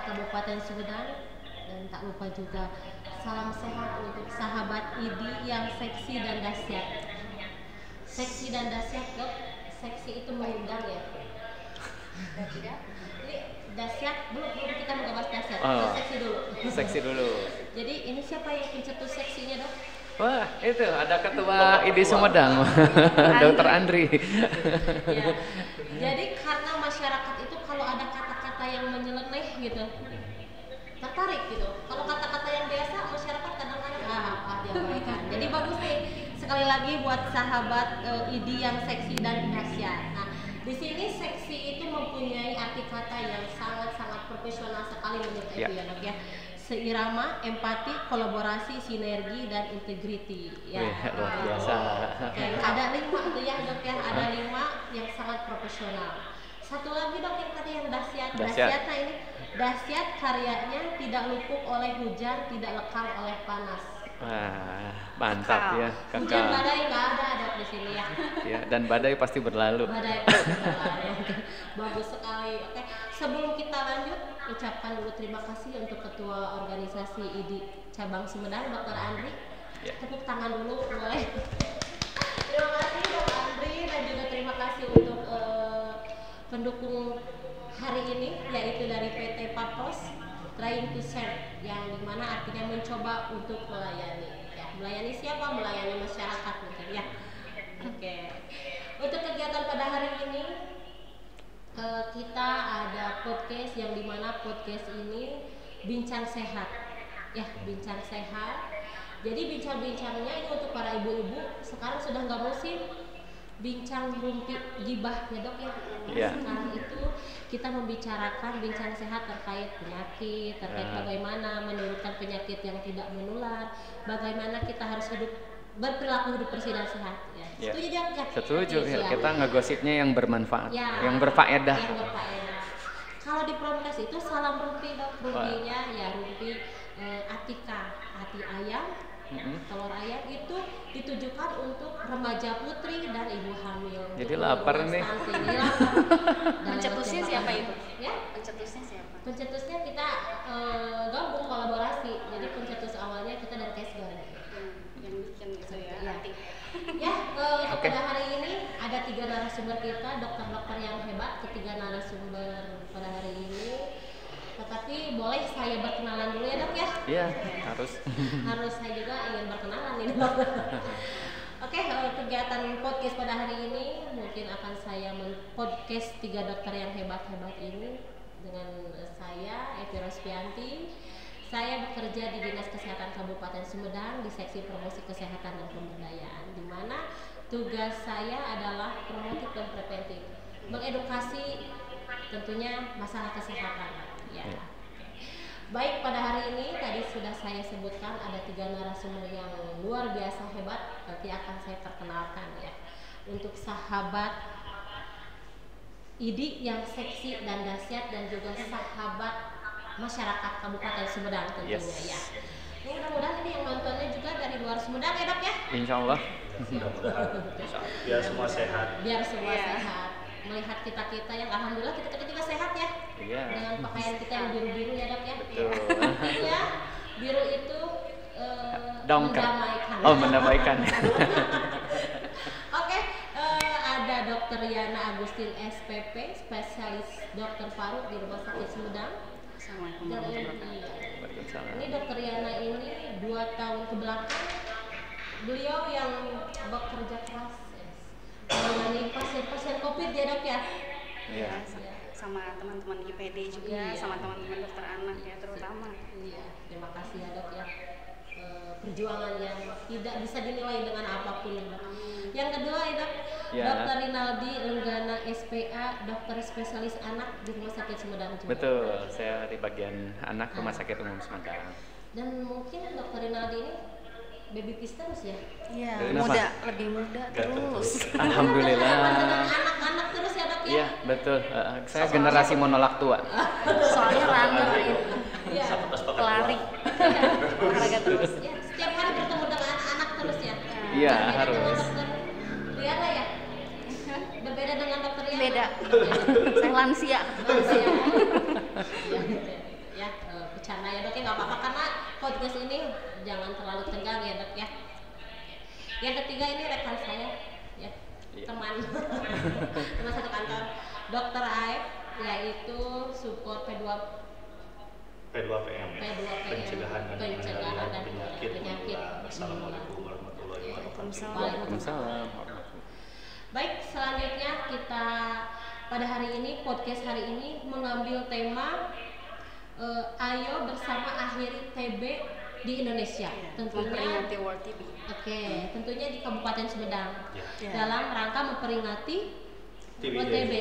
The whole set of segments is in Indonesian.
Kabupaten Sumedang, dan tak lupa juga salam sehat untuk sahabat ID yang seksi dan dahsyat. Seksi dan dahsyat, Dok. Seksi itu mengundang ya. Ini dahsyat belum kita mau bahas dahsyat. Seksi dulu. Seksi dulu. Jadi ini siapa yang pencetus seksinya, Dok? Wah, itu ada ketua ID Sumedang, Dr. Andri. Ya. Jadi karena masyarakat itu kalau ada kata-kata yang menyeleneh gitu, tertarik gitu. Kalau kata-kata yang biasa masyarakat kadang-kadang diabaikan. Jadi bagus nih sekali lagi buat sahabat ID yang seksi dan dahsyat. Nah, di sini seksi itu mempunyai arti kata yang sangat-sangat profesional sekali menurut Ibu ya, Dok ya. Seirama, empati, kolaborasi, sinergi, dan integrity. Ya, luar biasa. Ada 5 tuh ya, Dok ya. Ada 5 yang sangat profesional. Satu lagi, Dok, yang tadi yang dahsyat. Dahsyatnya ini dahsyat karyanya tidak luput oleh hujan, tidak lekang oleh panas. Wah, mantap ya. Hujan badai nggak ada, Dok, di sini ya. Ya, dan badai pasti berlalu. Badai pasti berlalu. Bagus sekali. Oke, sebelum kita lanjut, ucapkan dulu terima kasih untuk Ketua Organisasi ID Cabang Sumedang, Dr. Andri. Tepuk tangan dulu, boleh? Terima kasih, Dr. Andri, dan juga terima kasih untuk pendukung hari ini, yaitu dari PT Papos Trying to Serve, yang dimana artinya mencoba untuk melayani. Ya, melayani siapa? Melayani masyarakat mungkin ya. Oke. Untuk kegiatan pada hari ini kita ada podcast yang dimana podcast ini bincang sehat. Ya, bincang sehat. Jadi bincang-bincangnya ini untuk para ibu-ibu sekarang sudah nggak musim bincang rumpi gibah ya, Dok ya. Sekarang itu kita membicarakan bincang sehat terkait penyakit, terkait bagaimana menurunkan penyakit yang tidak menular, bagaimana kita harus berperilaku hidup bersih dan sehat ya. Setuju, Dok ya? Setuju ya. Kita ngegosipnya yang bermanfaat, yang berfaedah. Yang berfaedah. Kalau di Promkes itu salam rumpi, Dok. Rumpinya ya rumpi Atika, hati ayam. Telur ayam itu ditujukan untuk remaja putri dan ibu hamil. Jadi lapar nih. Pencetusnya siapa itu? Ya, pencetusnya siapa? Pencetusnya kita gabung kolaborasi. Jadi pencetus awalnya kita dari Kesgan. Yang bikin gitu ya. Ya, untuk pada hari ini ada 3 narasumber kita, dokter-dokter yang hebat. Ketiga narasumber pada hari ini. Tetapi boleh saya berkenalan dulu ya, Dok ya? Iya, harus. Harus, saya juga ingin berkenalan nih, Dok. Oke, kegiatan podcast pada hari ini mungkin akan saya podcast 3 dokter yang hebat-hebat ini dengan saya Evi Rospianti. Saya bekerja di Dinas Kesehatan Kabupaten Sumedang di Seksi Promosi Kesehatan dan Pemberdayaan, di mana tugas saya adalah promotif dan preventif, mengedukasi tentunya masalah kesehatan. Ya. Baik, pada hari ini tadi sudah saya sebutkan ada 3 narasumber yang luar biasa hebat. Nanti akan saya perkenalkan ya. Untuk sahabat ID yang seksi dan dahsyat, dan juga sahabat masyarakat Kabupaten Sumedang tentunya ya. Mudah-mudahan ini yang nontonnya juga dari luar Sumedang ya, Dok ya. Insya Allah. Biar semua sehat. Biar semua sehat. Melihat kita yang alhamdulillah kita juga sehat ya. Iya. Dengan pakaian kita yang biru-biru ya, Dok ya. Betul. Ya, biru itu mendamaikan. mendamaikan. Mendamaikan. Oke, ada Dr. Yana Agustin SPP, spesialis dokter paru di Rumah Sakit Sumedang. Assalamualaikum warahmatullahi wabarakatuh. Ini Dr. Yana ini 2 tahun kebelakang beliau yang bekerja keras menangani pasien-pasien COVID ya, Dok ya. Iya. Sama teman-teman IPD juga, sama teman-teman dokter anak ya terutama. Iya, terima kasih ya, Dok ya. Perjuangan yang tidak bisa dinilai dengan apapun ya, Dok. Yang kedua ya, Dok, Dr. Rinaldi Lenggana SPA, dokter spesialis anak di Rumah Sakit Sumedang juga. Betul, saya di bagian anak Rumah Sakit Umum Sumedang. Dan mungkin Dr. Rinaldi ini baby piece terus ya? Iya, muda, lebih muda terus. Alhamdulillah. Anak-anak terus ya, Dok ya? Iya, betul. Saya generasi menolak tua. Soalnya runner itu. Iya. Pelari. Olahraga terus. Ya, setiap hari bertemu dengan anak terus ya? Iya, Berbeda harus. dengan dokter Riana ya? Berbeda dengan dokter Riana? Beda. Saya lansia. Lansia. Ya, ya bercanda ya dok ya, nggak apa-apa karena podcast ini jangan terlalu tegang ya dok ya. Yang ketiga ini rekan saya ya, teman teman satu kantor, Dokter Aib, yaitu support P2PM, pencegahan dan pengendalian penyakit menular. Assalamualaikum warahmatullahi wabarakatuh. Waalaikumsalam. Baik, selanjutnya kita pada hari ini, podcast hari ini mengambil tema ayo bersama akhiri TB di Indonesia. Tentunya Memperingati World TB. Oke, tentunya di Kabupaten Sumedang. Ya. Dalam rangka memperingati World TB.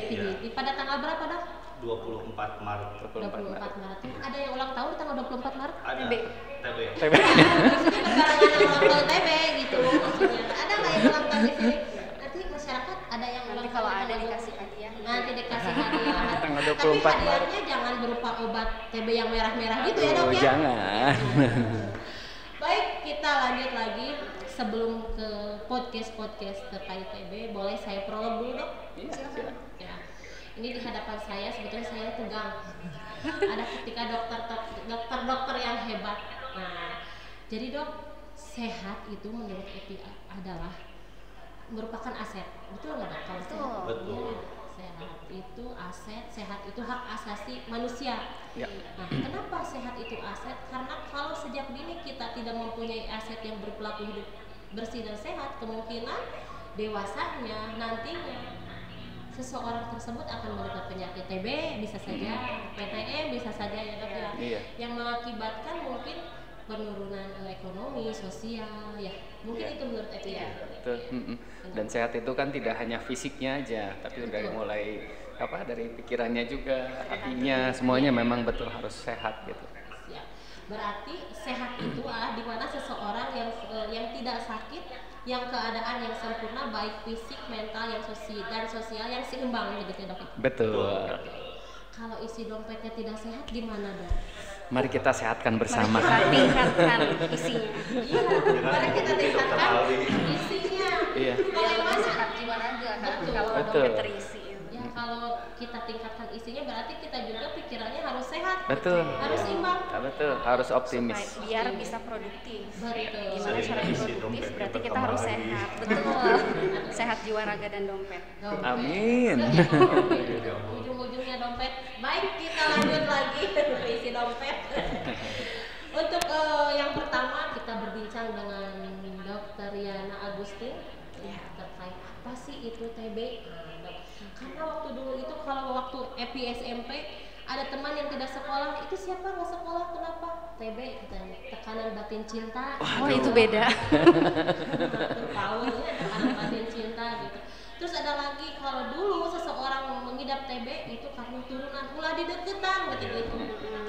Pada tanggal berapa dah? 24 Maret. 24 Maret. Ada yang ulang tahun tanggal 24 Maret? Ada TB. TB. Maksudnya berbarengan yang ulang tahun TB gitu maksudnya. Ada nggak yang ulang tahun di sini? Nanti masyarakat ada yang ulang Nanti tahun kalau ada tanggal dikasih hadiah. Nanti dikasih hadiah. Tanggal Tapi 24 Maret. hadiahnya jangan berupa obat TB yang merah-merah gitu ya dok Oh, ya. jangan. Baik, kita lanjut lagi. Sebelum ke podcast terkait TB, boleh saya prolog dulu dok? Iya, silakan. Ya, ini di hadapan saya sebetulnya saya tegang. Ada ketika dokter yang hebat. Nah, jadi dok, sehat itu menurut EPI adalah merupakan aset. Betul nggak dok? Kalau sehat? Betul. Ya, sehat itu aset, sehat itu hak asasi manusia. Ya. Nah, kenapa sehat itu aset? Karena kalau sejak dini kita tidak mempunyai aset yang berperilaku hidup bersih dan sehat, kemungkinan dewasanya nantinya seseorang tersebut akan menderita penyakit TB, bisa saja PTM, bisa saja ya dok ya, Iya. yang mengakibatkan mungkin penurunan ekonomi, sosial, ya mungkin Iya. itu menurut Epi ya. Betul. Dan sehat itu kan tidak hanya fisiknya aja, tapi dari mulai dari pikirannya juga, hatinya, semuanya memang betul harus sehat gitu. Ya, berarti sehat itu di mana seseorang yang tidak sakit, yang keadaan yang sempurna baik fisik, mental, yang sosial yang seimbang begitu ya dok. Betul. Kalau isi dompetnya tidak sehat gimana dok? Mari kita sehatkan bersama. Kita tingkatkan isinya. Iya, mari kita tingkatkan isinya. Iya. Bagaimana? Sehat jiwa raga kan Betul. kalau Betul. dompet terisi. Ya kalau kita tingkatkan isinya berarti kita juga pikirannya harus sehat. Betul. Harus seimbang. Ah, betul, harus optimis. Biar bisa produktif. Betul. Gimana cara Sehingga isi produktif? dompetnya Berarti kita bertambah harus lagi. sehat. Betul. Sehat jiwa raga dan dompet. Dompet. Amin. Ujung-ujungnya dompet. Baik, kita lanjut lagi isi dompet. Untuk yang pertama kita berbincang dengan Dr. Yana Agustin terkait apa sih itu TB. Dok. Karena waktu dulu itu kalau waktu EPI SMP ada teman yang tidak sekolah, itu siapa nggak sekolah kenapa? TB katanya, tekanan batin cinta. Oh, itu beda. Powernya tekanan batin cinta gitu. Terus ada lagi kalau dulu seseorang mengidap TB itu karena turunan ulah di deketan gitu.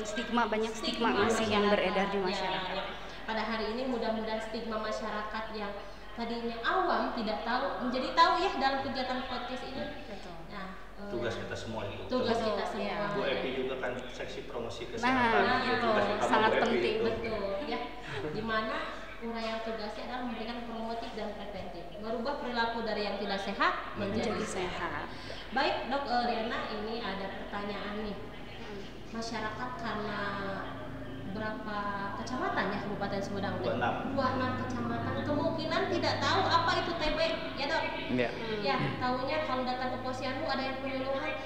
Stigma, banyak stigma masih yang beredar di masyarakat. Ya. Pada hari ini mudah-mudahan stigma masyarakat yang tadinya awam tidak tahu menjadi tahu ya dalam kegiatan podcast ini. Betul. Nah, Tugas kita semua itu. tugas Betul, kita semua. ya. Bu Epi juga kan seksi promosi Nah, kesehatan. itu Tugas utama sangat Bu Epi penting. itu. Betul ya. Dimana uraian tugasnya adalah memberikan promotif dan preventif, merubah perilaku dari yang tidak sehat menjadi Menjadi sehat. Baik dok, Riana ini ada pertanyaan nih. Masyarakat karena berapa kecamatan ya Kabupaten Sumedang? 26. 26 kecamatan kemungkinan tidak tahu apa itu TB ya dok. Ya. Ya tahunya kalau datang ke posyandu ada yang penyuluhan,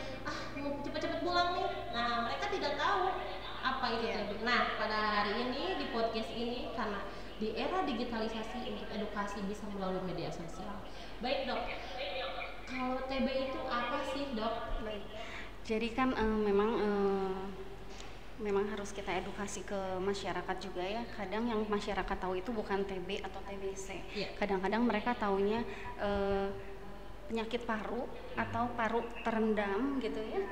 mau cepet-cepet pulang nih. Nah mereka tidak tahu apa itu TB. Nah pada hari ini di podcast ini karena di era digitalisasi untuk edukasi bisa melalui media sosial. Baik dok, kalau TB itu apa sih dok? Baik. Jadi kan memang harus kita edukasi ke masyarakat juga ya. Kadang yang masyarakat tahu itu bukan TB atau TBC. Iya. Kadang-kadang mereka taunya penyakit paru atau paru terendam gitu ya.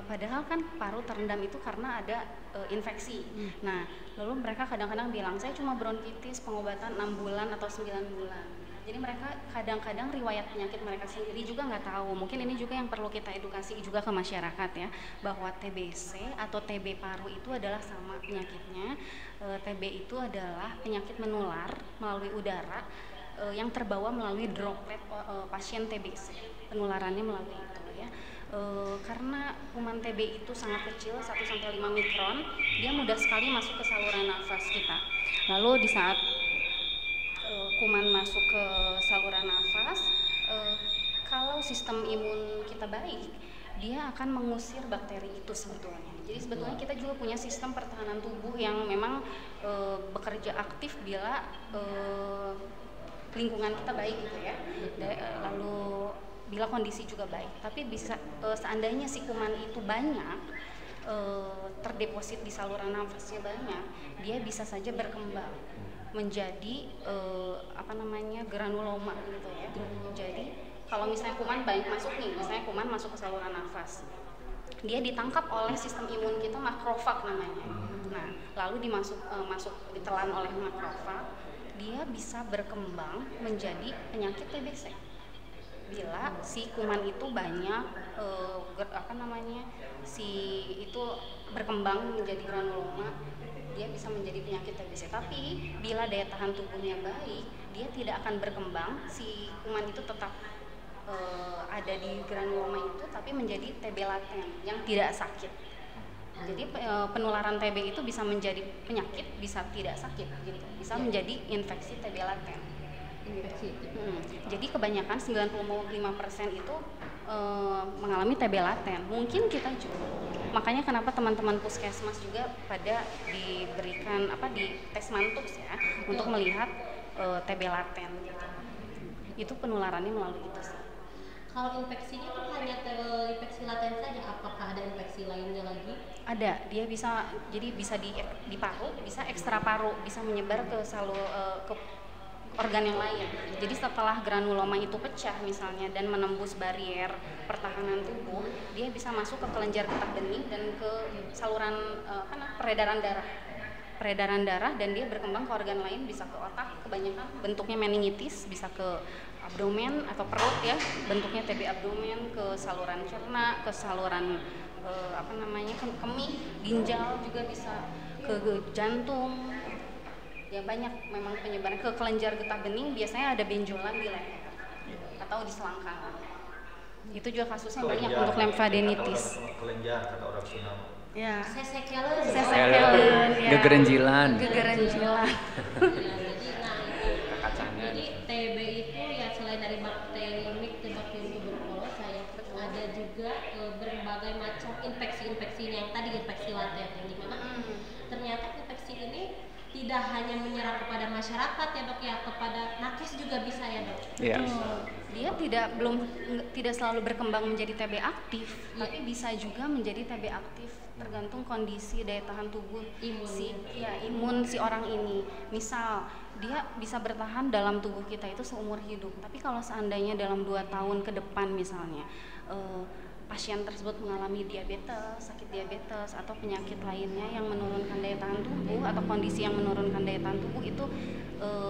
Padahal kan paru terendam itu karena ada infeksi. Nah, lalu mereka kadang-kadang bilang saya cuma bronkitis, pengobatan 6 bulan atau 9 bulan. Jadi mereka kadang-kadang riwayat penyakit mereka sendiri juga nggak tahu. Mungkin ini juga yang perlu kita edukasi juga ke masyarakat ya, bahwa TBC atau TB paru itu adalah sama penyakitnya. TB itu adalah penyakit menular melalui udara yang terbawa melalui droplet pasien TBC. Penularannya melalui itu ya. Karena kuman TB itu sangat kecil 1-5 mikron, dia mudah sekali masuk ke saluran nafas kita. Lalu di saat kuman masuk ke saluran nafas, kalau sistem imun kita baik, dia akan mengusir bakteri itu sebetulnya. Jadi sebetulnya kita juga punya sistem pertahanan tubuh yang memang bekerja aktif bila lingkungan kita baik gitu ya. Lalu bila kondisi juga baik. Tapi bisa seandainya si kuman itu banyak terdeposit di saluran nafasnya banyak, dia bisa saja berkembang menjadi granuloma gitu ya. Jadi kalau misalnya kuman banyak masuk nih, misalnya kuman masuk ke saluran nafas, dia ditangkap oleh sistem imun kita, makrofag namanya. Nah, lalu masuk ditelan oleh makrofag, dia bisa berkembang menjadi penyakit TBC. Bila si kuman itu banyak itu berkembang menjadi granuloma, dia bisa menjadi penyakit TBC. Tapi bila daya tahan tubuhnya baik, dia tidak akan berkembang, si kuman itu tetap ada di granuloma itu, tapi menjadi TB laten yang tidak sakit. Jadi penularan TB itu bisa menjadi penyakit, bisa tidak sakit gitu, bisa menjadi infeksi TB laten. Jadi kebanyakan 95% itu mengalami TB laten. Mungkin kita juga, makanya kenapa teman-teman puskesmas juga pada diberikan di tes mantuks ya, untuk melihat TB laten gitu. Itu penularannya melalui itu sih. Kalau infeksinya itu hanya infeksi laten saja, apakah ada infeksi lainnya lagi? Ada, dia bisa di paru, bisa ekstra paru, bisa menyebar ke ke organ yang lain. Jadi setelah granuloma itu pecah misalnya dan menembus barier pertahanan tubuh, dia bisa masuk ke kelenjar getah bening dan ke saluran peredaran darah dan dia berkembang ke organ lain, bisa ke otak, kebanyakan bentuknya meningitis, bisa ke abdomen atau perut ya, bentuknya TB abdomen, ke saluran cerna, ke saluran kemih, ginjal juga bisa, ke jantung. Ya banyak memang penyebaran. Ke kelenjar getah bening biasanya ada benjolan di leher atau di selangkangan. Itu juga kasusnya banyak untuk lemfadenitis. Kelenjar kata orang Sunda. Ya. Sesekelen, ya. Gegerenjilan. Jadi TB itu ya selain dari bakteri tuberkulosis, ada juga berbagai macam infeksi yang tadi infeksi laten, di mana ternyata infeksi ini tidak hanya menyerang kepada masyarakat ya dok ya, kepada nakes juga bisa ya dok. Iya. Dia tidak selalu berkembang menjadi TB aktif, tapi bisa juga menjadi TB aktif tergantung kondisi daya tahan tubuh imun si orang ini. Misal dia bisa bertahan dalam tubuh kita itu seumur hidup, tapi kalau seandainya dalam 2 tahun ke depan misalnya pasien tersebut mengalami sakit diabetes atau penyakit lainnya yang menurunkan daya tahan tubuh atau kondisi yang menurunkan daya tahan tubuh, itu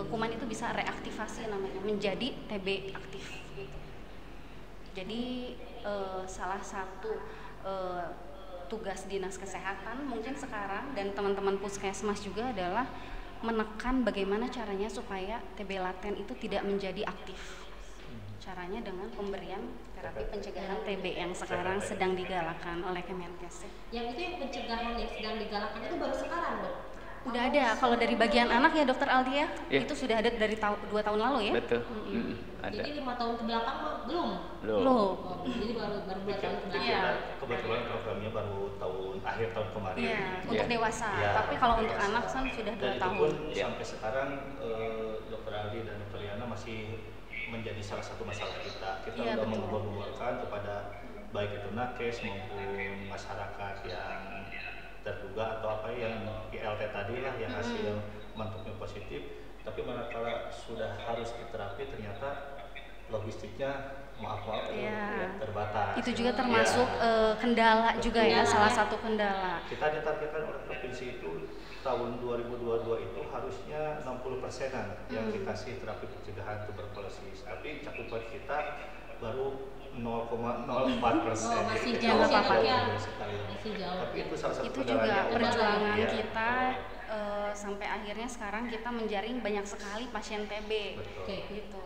kuman itu bisa reaktivasi namanya menjadi TB aktif gitu. Jadi salah satu tugas dinas kesehatan mungkin sekarang dan teman-teman puskesmas juga adalah menekan bagaimana caranya supaya TB laten itu tidak menjadi aktif. Caranya dengan pemberian terapi pencegahan TB yang sekarang sedang digalakan oleh Kemenkes. Yang itu yang pencegahan yang sedang digalakan itu baru sekarang dok? Udah ada, kalau dari bagian anak ya Dokter Aldia, itu sudah ada dari 2 tahun lalu ya. Betul. Ada. Jadi 5 tahun ke belakang belum. Jadi baru 2 tahun ke belakang. Iya. Kebetulan programnya baru akhir tahun kemarin. Iya, untuk dewasa. Ya, tapi kalau untuk anak kan sudah 2 tahun. Pun sampai sekarang Dokter Aldi dan Dokter Yana masih menjadi salah satu masalah kita. Kita sudah menghubungkan kepada baik itu nakes maupun masyarakat yang terduga atau yang PLT tadi lah yang hasil mantuknya positif, tapi manakala sudah harus diterapi ternyata logistiknya terbatas. Itu juga termasuk kendala juga ya, salah satu kendala. Kita ditargetkan oleh provinsi itu tahun 2022 itu harusnya 60%-an yang dikasih terapi pencegahan tuberkulosis, tapi cakupan kita baru 0,04%. Masih jauh ya. Tapi itu salah satu itu juga perjuangan kita sampai akhirnya sekarang kita menjaring banyak sekali pasien TB. Betul. Gitu.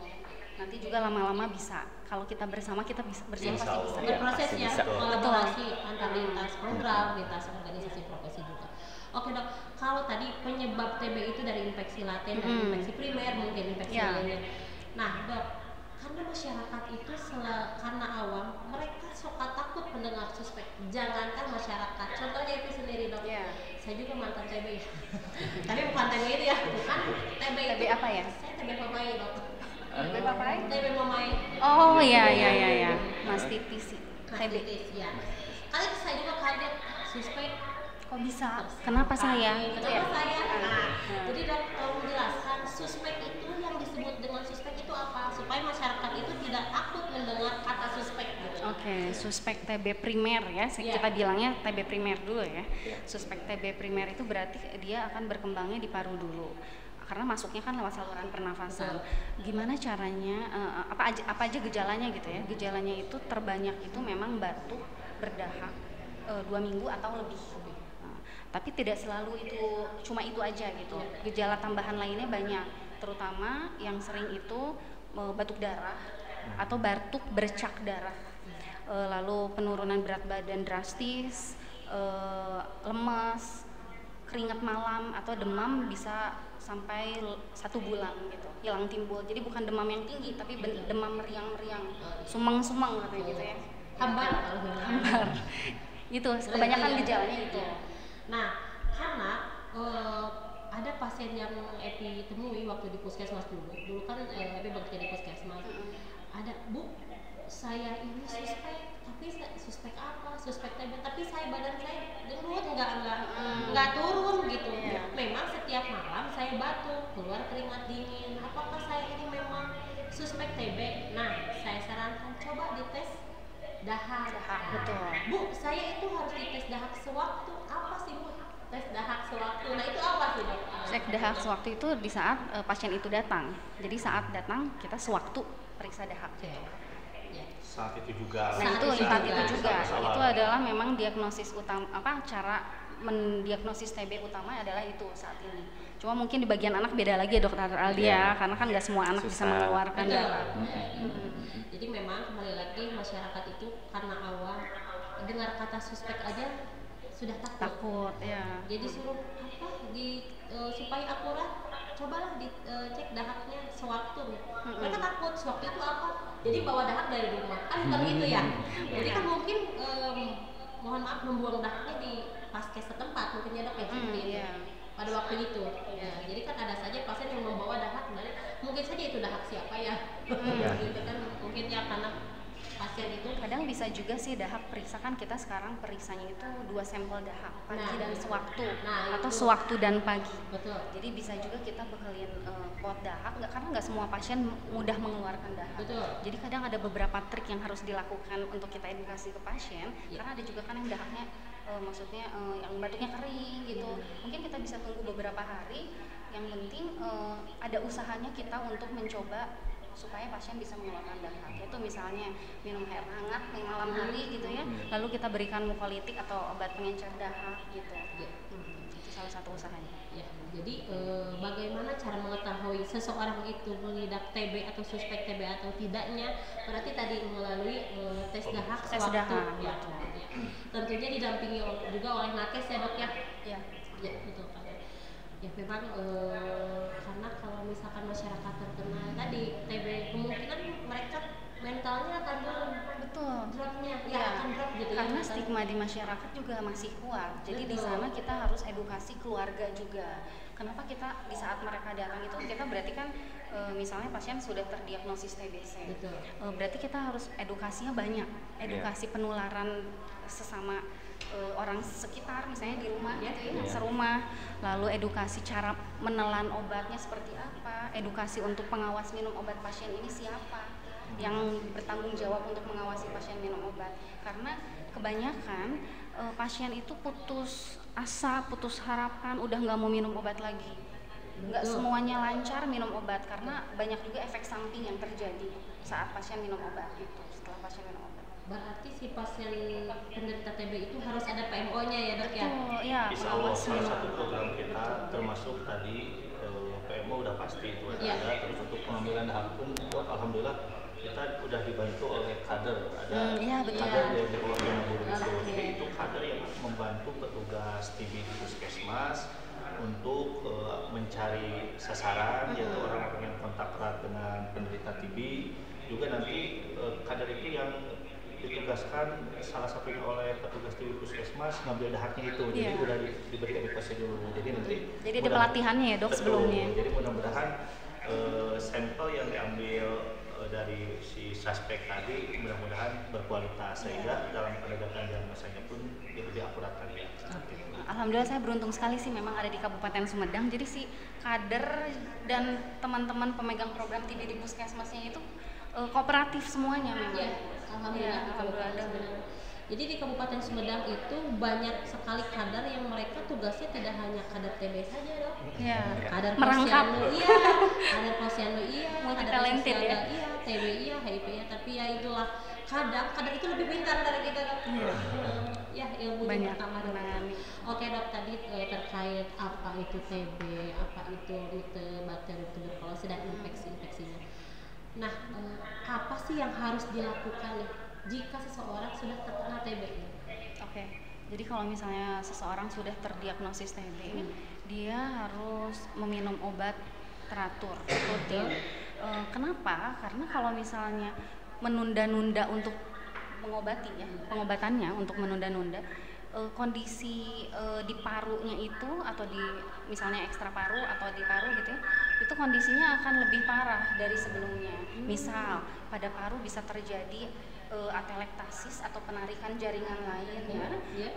nanti juga lama-lama bisa. Kalau kita bersama, kita bisa bersama pasti bisa. Ada prosesnya, bisa. kolaborasi antar lintas program, lintas organisasi profesi juga. Oke dok, kalau tadi penyebab TB itu dari infeksi laten dan infeksi primer, mungkin infeksi lainnya. Nah dok, karena masyarakat itu karena awam, mereka suka takut mendengar suspek. Jangankan masyarakat, contohnya itu sendiri dok. Saya juga mantan TB ya. Tapi bukan TB itu ya, bukan TB itu. TB apa ya? Saya TB pemain dok. TB papai? TB pemain. Oh iya, mastitis TB. Ya. Kali itu saya juga kaget, suspek. Kok bisa? Kenapa saya? Kenapa saya? Nah, jadi dok, tolong menjelaskan suspek itu yang disebut dengan suspek itu apa? Supaya masyarakat itu tidak takut mendengar kata suspek. Gitu. Oke, suspek TB primer ya, kita bilangnya TB primer dulu ya. Suspek TB primer itu berarti dia akan berkembangnya di paru dulu. Karena masuknya kan lewat saluran pernafasan. Gimana caranya? Apa aja gejalanya gitu ya? Gejalanya itu terbanyak itu memang batuk, berdahak 2 minggu atau lebih. Tapi tidak selalu itu cuma itu aja gitu. Gejala tambahan lainnya banyak. Terutama yang sering itu batuk darah atau batuk bercak darah. Lalu penurunan berat badan drastis, lemas, keringat malam atau demam bisa sampai 1 bulan gitu, hilang timbul. Jadi bukan demam yang tinggi, tapi demam meriang-meriang, sumeng-sumeng katanya gitu ya. Hambar. Itu kebanyakan gejalanya itu. Nah, karena ada pasien yang Epi temui waktu di puskesmas dulu kan Epi bekerja di puskesmas. Ada, Bu, saya ini suspek, tapi suspek apa? Suspek TB, tapi badan saya gendut, nggak turun gitu. Memang setiap malam saya batuk, keluar keringat dingin. Apakah saya ini memang suspek TB? Nah, saya sarankan coba dites dahak. Betul. Bu, saya itu harus dites dahak sewaktu. Apa sih Bu? Tes dahak sewaktu. Nah itu apa sih dok? Cek dahak sewaktu itu di saat pasien itu datang. Jadi saat datang kita sewaktu periksa dahak. Saat itu juga. Nah itu saat itu juga. Itu adalah memang diagnosis utama. Cara mendiagnosis TB utama adalah itu saat ini. Cuma mungkin di bagian anak beda lagi ya Dokter Aldi ya, karena kan nggak semua anak bisa mengeluarkan darah. Jadi memang kembali lagi masyarakat itu karena awam dengar kata suspek aja sudah takut. Ya. Jadi suruh supaya akurat, cobalah dicek dahaknya sewaktu. Mereka takut sewaktu itu apa? Jadi bawa dahak dari rumah kan bukan gitu ya. Jadi kan mungkin mohon maaf membuang dahaknya di paskes setempat mungkin ya dok ya seperti itu. Pada waktu itu. Jadi kan ada saja pasien yang membawa dahak dari mungkin saja itu dahak siapa ya. Gitu kan mungkin ya karena pasien itu kadang bisa juga sih dahak periksa, kan kita sekarang periksanya itu 2 sampel dahak pagi dan sewaktu atau sewaktu dan pagi. Betul. Jadi bisa juga kita bekalin pot dahak, karena nggak semua pasien mudah mengeluarkan dahak. Betul. Jadi kadang ada beberapa trik yang harus dilakukan untuk kita edukasi ke pasien, karena ada juga kan yang dahaknya maksudnya yang batuknya kering gitu. Mungkin kita bisa tunggu beberapa hari, yang penting ada usahanya kita untuk mencoba supaya pasien bisa mengeluarkan dahak. Itu misalnya minum air hangat di malam hari gitu ya, lalu kita berikan mukolitik atau obat pengencer dahak gitu. Itu salah satu usahanya. Ya, jadi bagaimana cara mengetahui seseorang itu mengidap TB atau suspek TB atau tidaknya? Berarti tadi melalui tes dahak sewaktu. Ya. Tentunya didampingi juga oleh nakes ya dok ya. Ya betul Pak. Ya memang karena kalau misalkan masyarakat terkena tadi TB, kemungkinan mereka mentalnya akan dropnya akan drop gitu karena stigma di masyarakat juga masih kuat. Jadi di sana kita harus edukasi keluarga juga. Kenapa kita di saat mereka datang itu kita berarti kan misalnya pasien sudah terdiagnosis TBC. Berarti kita harus edukasinya banyak. Edukasi penularan sesama orang sekitar, misalnya di rumah gitu ya, serumah. Lalu edukasi cara menelan obatnya seperti apa, edukasi untuk pengawas minum obat pasien ini siapa yang bertanggung jawab untuk mengawasi pasien minum obat. Karena kebanyakan pasien itu putus asa, putus harapan, udah nggak mau minum obat lagi. Nggak semuanya lancar minum obat karena banyak juga efek samping yang terjadi saat pasien minum obat itu, setelah pasien minum obat. Berarti si pasien penderita TB itu harus ada PMO-nya ya dok ya? Betul, ya. Insya Allah salah satu program kita termasuk tadi PMO udah pasti itu ada. Terus untuk pengambilan hak pun alhamdulillah kita udah dibantu oleh kader, ada kader yang di bawah guru itu. Jadi itu kader yang membantu petugas TB di puskesmas untuk mencari sasaran, yaitu orang-orang yang kontak erat dengan penderita TB. Juga nanti kader itu yang ditugaskan salah satunya oleh petugas TB puskesmas ngambil dahaknya itu. Jadi udah diberi edukasi dulu. Jadi ada pelatihannya ya dok sebelumnya. Jadi mudah-mudahan sampel yang diambil dari si suspek tadi mudah-mudahan berkualitas sehingga dalam penegakan diagnosanya pun lebih akurat lagi. Alhamdulillah saya beruntung sekali sih memang ada di Kabupaten Sumedang. Jadi si kader dan teman-teman pemegang program TB di puskesmasnya itu kooperatif semuanya memang. Ya, alhamdulillah. Jadi di Kabupaten Sumedang itu banyak sekali kader yang mereka tugasnya tidak hanya kader TB saja dong. Iya. Kader merangkap. Kader posyandu multi talented ya. Iya, TB iya, HIV ya. Tapi ya itulah kader itu lebih pintar dari kita dok. Ya ilmu banyak menangani. Oke dok, tadi terkait apa itu TB, apa itu bakteri tuberkulosis dan infeksinya. Nah, apa sih yang harus dilakukan nih jika seseorang sudah terkena TB? Oke, jadi kalau misalnya seseorang sudah terdiagnosis TB, dia harus meminum obat teratur, rutin. Kenapa? Karena kalau misalnya menunda-nunda untuk pengobatannya untuk menunda-nunda, kondisi di parunya itu atau di misalnya ekstra paru atau di paru gitu ya, itu kondisinya akan lebih parah dari sebelumnya. Misal pada paru bisa terjadi atelektasis atau penarikan jaringan lain ya.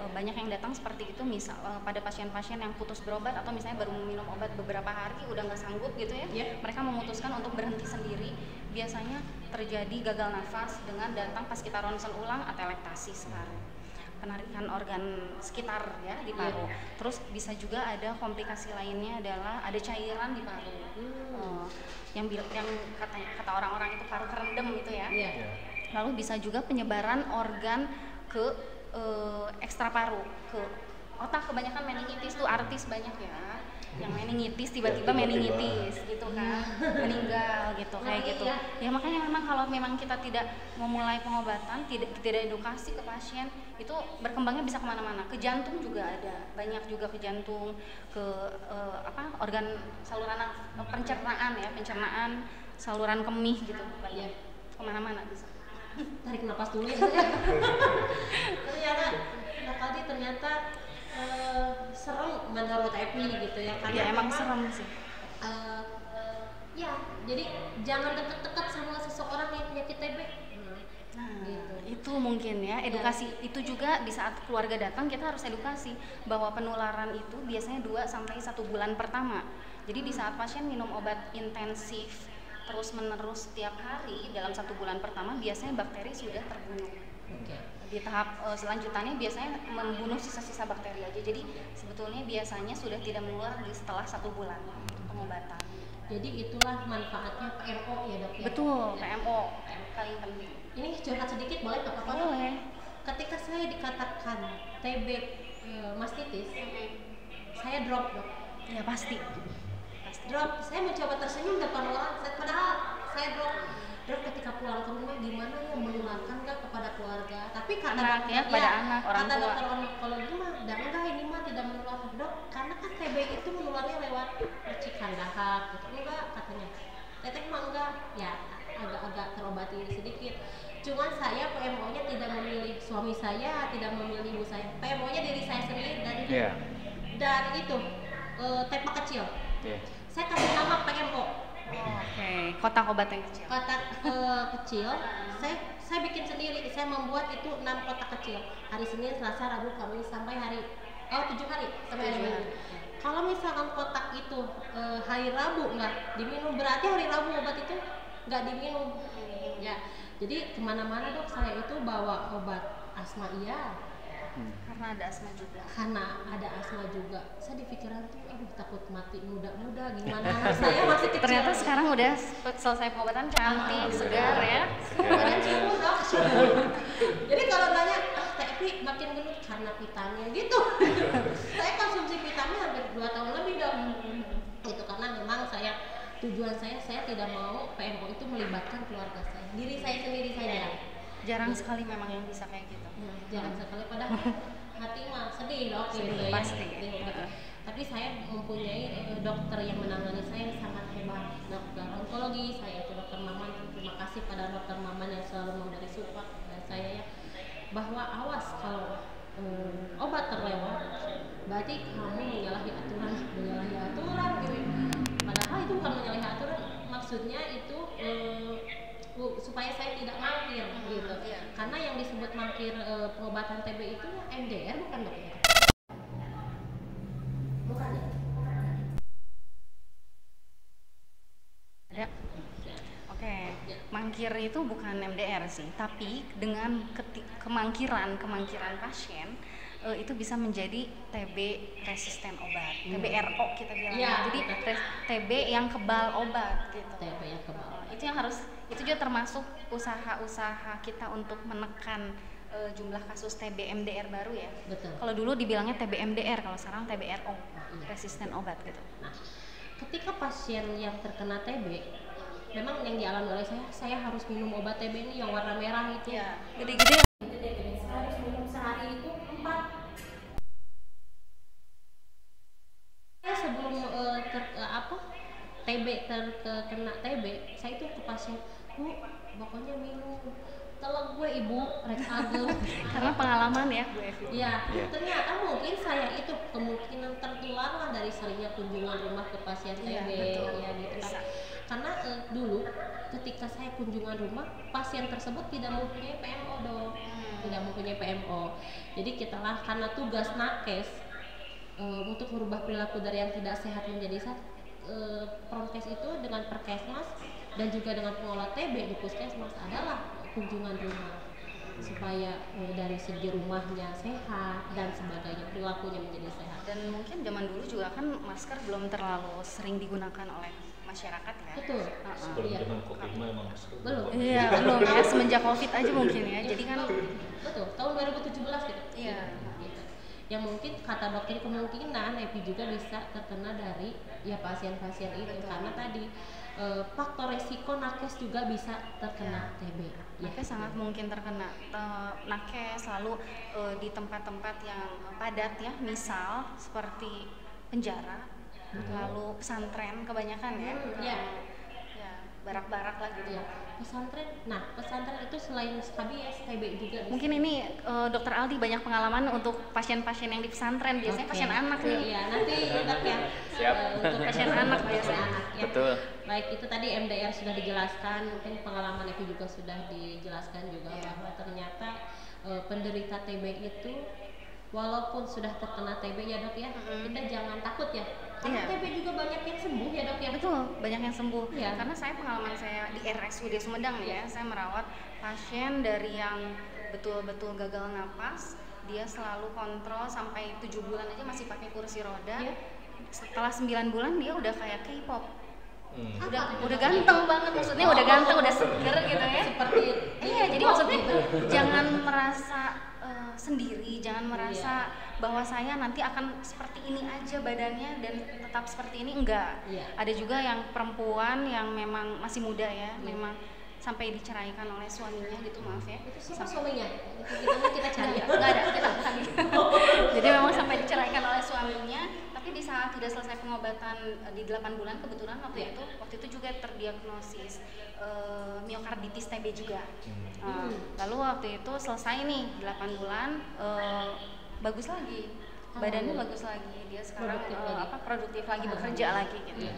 Banyak yang datang seperti itu, misal pada pasien-pasien yang putus berobat atau misalnya baru minum obat beberapa hari udah nggak sanggup gitu ya, mereka memutuskan untuk berhenti sendiri. Biasanya terjadi gagal nafas dengan datang pas kita ronsen ulang atelektasis penarikan organ sekitar ya di paru. Terus bisa juga ada komplikasi lainnya adalah ada cairan di paru. Yang kata orang-orang itu paru kerendam gitu ya. Lalu bisa juga penyebaran organ ke ekstra paru, ke otak. Kebanyakan meningitis tuh artis banyak ya, yang meningitis tiba-tiba meningitis gitu kan, meninggal gitu kayak gitu. Ya makanya memang kalau memang kita tidak memulai pengobatan, tidak edukasi ke pasien, itu berkembangnya bisa kemana-mana. Ke jantung juga ada, banyak juga ke jantung, ke organ saluran pencernaan, saluran kemih gitu, banyak kemana-mana bisa. Tarik napas dulu ya. ternyata serem menurut Epi gitu ya, karena ya emang serem sih. Ya jadi jangan deket-deket sama seseorang yang penyakit TB. Nah gitu. Itu mungkin ya edukasi itu juga di saat keluarga datang kita harus edukasi bahwa penularan itu biasanya 2-1 bulan pertama. Jadi di saat pasien minum obat intensif terus menerus setiap hari dalam 1 bulan pertama biasanya bakteri sudah terbunuh. Di tahap selanjutnya biasanya membunuh sisa-sisa bakteri aja. Jadi sebetulnya biasanya sudah tidak menular setelah 1 bulan pengobatan. Jadi itulah manfaatnya PMO ya dok ya? Betul, PMO paling penting. Ini curhat sedikit boleh nggak apa-apa? Boleh. Ketika saya dikatakan TB mastitis, saya drop dok. Ya pasti. Drop, saya mencoba tersenyum depan orang, padahal saya drop ketika pulang ke rumah gimana ya menularkan nggak kepada keluarga, tapi kata pada anak orang kata tua. dokter onkologi mah enggak ini mah tidak menularkan dok, karena kan TB itu menularnya lewat percikan dahak gitu. Enggak katanya, teteh mah enggak, ya agak terobati sedikit. Cuman saya PMO-nya tidak memilih suami saya, tidak memilih ibu saya, PMO-nya diri saya sendiri dan itu tepak kecil. Saya kasih nama PMO. Kotak obat yang kecil. Kotak kecil. Saya bikin sendiri. Saya membuat itu 6 kotak kecil. Hari Senin, Selasa, Rabu, Kamis sampai 7 hari sampai hari Minggu. Kalau misalkan kotak itu hari Rabu nggak diminum, berarti hari Rabu obat itu nggak diminum. Ya. Jadi kemana-mana dok saya itu bawa obat asma karena ada asma juga. Saya di pikiran tuh takut mati muda-muda gimana. Saya masih kecil. Ternyata sekarang udah selesai pengobatan, cantik, segar ya. Badan cibur dok. Jadi kalau nanya, tapi makin gendut karena vitamin gitu. Saya konsumsi vitamin hampir 2 tahun lebih dok. Itu karena memang saya tujuan saya tidak mau PMO itu melibatkan keluarga saya, diri saya sendiri saja. Jarang sekali memang yang bisa kayak gitu. Jarang sekali, padahal hati mah sedih dok gitu ya. Pasti. Tapi saya mempunyai dokter yang menangani saya yang sangat hebat, dokter onkologi saya itu dokter Maman. Terima kasih pada dokter Maman yang selalu memberi support dan saya ya, bahwa awas kalau obat terlewat berarti kamu menyalahi aturan gitu. Padahal itu bukan menyalahi aturan, maksudnya itu supaya saya tidak mangkir gitu. Karena yang disebut mangkir pengobatan TB itu MDR bukan dok ya? Bukan ya? Ada. Oke, mangkir itu bukan MDR sih, tapi dengan kemangkiran pasien itu bisa menjadi TB resisten obat, TBRO kita bilang. Jadi TB yang kebal obat gitu. TB yang kebal. Itu yang harus, itu juga termasuk usaha-usaha kita untuk menekan jumlah kasus TB MDR baru ya. Betul. Kalau dulu dibilangnya TB MDR, kalau sekarang TBRO, resisten obat gitu. Nah, ketika pasien yang terkena TB, memang yang dialami oleh saya harus minum obat TB ini yang warna merah itu. Ya, gede-gede. Harus minum sehari itu 4. Sebelum terkena TB, saya itu ke pasien, Bu, pokoknya minum telur gue ibu, rek ageng. Karena pengalaman ya Bu Evi. Iya, ternyata mungkin saya itu kemungkinan tertular lah dari seringnya kunjungan rumah ke pasien TB, ya gitu kan. Karena dulu ketika saya kunjungan rumah, pasien tersebut tidak mempunyai PMO dong, tidak mempunyai PMO. Jadi kita lah karena tugas nakes untuk merubah perilaku dari yang tidak sehat menjadi sehat, Promkes itu dengan Perkesmas dan juga dengan pengelola TB di Puskesmas adalah kunjungan rumah supaya dari segi rumahnya sehat dan sebagainya, perilakunya menjadi sehat. Dan mungkin zaman dulu juga kan masker belum terlalu sering digunakan oleh masyarakat ya. Betul. Sebelum zaman COVID memang masker belum. Iya, belum ya, semenjak COVID aja mungkin ya. Jadi kan betul, tahun 2017 gitu. Iya. Gitu. Yang mungkin kata dokter kemungkinan Epi juga bisa terkena dari ya pasien-pasien itu. Betul. Karena tadi faktor resiko nakes juga bisa terkena TB. Nakes sangat mungkin terkena. Nakes lalu di tempat-tempat yang padat ya, misal seperti penjara, lalu pesantren kebanyakan ya. Iya. Ya, barak-barak lah gitu. Ya, pesantren. Nah, pesantren itu selain KBS, TB juga. Mungkin ini Dokter Aldi banyak pengalaman untuk pasien-pasien yang di pesantren, biasanya pasien anak nih. Iya, nanti dok ya. Siap. Untuk pasien anak biasanya. Anak, ya. Betul. Baik, itu tadi MDR sudah dijelaskan, mungkin pengalaman itu juga sudah dijelaskan juga bahwa ternyata penderita TB itu walaupun sudah terkena TB ya dok ya, kita jangan takut ya. Karena TB juga banyak yang sembuh ya dok ya. Betul, banyak yang sembuh. Ya. Karena saya pengalaman saya di RSUD Sumedang ya, saya merawat pasien dari yang betul-betul gagal napas, dia selalu kontrol sampai 7 bulan aja masih pakai kursi roda. Ya. Setelah 9 bulan dia udah kayak K-pop. Udah ganteng banget, maksudnya udah ganteng, udah seger gitu ya. Seperti iya, jadi maksudnya jangan merasa sendiri, jangan merasa bahwa saya nanti akan seperti ini aja badannya dan tetap seperti ini, enggak. Ada juga yang perempuan yang memang masih muda ya, memang sampai diceraikan oleh suaminya gitu, maaf ya. Itu siapa suaminya? Kita cari. Enggak ada, kita cari. Jadi memang sampai diceraikan oleh suaminya, tapi di saat sudah selesai pengobatan di 8 bulan kebetulan waktu itu juga terdiagnosis miokarditis TB juga. Lalu waktu itu selesai nih 8 bulan, bagus lagi, badannya bagus lagi, dia sekarang produktif lagi bekerja lagi gitu.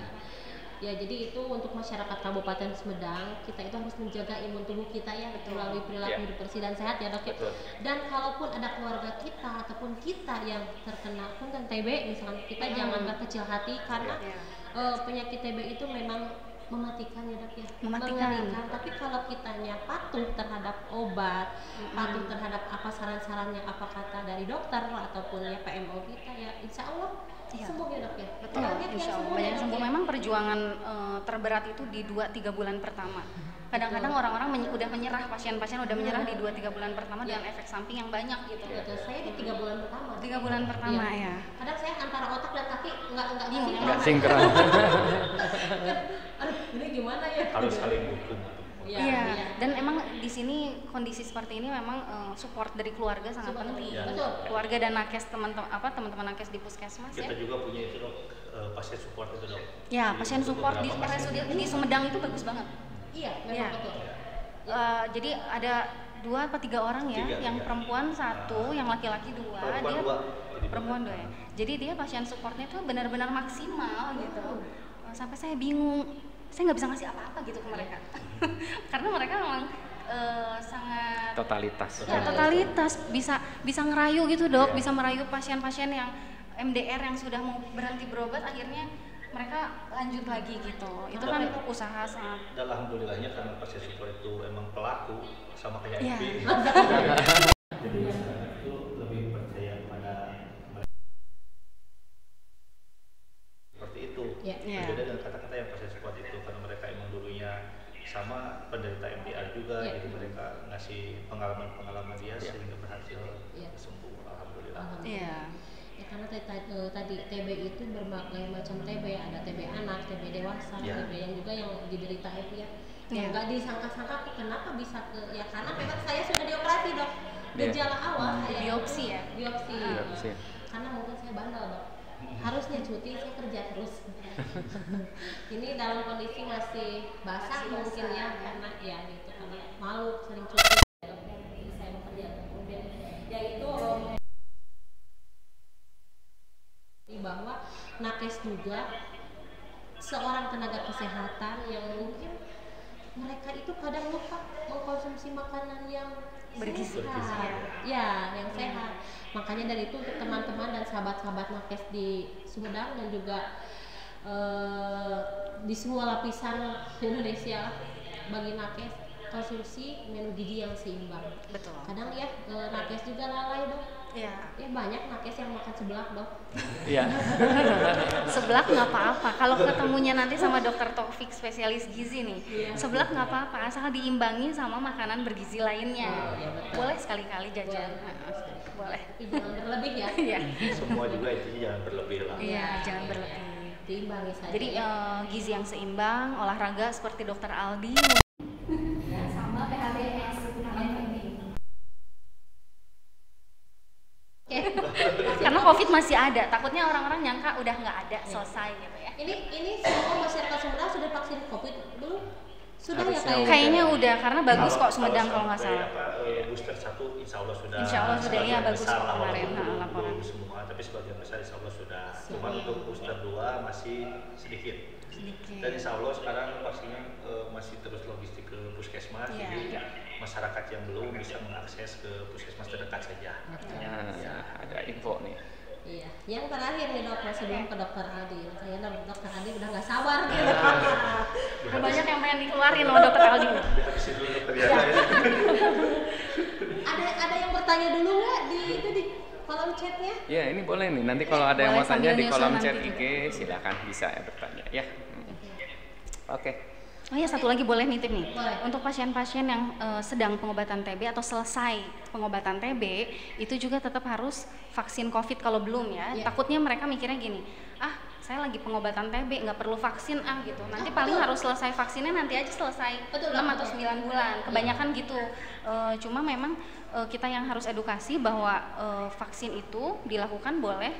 Ya, jadi itu untuk masyarakat Kabupaten Sumedang, kita itu harus menjaga imun tubuh kita ya, melalui perilaku hidup bersih dan sehat ya dok ya. Dan kalaupun ada keluarga kita ataupun kita yang terkena punten TB misalkan, kita jangan berkecil hati karena penyakit TB itu memang mematikan ya dok ya, mengerikan. Tapi kalau kitanya patuh terhadap obat, patuh terhadap apa saran-saran yang apa kata dari dokter ataupun ya PMO kita, ya insya Allah sembuh ya dok ya. Betul, insya Allah banyak sembuh. Memang perjuangan terberat itu di 2-3 bulan pertama. Kadang-kadang orang-orang udah menyerah, pasien-pasien udah menyerah di 2-3 bulan pertama dengan efek samping yang banyak gitu. Betul, saya di 3 bulan pertama. 3 bulan pertama ya. Kadang saya antara otak dan kaki nggak sinkron. Ini gimana ya? Harus saling dukung. Iya, dan emang di sini kondisi seperti ini memang support dari keluarga sangat penting. Betul. Keluarga dan nakes teman-teman nakes di puskesmas Kita ya. juga punya itu dok, pasien support itu dok. Ya, pasien support di RSUD di Sumedang itu bagus banget. Iya, memang Iya. betul. Jadi ada 2 atau 3 orang ya, yang perempuan 1, yang laki-laki 2, dia perempuan 2 ya. Jadi dia pasien supportnya tuh benar-benar maksimal gitu. Sampai saya bingung, saya nggak bisa ngasih apa-apa gitu ke mereka. Karena mereka memang sangat Totalitas. ya, totalitas, bisa ngerayu gitu dok, bisa merayu pasien-pasien yang MDR yang sudah mau berhenti berobat, akhirnya mereka lanjut lagi gitu. Itu kan usaha sangat. Dan alhamdulillahnya karena pasien support itu emang pelaku sama kayak Iya. Ipi. Jadi itu lebih percaya pada mereka. Seperti itu. Iya. Berbeda dengan kata-kata yang pasien support itu karena mereka emang dulunya sama penderita MDR juga, jadi mereka ngasih pengalaman dia sehingga berhasil sembuh. Alhamdulillah. Iya. Ya, karena tadi TB itu berbagai macam TB, ada TB anak, TB dewasa, TB yang juga yang diderita HIV ya. Yang nggak disangka-sangka kenapa bisa ya karena memang saya sudah dioperasi dok. Gejala awal saya Biopsi ya? Biopsi. Karena mungkin saya bandel dok. Harusnya cuti, saya kerja terus. Ini dalam kondisi masih basah mungkin ya karena ya gitu karena malu sering cuti. Jadi saya bekerja kemudian yaitu bahwa nakes juga seorang tenaga kesehatan yang mungkin mereka itu kadang lupa mengkonsumsi makanan yang Bergizi. sehat, ya yang sehat. Makanya dari itu untuk teman-teman dan sahabat-sahabat nakes di Sumedang dan juga di semua lapisan Indonesia, bagi nakes konsumsi menu gizi yang seimbang. Betul. Kadang ya nakes juga lalai dok. Iya. Ya banyak nakes yang makan seblak dok. Iya. Seblak nggak apa-apa. Kalau ketemunya nanti sama dokter Taufik spesialis gizi nih, seblak nggak apa-apa, asal diimbangi sama makanan bergizi lainnya. Boleh sekali-kali jajan. Boleh. Jangan berlebih ya. Iya. Semua juga intinya jangan berlebih lah. Iya, jangan berlebih. Diimbangi saja. Jadi gizi yang seimbang, olahraga seperti dokter Aldi. Sama PHBS Karena COVID masih ada, takutnya orang-orang nyangka udah nggak ada, selesai gitu ya. Ini semua masyarakat Sumedang sudah vaksin COVID belum? Sudah ya Harusnya Kayaknya udah, karena bagus kok Sumedang kalau nggak sampai, salah. Booster 1 insya Allah sudah. Insya Allah sudah, iya, sebagian bagus besar kok lah, kemarin, walaupun belum laporan. semua, tapi sebagian besar insya Allah sudah. Cuma untuk booster 2 masih sedikit. Dan insya Allah sekarang vaksinnya masih terus logistik ke puskesmas, jadi masyarakat yang belum bisa mengakses ke puskesmas terdekat saja. Ada info nih. Iya. Yang terakhir nih dok, sebelum ke dokter Aldi. Saya dokter Aldi udah nggak sabar gitu. Udah banyak yang pengen dikeluarin sama dokter Aldi. Dihabisin dulu dokter Yana ya. Ada yang bertanya dulu nggak di kolom chatnya? Ya ini boleh nih. Nanti kalau ada yang mau Boleh tanya sambil di kolom nyusun chat nanti IG silakan bisa ya bertanya ya. Oke. Oh ya, satu lagi boleh nitip nih. Boleh. Untuk pasien-pasien yang sedang pengobatan TB atau selesai pengobatan TB, itu juga tetap harus vaksin COVID kalau belum ya. Takutnya mereka mikirnya gini, saya lagi pengobatan TB, nggak perlu vaksin gitu. Nanti paling harus selesai vaksinnya nanti aja selesai 6 atau 9 bulan. Kebanyakan gitu. Cuma memang kita yang harus edukasi bahwa vaksin itu dilakukan boleh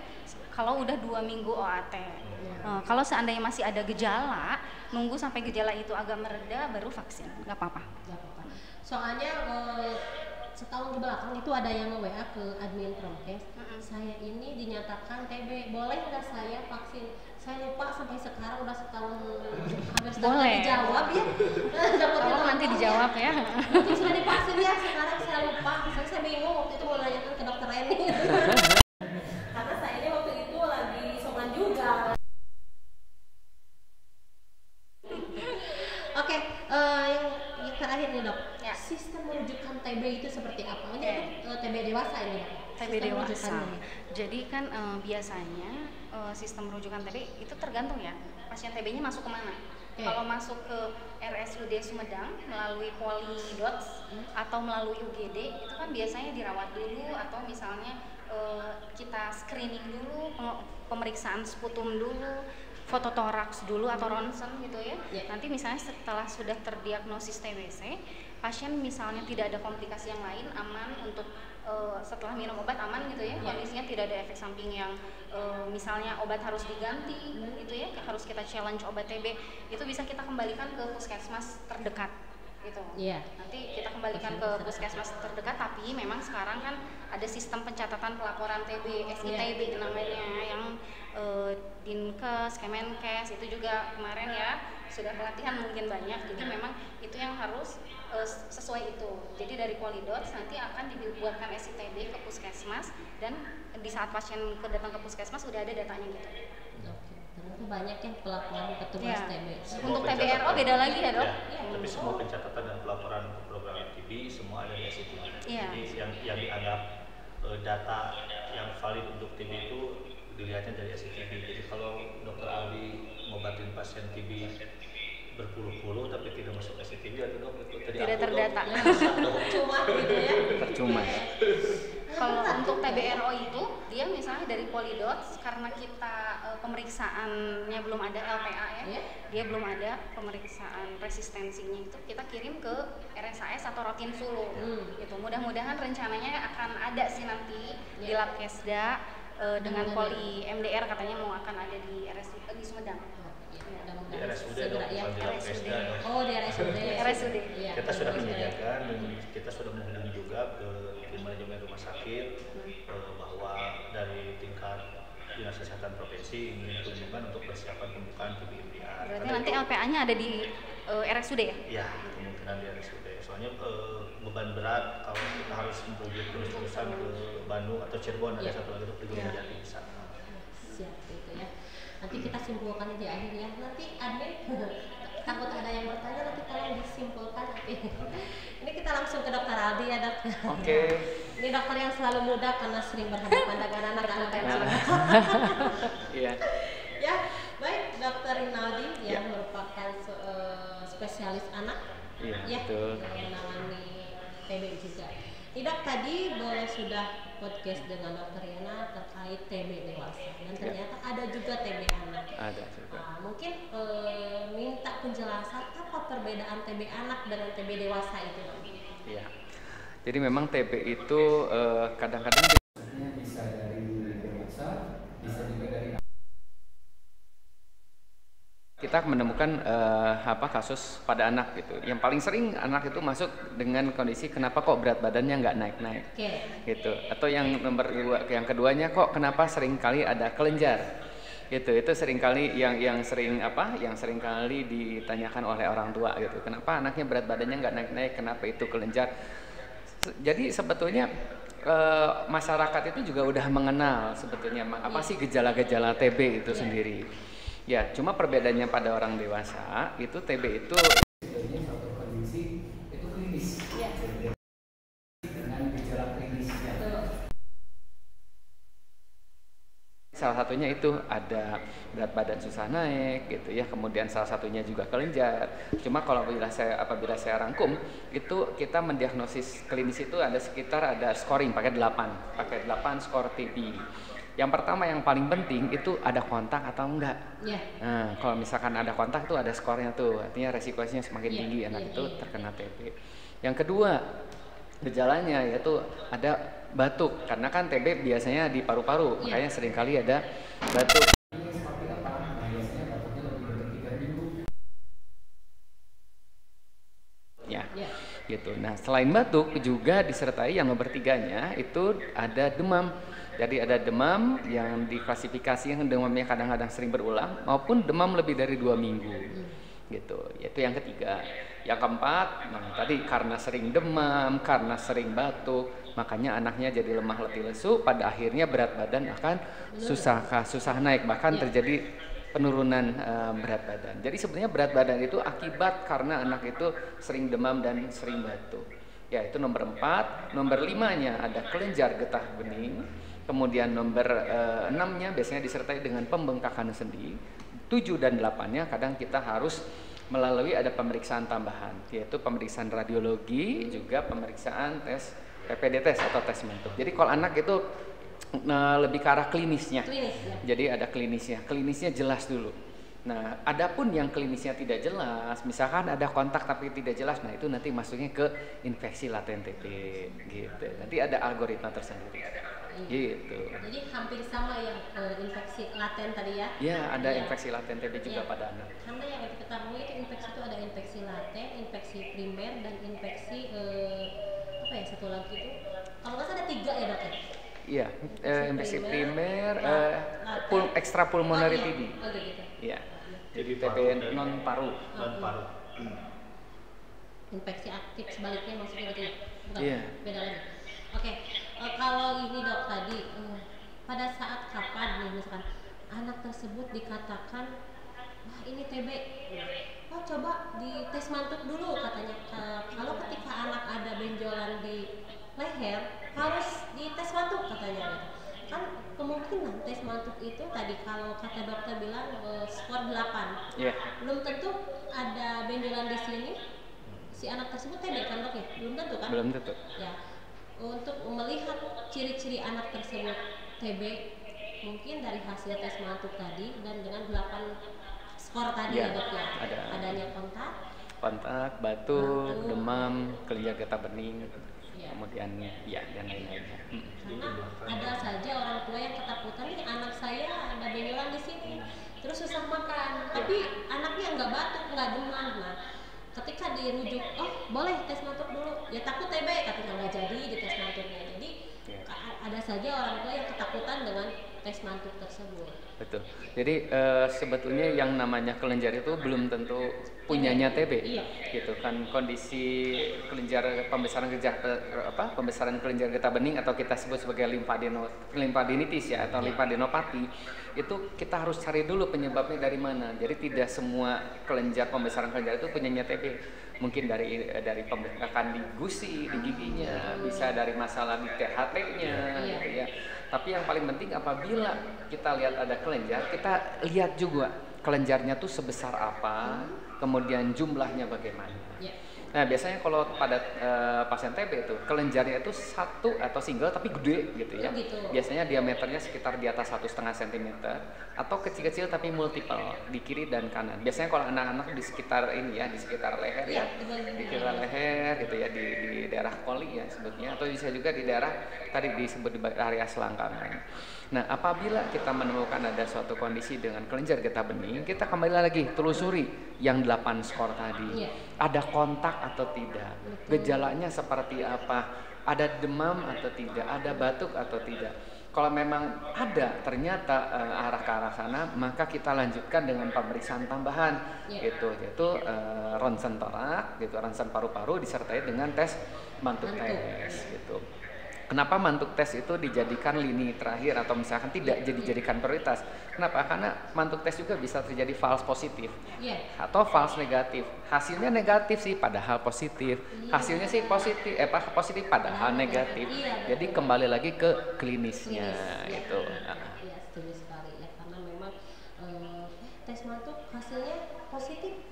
kalau udah 2 minggu OAT. Kalau seandainya masih ada gejala, nunggu sampai gejala itu agak mereda baru vaksin, nggak apa-apa. Soalnya setahun ke belakang itu ada yang WA ke admin Promkes, saya ini dinyatakan TB, boleh nggak saya vaksin? Saya lupa sampai sekarang udah setahun hampir setahun Boleh. dijawab ya. Tolong nanti dijawab ya. Mungkin sudah divaksin ya, sekarang saya lupa. Saya bingung waktu itu mau nanyakan ke dokter Eni. Karena saya ini waktu itu lagi isoman juga. Oke, yang terakhir nih dok, sistem merujukan TB itu seperti apa? Ini TB dewasa ini dok? TB Sistem dewasa. rujukannya. Jadi kan biasanya sistem rujukan TB itu tergantung ya pasien TB-nya masuk kemana. Kalau masuk ke RSUD Sumedang melalui Polidots atau melalui UGD itu kan biasanya dirawat dulu atau misalnya kita screening dulu, pemeriksaan sputum dulu, foto toraks dulu atau ronsen gitu ya. Nanti misalnya setelah sudah terdiagnosis TBC, pasien misalnya tidak ada komplikasi yang lain, aman untuk setelah minum obat aman gitu ya, kondisinya tidak ada efek samping yang misalnya obat harus diganti gitu ya, harus kita challenge obat TB, itu bisa kita kembalikan ke puskesmas terdekat gitu. Nanti kita kembalikan ke puskesmas terdekat, tapi memang sekarang kan ada sistem pencatatan pelaporan TB, SITB namanya, yang Dinkes, Kemenkes itu juga kemarin ya sudah pelatihan mungkin banyak, jadi memang itu yang harus sesuai itu. Jadi dari Polidots nanti akan dibuatkan SITB ke puskesmas, dan di saat pasien datang ke puskesmas sudah ada datanya gitu. Ternyata banyak yang pelaporan petugas TB. Untuk TBRO beda lagi ya dok? Tapi semua pencatatan dan pelaporan program TB semua ada di SITB. Jadi yang dianggap data yang valid untuk TB itu dilihatnya dari SITB. Jadi kalau dokter Aldi ngobatin pasien TB berpuluh-puluh tapi tidak masuk SITB, atau dok itu tidak terdata. Cuma gitu ya. Percuma. Kalau untuk TBRO itu dia misalnya dari Polidots, karena kita pemeriksaannya belum ada LPA ya, dia belum ada pemeriksaan resistensinya, itu kita kirim ke RSAS atau Rotin Sulu gitu. Mudah-mudahan rencananya akan ada sih nanti di Labkesda dengan Poli MDR katanya mau akan ada di RSUD di Sumedang. Di RSUD ya. Oh, di RSUD. Kita sudah menyediakan dan kita sudah menghubungi juga ke manajemen rumah sakit bahwa dari tingkat Dinas Kesehatan Provinsi ingin kunjungan untuk persiapan pembukaan TB MDR. Berarti nanti LPA-nya ada di RSUD ya? Iya, kemungkinan di RSUD. Soalnya beban berat kalau kita harus merujuk terus-terusan ke Bandung atau Cirebon, ada satu lagi pergi menjadi bisa. Siap gitu ya. Nanti kita simpulkan di akhir ya. Nanti admin takut ada yang bertanya, nanti tolong disimpulkan nanti. Ini kita langsung ke dokter Aldi ya dok. Oke. Ini dokter yang selalu muda karena sering berhadapan dengan anak-anak kecil. Iya. Ya, baik dokter Rinaldi yang merupakan spesialis anak. Iya, betul. Yang menangani TB juga. Tidak, tadi sudah podcast dengan dokter Yana terkait TB dewasa, dan ternyata ada juga TB anak. Ada juga. Mungkin minta penjelasan apa perbedaan TB anak dengan TB dewasa itu? Iya. Jadi memang TB itu kadang-kadang bisa dari dewasa, bisa juga dari. Kita menemukan kasus pada anak gitu. Yang paling sering anak itu masuk dengan kondisi kenapa kok berat badannya nggak naik-naik, gitu. Atau yang yang keduanya kok kenapa sering kali ada kelenjar, gitu. Itu sering kali yang sering kali ditanyakan oleh orang tua gitu. Kenapa anaknya berat badannya nggak naik-naik, kenapa itu kelenjar. Jadi sebetulnya masyarakat itu juga udah mengenal sebetulnya apa sih gejala-gejala TB itu sendiri. Ya, cuma perbedaannya pada orang dewasa itu TB itu sebenarnya suatu kondisi itu klinis. Dengan gejala klinisnya. Salah satunya itu ada berat badan susah naik gitu ya, kemudian salah satunya juga kelenjar. Cuma kalau apabila saya rangkum itu kita mendiagnosis klinis itu ada scoring pakai 8 skor TB. Yang pertama yang paling penting itu ada kontak atau enggak. Nah, kalau misalkan ada kontak tuh ada skornya tuh, artinya resikonya semakin tinggi anak itu terkena TB. Yang kedua gejalanya yaitu ada batuk, karena kan TB biasanya di paru-paru, makanya seringkali ada batuk. Seperti apa? Biasanya batuknya lebih dari 3 minggu. Gitu. Nah, selain batuk juga disertai yang nomor 3-nya itu ada demam. Jadi ada demam yang diklasifikasi yang demamnya kadang-kadang sering berulang maupun demam lebih dari 2 minggu. Gitu. Itu yang ketiga. Yang keempat, tadi karena sering demam, karena sering batuk, makanya anaknya jadi lemah letih lesu, pada akhirnya berat badan akan susah naik, bahkan terjadi penurunan berat badan. Jadi sebenarnya berat badan itu akibat karena anak itu sering demam dan sering batuk. Ya, itu nomor 4. Nomor 5-nya ada kelenjar getah bening. Kemudian nomor 6-nya biasanya disertai dengan pembengkakan sendi. 7 dan 8-nya kadang kita harus melalui ada pemeriksaan tambahan, yaitu pemeriksaan radiologi, juga pemeriksaan tes PPD test atau tes mentuk. Jadi kalau anak itu lebih ke arah klinisnya. Jadi ada klinisnya jelas dulu. Nah, adapun yang klinisnya tidak jelas, misalkan ada kontak tapi tidak jelas, nah itu nanti masuknya ke infeksi laten TB gitu. Nanti ada algoritma tersendiri. Gitu. Jadi hampir sama yang infeksi laten tadi ya? Ya, ada infeksi laten TB juga pada anak. Karena yang kita ketahui itu infeksi itu ada infeksi laten, infeksi primer, dan infeksi apa ya satu lagi itu? Kalau nggak salah ada 3 ya dok ya? Iya, infeksi primer, extra pulmonary TB. Oh gitu. Iya. Jadi TB non paru. Non paru. Infeksi aktif sebaliknya maksudnya berarti ya? Bukan, Iya. beda lagi. Oke, kalau ini dok tadi, pada saat kapan nih misalkan anak tersebut dikatakan, wah ini TB, oh coba di tes mantuk dulu katanya. Kalau ketika anak ada benjolan di leher, harus di tes mantuk katanya. Kan kemungkinan tes mantuk itu tadi kalau kata dokter bilang skor 8, belum tentu ada benjolan di sini si anak tersebut TB kan dok ya? Belum tentu kan? Belum tentu. Ya, untuk melihat ciri-ciri anak tersebut TB mungkin dari hasil tes mantuk tadi dan dengan 8 skor tadi ya dok ya, adanya kontak, batuk, demam, kelenjar getah bening, kemudian ya dan lain-lainnya. Karena ada saja orang tua yang ketakutan nih anak saya ada benjolan di sini, terus susah makan, tapi anaknya nggak batuk, nggak demam. Nah, ketika dirujuk, oh boleh tes mantuk dulu, ya takut TB katanya nggak jadi di tes mantuknya. Jadi ada saja orang tua yang ketakutan dengan tes mantuk tersebut. Betul. Jadi sebetulnya yang namanya kelenjar itu belum tentu punyanya TB. Iya. Gitu kan, kondisi kelenjar pembesaran kelenjar getah bening atau kita sebut sebagai limfadenitis ya atau limfadenopati, itu kita harus cari dulu penyebabnya dari mana. Jadi tidak semua pembesaran kelenjar itu punyanya TB. Mungkin dari pembengkakan di gusi, di giginya, bisa dari masalah di THT-nya gitu ya. Tapi yang paling penting apabila kita lihat ada kelenjar, kita lihat juga kelenjarnya tuh sebesar apa, kemudian jumlahnya bagaimana. Nah biasanya kalau pada pasien TB itu kelenjarnya itu satu atau single tapi gede gitu ya. Biasanya diameternya sekitar di atas 1,5 cm atau kecil-kecil tapi multiple di kiri dan kanan. Biasanya kalau anak-anak di sekitar ini ya, di sekitar leher ya, di sekitar leher gitu ya, di daerah koli ya sebutnya, atau bisa juga di daerah tadi disebut di area selangkangan. Nah, apabila kita menemukan ada suatu kondisi dengan kelenjar getah bening, kita kembali lagi telusuri yang 8 skor tadi. Ada kontak atau tidak? Gejalanya seperti apa? Ada demam atau tidak? Ada batuk atau tidak? Kalau memang ada ternyata arah ke arah sana, maka kita lanjutkan dengan pemeriksaan tambahan gitu, yaitu ronsen torak, gitu, ronsen paru-paru disertai dengan tes mantuk tes gitu. Kenapa mantuk tes itu dijadikan lini terakhir atau misalkan tidak dijadikan prioritas? Kenapa? Karena mantuk tes juga bisa terjadi false positif atau false negatif. Hasilnya negatif sih padahal positif. Hasilnya sih positif padahal negatif. Jadi kembali lagi ke klinisnya itu. Iya, setuju sekali ya, karena memang tes mantuk hasilnya positif.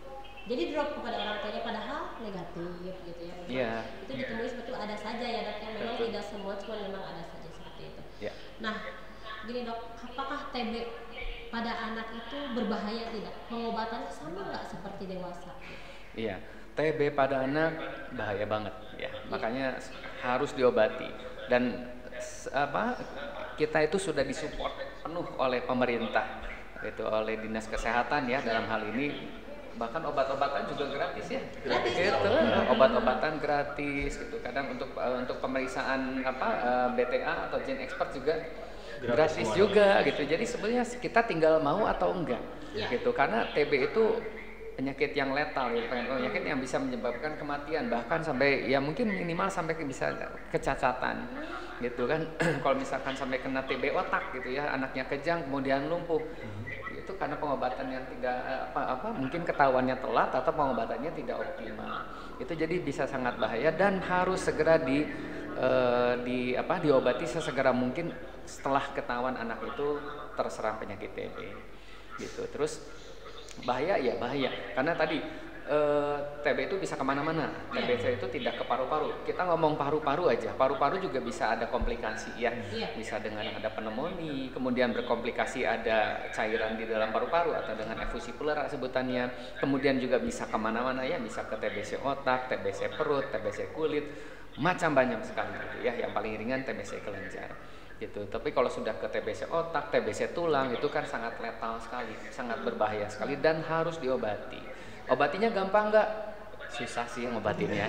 Jadi drop kepada orang tuanya padahal negatif gitu ya. Itu ditemui sebetulnya ada saja ya dok, yang memang tidak semua, cuma memang ada saja seperti itu. Nah, gini dok, apakah TB pada anak itu berbahaya tidak? Pengobatannya sama nggak seperti dewasa? Iya, TB pada anak bahaya banget ya, makanya harus diobati dan kita itu sudah disupport penuh oleh pemerintah, itu oleh dinas kesehatan ya dalam hal ini. Bahkan obat-obatan juga gratis ya, gitu. Obat-obatan gratis gitu. Kadang untuk pemeriksaan BTA atau gen expert juga gratis juga gitu. Jadi sebenarnya kita tinggal mau atau enggak gitu. Karena TB itu penyakit yang letal ya, penyakit yang bisa menyebabkan kematian, bahkan sampai ya mungkin minimal sampai bisa kecacatan gitu kan. Kalau misalkan sampai kena TB otak gitu ya, anaknya kejang kemudian lumpuh, itu karena pengobatan yang tidak mungkin ketahuannya telat atau pengobatannya tidak optimal. Itu jadi bisa sangat bahaya dan harus segera diobati sesegera mungkin setelah ketahuan anak itu terserang penyakit TB gitu. Terus bahaya karena tadi TB itu bisa kemana-mana. TBC itu tidak ke paru-paru. Kita ngomong paru-paru aja. Paru-paru juga bisa ada komplikasi ya. Bisa dengan ada pneumonia, kemudian berkomplikasi ada cairan di dalam paru-paru atau dengan efusi pleural sebutannya. Kemudian juga bisa kemana-mana ya. Bisa ke TBC otak, TBC perut, TBC kulit, macam banyak sekali gitu ya. Yang paling ringan TBC kelenjar. Gitu. Tapi kalau sudah ke TBC otak, TBC tulang itu kan sangat letal sekali, sangat berbahaya sekali dan harus diobati. Obatinya gampang nggak? Susah sih ngobatinnya.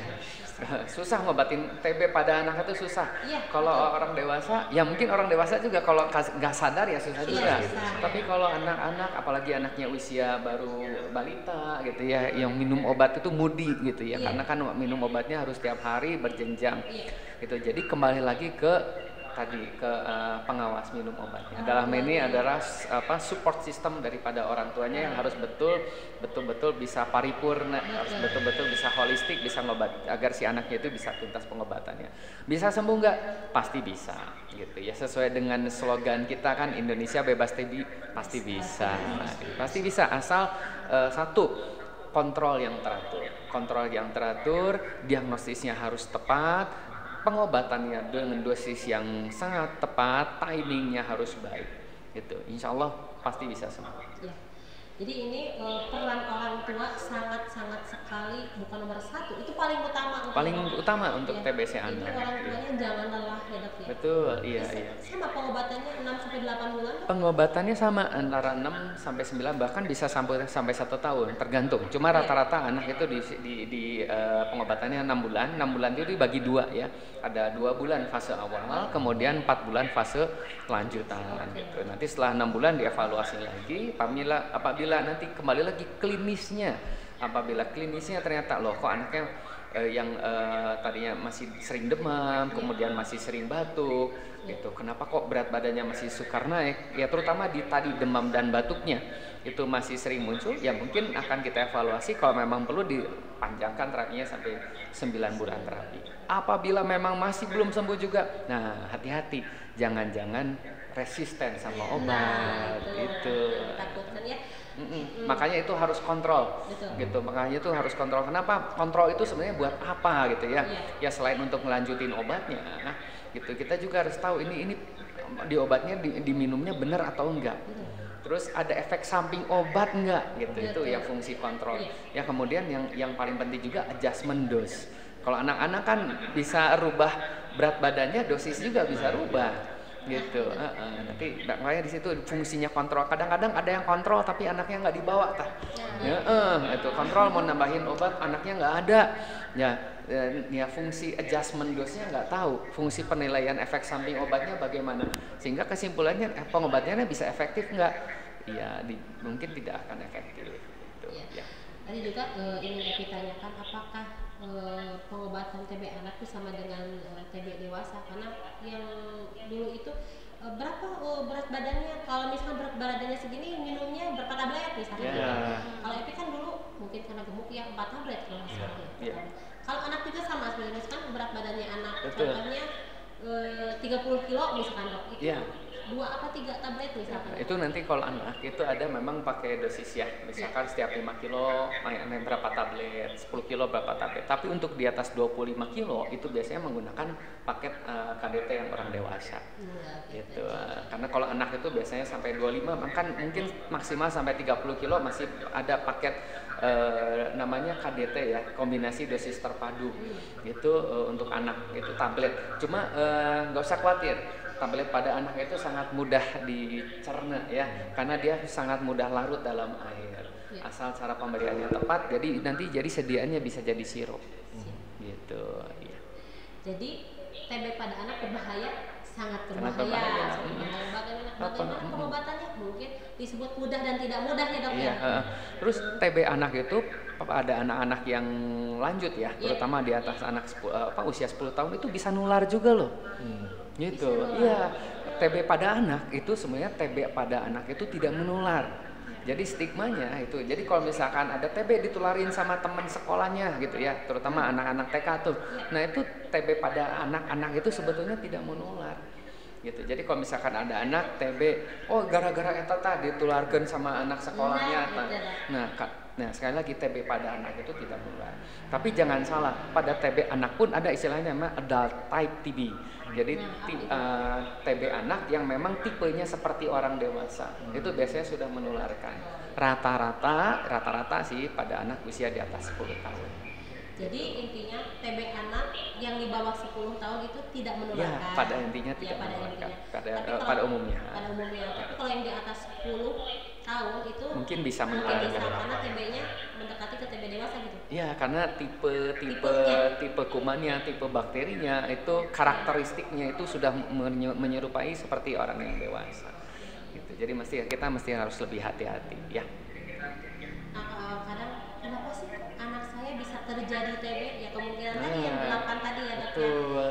Susah ngobatin TB pada anak itu susah. Kalau orang dewasa, ya mungkin orang dewasa juga kalau nggak sadar ya susah juga. Tapi kalau anak-anak, apalagi anaknya usia baru balita gitu ya, yang minum obat itu mudi gitu ya, karena kan minum obatnya harus tiap hari berjenjang. Gitu. Jadi kembali lagi ke pengawas minum obatnya. Dalam ini adalah support system daripada orang tuanya yang harus betul-betul bisa paripurna, harus betul-betul bisa holistik, bisa ngobat agar si anaknya itu bisa tuntas pengobatannya. Bisa sembuh nggak? Pasti bisa, gitu ya. Sesuai dengan slogan kita kan Indonesia bebas TB, pasti bisa. Pasti bisa asal satu, kontrol yang teratur, diagnosisnya harus tepat. Pengobatannya dengan dosis yang sangat tepat, timingnya harus baik, gitu. Insya Allah pasti bisa sembuh. Ya. Jadi ini peran orang tua sangat sekali, bukan nomor satu, itu paling utama untuk TBC anak. Jadi orang tuanya jangan lelah ya dok ya. Betul, iya. Sama pengobatannya 6-8 bulan? Pengobatannya sama antara 6-9 bahkan bisa sampai 1 tahun, tergantung. Cuma rata-rata anak itu di pengobatannya 6 bulan. 6 bulan itu dibagi 2 ya. Ada 2 bulan fase awal, kemudian 4 bulan fase lanjutan. Gitu. Nanti setelah 6 bulan dievaluasi lagi. Apabila nanti kembali lagi klinisnya, apabila klinisnya ternyata loh kok anaknya yang tadinya masih sering demam, kemudian masih sering batuk, gitu. Kenapa kok berat badannya masih sukar naik? Ya terutama di tadi demam dan batuknya itu masih sering muncul, ya mungkin akan kita evaluasi kalau memang perlu dipanjangkan terapinya sampai 9 bulan terapi. Apabila memang masih belum sembuh juga, nah hati-hati, jangan-jangan resisten sama obat, gitu. Takutkan ya. Makanya itu harus kontrol. Gitu. Makanya itu harus kontrol. Kenapa? Kontrol itu sebenarnya buat apa gitu ya? Ya selain untuk melanjutin obatnya, gitu. Kita juga harus tahu ini di obatnya diminumnya benar atau enggak. Terus ada efek samping obat enggak gitu. Itu yang fungsi kontrol. Ya kemudian yang paling penting juga adjustment dose. Kalau anak-anak kan bisa rubah berat badannya, dosis juga bisa rubah. Gitu. Nanti makanya di situ fungsinya kontrol. Kadang-kadang ada yang kontrol tapi anaknya nggak dibawa itu kontrol mau nambahin obat anaknya nggak ada. Ya fungsi adjustment dose-nya nggak tahu. Fungsi penilaian efek samping obatnya bagaimana? Sehingga kesimpulannya pengobatannya bisa efektif nggak? Ya mungkin tidak akan efektif. Gitu. Ya. Tadi juga ingin Epi tanyakan apakah pengobatan TB anak itu sama dengan TB dewasa, karena yang dulu itu berapa berat badannya, kalau misalkan berat badannya segini minumnya berapa tablet misalnya. Kalau Epi kan dulu mungkin karena gemuk ya 4 tablet kalau misalnya. Kalau anak juga sama sebenarnya, kan berat badannya anak contohnya 30 kilo misalkan dok, itu 2 atau 3 tablet misalkan. Itu nanti kalau anak itu ada memang pakai dosis ya, misalkan setiap 5 kilo berapa tablet, 10 kilo berapa tablet. Tapi untuk di atas 25 kilo itu biasanya menggunakan paket KDT yang orang dewasa. Gitu. Karena kalau anak itu biasanya sampai 25, kan mungkin maksimal sampai 30 kilo masih ada paket namanya KDT ya, kombinasi dosis terpadu. Itu untuk anak itu tablet. Cuma nggak usah khawatir. Tablet pada anak itu sangat mudah dicerna ya, karena dia sangat mudah larut dalam air. Asal cara pemberiannya tepat, jadi nanti sediaannya bisa jadi sirup. Gitu. Ya. Jadi TB pada anak berbahaya, sangat berbahaya. Bagaimana pengobatannya? Mungkin disebut mudah dan tidak mudah ya dok ya. Terus TB anak itu ada anak-anak yang lanjut ya, terutama di atas anak usia 10 tahun itu bisa nular juga loh. Gitu. Iya, TB pada anak itu sebenarnya TB pada anak itu tidak menular. Jadi stigmanya itu. Jadi kalau misalkan ada TB ditularin sama teman sekolahnya gitu ya, terutama anak-anak TK tuh. Nah, itu TB pada anak-anak itu sebetulnya tidak menular. Gitu. Jadi kalau misalkan ada anak TB, gara-gara eta tah ditularkeun sama anak sekolahnya. Nah, Nah, sekali lagi TB pada anak itu tidak menular. Tapi jangan salah, pada TB anak pun ada istilahnya namanya adult type TB. Jadi TB anak yang memang tipenya seperti orang dewasa, itu biasanya sudah menularkan. Rata-rata sih pada anak usia di atas 10 tahun. Jadi intinya TB anak yang di bawah 10 tahun itu tidak menularkan. Ya, pada intinya tidak menularkan. Pada umumnya. Pada umumnya. Tapi kalau yang di atas 10 tahun itu mungkin bisa menularkan. Karena TB-nya mendekati ke TB dewasa gitu. Ya, karena tipe kumannya, tipe bakterinya itu karakteristiknya itu sudah menyerupai seperti orang yang dewasa. Gitu. Jadi kita mesti harus lebih hati-hati, ya. Kadang kenapa sih anak saya bisa terjadi TB? Ya kemungkinan tadi yang 8 tadi ya, Dok.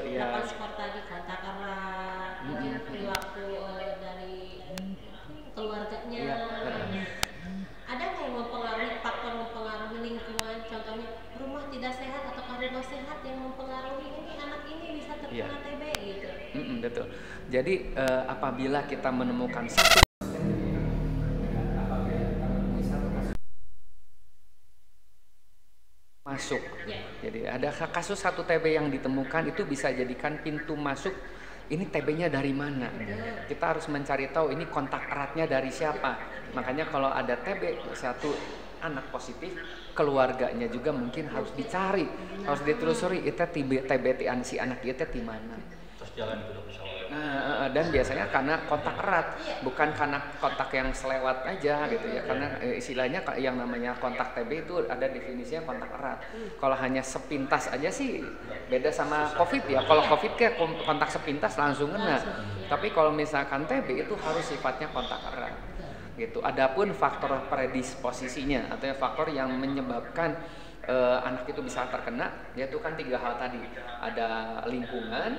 Ya. 8 sport tadi, kontak erat, mungkin perilaku dari keluarganya. Ya. Ada nggak yang mempengaruhi, faktor mempengaruhi lingkungan, contohnya rumah tidak sehat atau rumah sehat yang mempengaruhi ini anak ini bisa terkena TB gitu. Betul. Jadi apabila kita menemukan satu masuk, jadi ada kasus satu TB yang ditemukan itu bisa jadikan pintu masuk. Ini TB-nya dari mana? Kita harus mencari tahu ini kontak eratnya dari siapa. Makanya kalau ada TB satu anak positif, keluarganya juga mungkin harus dicari, harus ditelusuri. Itu TB si anak itu di mana? Terus jalan ke dokter. Dan biasanya karena kontak erat, bukan karena kontak yang selewat aja gitu ya. Karena istilahnya yang namanya kontak TB itu ada definisinya kontak erat. Kalau hanya sepintas aja sih beda sama COVID ya. Kalau COVID kayak kontak sepintas langsung kena. Tapi kalau misalkan TB itu harus sifatnya kontak erat. Gitu. Adapun faktor predisposisinya atau faktor yang menyebabkan anak itu bisa terkena, yaitu kan 3 hal tadi. Ada lingkungan,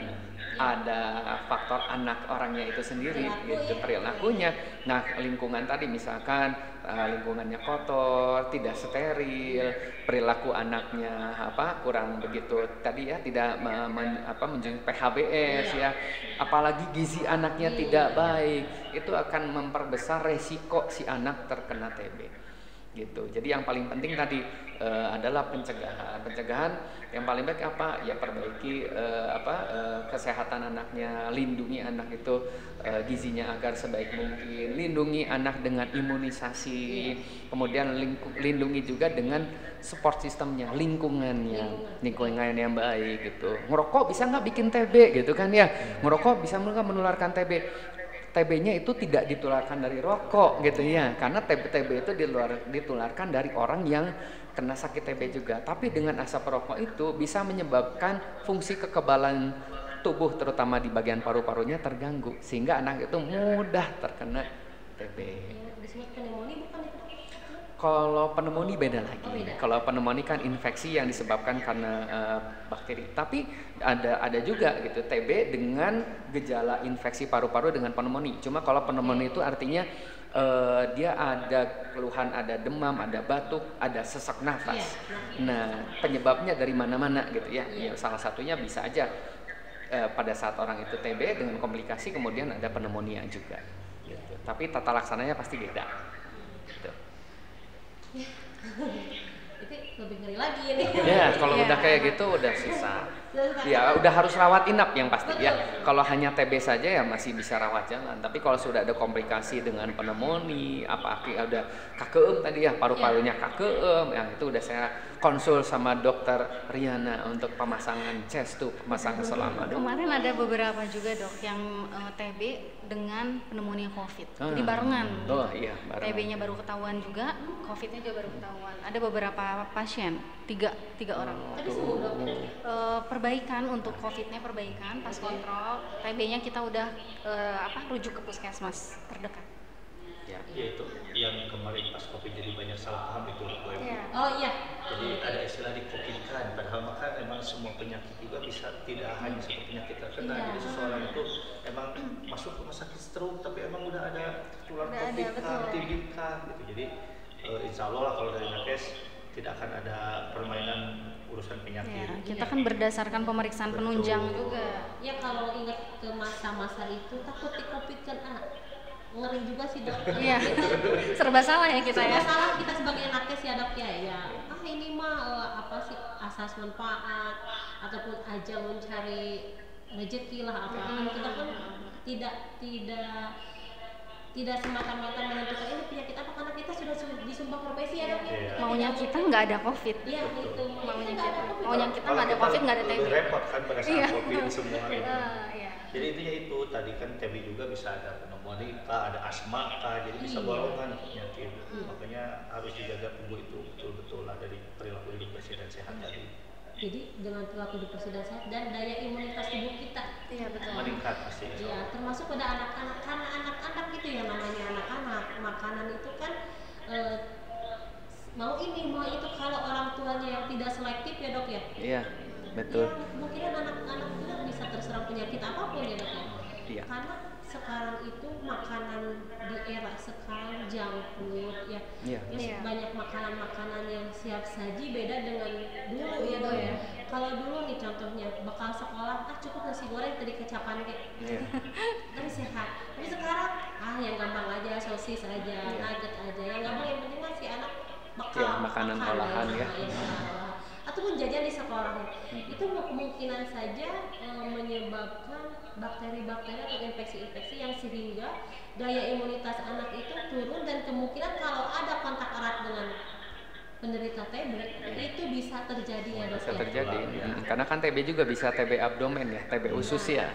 ada faktor anak orangnya itu sendiri, gitu, perilakunya. Nah, lingkungan tadi misalkan lingkungannya kotor, tidak steril, perilaku anaknya kurang begitu tadi ya, tidak menunjukkan PHBS ya, apalagi gizi anaknya tidak baik, itu akan memperbesar resiko si anak terkena TB. Gitu. Jadi yang paling penting tadi adalah pencegahan yang paling baik apa ya, perbaiki kesehatan anaknya, lindungi anak itu gizinya agar sebaik mungkin, lindungi anak dengan imunisasi, kemudian lindungi juga dengan support sistemnya, lingkungan yang baik gitu. Ngerokok bisa nggak bikin TB gitu kan ya, ngerokok bisa nggak menularkan TB. TB-nya itu tidak ditularkan dari rokok gitu ya, karena TB itu ditularkan dari orang yang kena sakit TB juga. Tapi dengan asap rokok itu bisa menyebabkan fungsi kekebalan tubuh terutama di bagian paru-parunya terganggu, sehingga anak itu mudah terkena TB. Disebut pneumonia bukan itu? Kalau pneumonia beda lagi. Kalau pneumonia kan infeksi yang disebabkan karena bakteri. Tapi ada juga gitu TB dengan gejala infeksi paru-paru dengan pneumonia. Cuma kalau pneumonia itu artinya dia ada keluhan, ada demam, ada batuk, ada sesak nafas. Nah, penyebabnya dari mana-mana gitu ya. Salah satunya bisa aja pada saat orang itu TB dengan komplikasi kemudian ada pneumonia juga. Gitu. Tapi tata laksananya pasti beda. Gitu. Itu lebih ngeri lagi ini. Ya, kalau udah kayak gitu udah susah. Ya, udah harus rawat inap yang pasti ya. Kalau hanya TB saja ya masih bisa rawat jalan. Tapi kalau sudah ada komplikasi dengan pneumonia, udah kakeum tadi ya, paru-parunya kakeum, yang itu udah saya konsul sama dokter Riana untuk pemasangan chest tube, pemasangan selama. Kemarin ada beberapa juga dok yang TB dengan pneumonia COVID. Jadi barengan. Oh iya, barengan. TB-nya baru ketahuan juga, COVID-nya juga baru ketahuan. Ada beberapa pasien, tiga orang. Tapi sembuh dok. Perbaikan untuk COVID-nya perbaikan, pas kontrol, TB-nya kita udah rujuk ke puskesmas terdekat. Ya itu yang kemarin pas COVID jadi banyak salah paham itu. Oh iya. Jadi ada istilah di COVID kan, padahal maka emang semua penyakit juga bisa tidak hanya seperti penyakit terkena. Jadi seseorang itu emang masuk rumah sakit stroke, tapi emang udah ada tular COVID kan, TB kan, gitu. Jadi insya Allah lah kalau dari nakes tidak akan ada permainan urusan penyakit. Ya, kita kan berdasarkan pemeriksaan penunjang juga. Ya kalau ingat ke masa-masa itu takut di COVID kan ngeri juga sih dok. Iya, serba salah ya kita ya. Serba salah kita sebagai nakes ya dok ya. Ini mah apa sih asas manfaat ataupun ajang mencari rezeki lah apa. Kita kan tidak semata-mata menentukan ini penyakit apa karena kita sudah disumpah profesi ya dok ya. Maunya kita nggak ada COVID. Iya itu. Maunya kita nggak ada COVID, nggak ada TB. Repot kan pada saat COVID semua ini. Iya. Jadi intinya itu tadi kan TB juga bisa ada pneumonia, ada asma, jadi bisa golongan penyakit. Makanya harus dijaga tubuh itu betul-betul lah dari perilaku hidup bersih dan sehat tadi. Jadi dengan perilaku hidup bersih dan sehat dan daya imunitas tubuh kita. Iya betul. Meningkat pasti. Iya, termasuk pada anak-anak karena anak-anak itu yang namanya anak-anak makanan itu kan mau itu kalau orang tuanya yang tidak selektif ya dok ya. Iya, betul. Ya, mungkin anak-anak itu bisa terserang penyakit apapun ya dok ya. Iya. Karena sekarang itu makanan di era sekarang junk food ya. Iya. Banyak makanan-makanan yang siap saji beda dengan dulu ya dok ya. Kalau dulu nih contohnya bekal sekolah cukup nasi goreng tadi kecapan kan sehat. Tapi sekarang yang gampang aja sosis aja, nugget aja. Yang gampang yang penting kan si anak bekal makanan olahan ya. Ataupun jajan di sekolah itu kemungkinan saja menyebabkan bakteri-bakteri atau infeksi-infeksi yang sehingga daya imunitas anak itu turun dan kemungkinan kalau ada kontak erat dengan penderita TB itu bisa terjadi ya dok. Bisa terjadi, karena kan TB juga bisa TB abdomen ya, TB usus ya.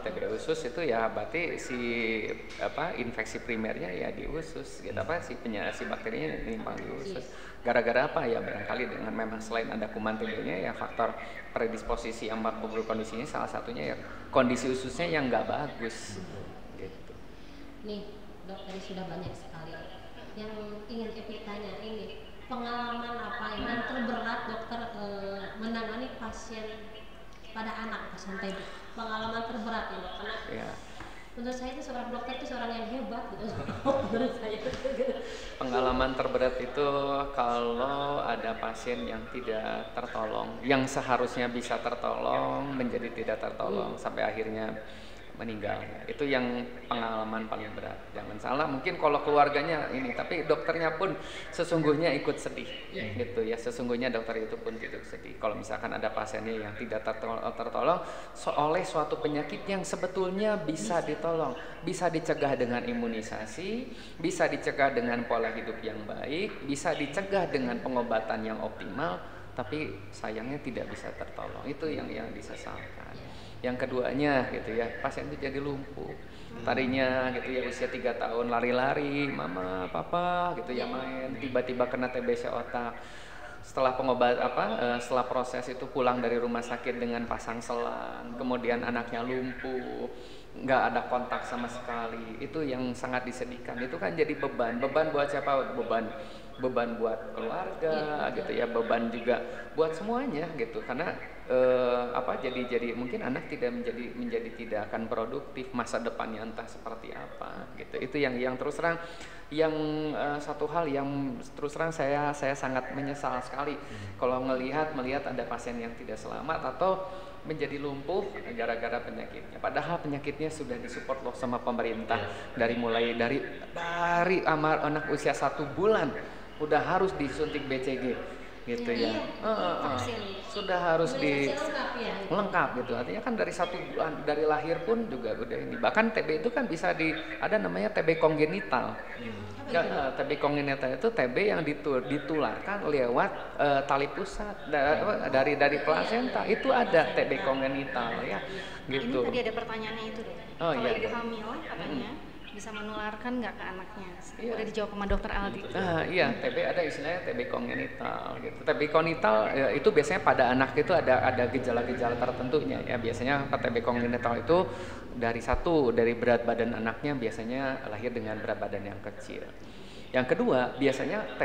TB usus itu ya berarti si infeksi primernya ya di usus, gitu si bakterinya nimbang di usus. Gara-gara apa ya barangkali dengan memang selain ada kuman TB-nya ya faktor predisposisi yang buruk kondisinya salah satunya ya kondisi ususnya yang nggak bagus. Gitu. Nih dok tadi sudah banyak sekali yang ingin Epi tanya ini. Pengalaman apa yang terberat dokter menangani pasien pada anak pasien TB? Pengalaman terberat ya dok, karena menurut saya itu seorang dokter itu seorang yang hebat gitu. Menurut saya. Pengalaman terberat itu kalau ada pasien yang tidak tertolong, yang seharusnya bisa tertolong menjadi tidak tertolong sampai akhirnya meninggal. Itu yang pengalaman paling berat. Jangan salah, mungkin kalau keluarganya ini, tapi dokternya pun sesungguhnya ikut sedih, gitu ya. Sesungguhnya dokter itu pun ikut sedih. Kalau misalkan ada pasiennya yang tidak tertolong oleh suatu penyakit yang sebetulnya bisa ditolong, bisa dicegah dengan imunisasi, bisa dicegah dengan pola hidup yang baik, bisa dicegah dengan pengobatan yang optimal, tapi sayangnya tidak bisa tertolong. Itu yang disesalkan. Yang keduanya gitu ya, pasien itu jadi lumpuh. Tadinya gitu ya usia 3 tahun lari-lari, mama, papa gitu ya main, tiba-tiba kena TBC otak. Setelah setelah proses itu pulang dari rumah sakit dengan pasang selang, kemudian anaknya lumpuh, nggak ada kontak sama sekali. Itu yang sangat disedihkan. Itu kan jadi beban buat siapa? Beban buat keluarga gitu ya, beban juga buat semuanya gitu. Karena jadi mungkin anak tidak menjadi tidak akan produktif, masa depannya entah seperti apa gitu. Itu yang terus terang satu hal yang terus terang saya sangat menyesal sekali kalau melihat ada pasien yang tidak selamat atau menjadi lumpuh gara-gara penyakitnya. Padahal penyakitnya sudah disupport loh sama pemerintah dari anak usia 1 bulan udah harus disuntik BCG gitu ya. Sudah harus lengkap gitu. Artinya kan dari 1 bulan dari lahir pun juga udah ini. Bahkan TB itu kan bisa ada namanya TB kongenital. TB kongenital itu TB yang ditularkan lewat tali pusat dari plasenta. Itu ada TB kongenital ya. Gitu. Ini tadi ada pertanyaannya itu deh. Kalau ibu hamil katanya bisa menularkan nggak ke anaknya? Udah dijawab sama dokter Aldi. Iya, TB ada istilahnya TB kongenital gitu. TB kongenital itu biasanya pada anak itu ada gejala-gejala tertentunya ya. Biasanya TB kongenital itu dari berat badan anaknya biasanya lahir dengan berat badan yang kecil. Yang kedua, biasanya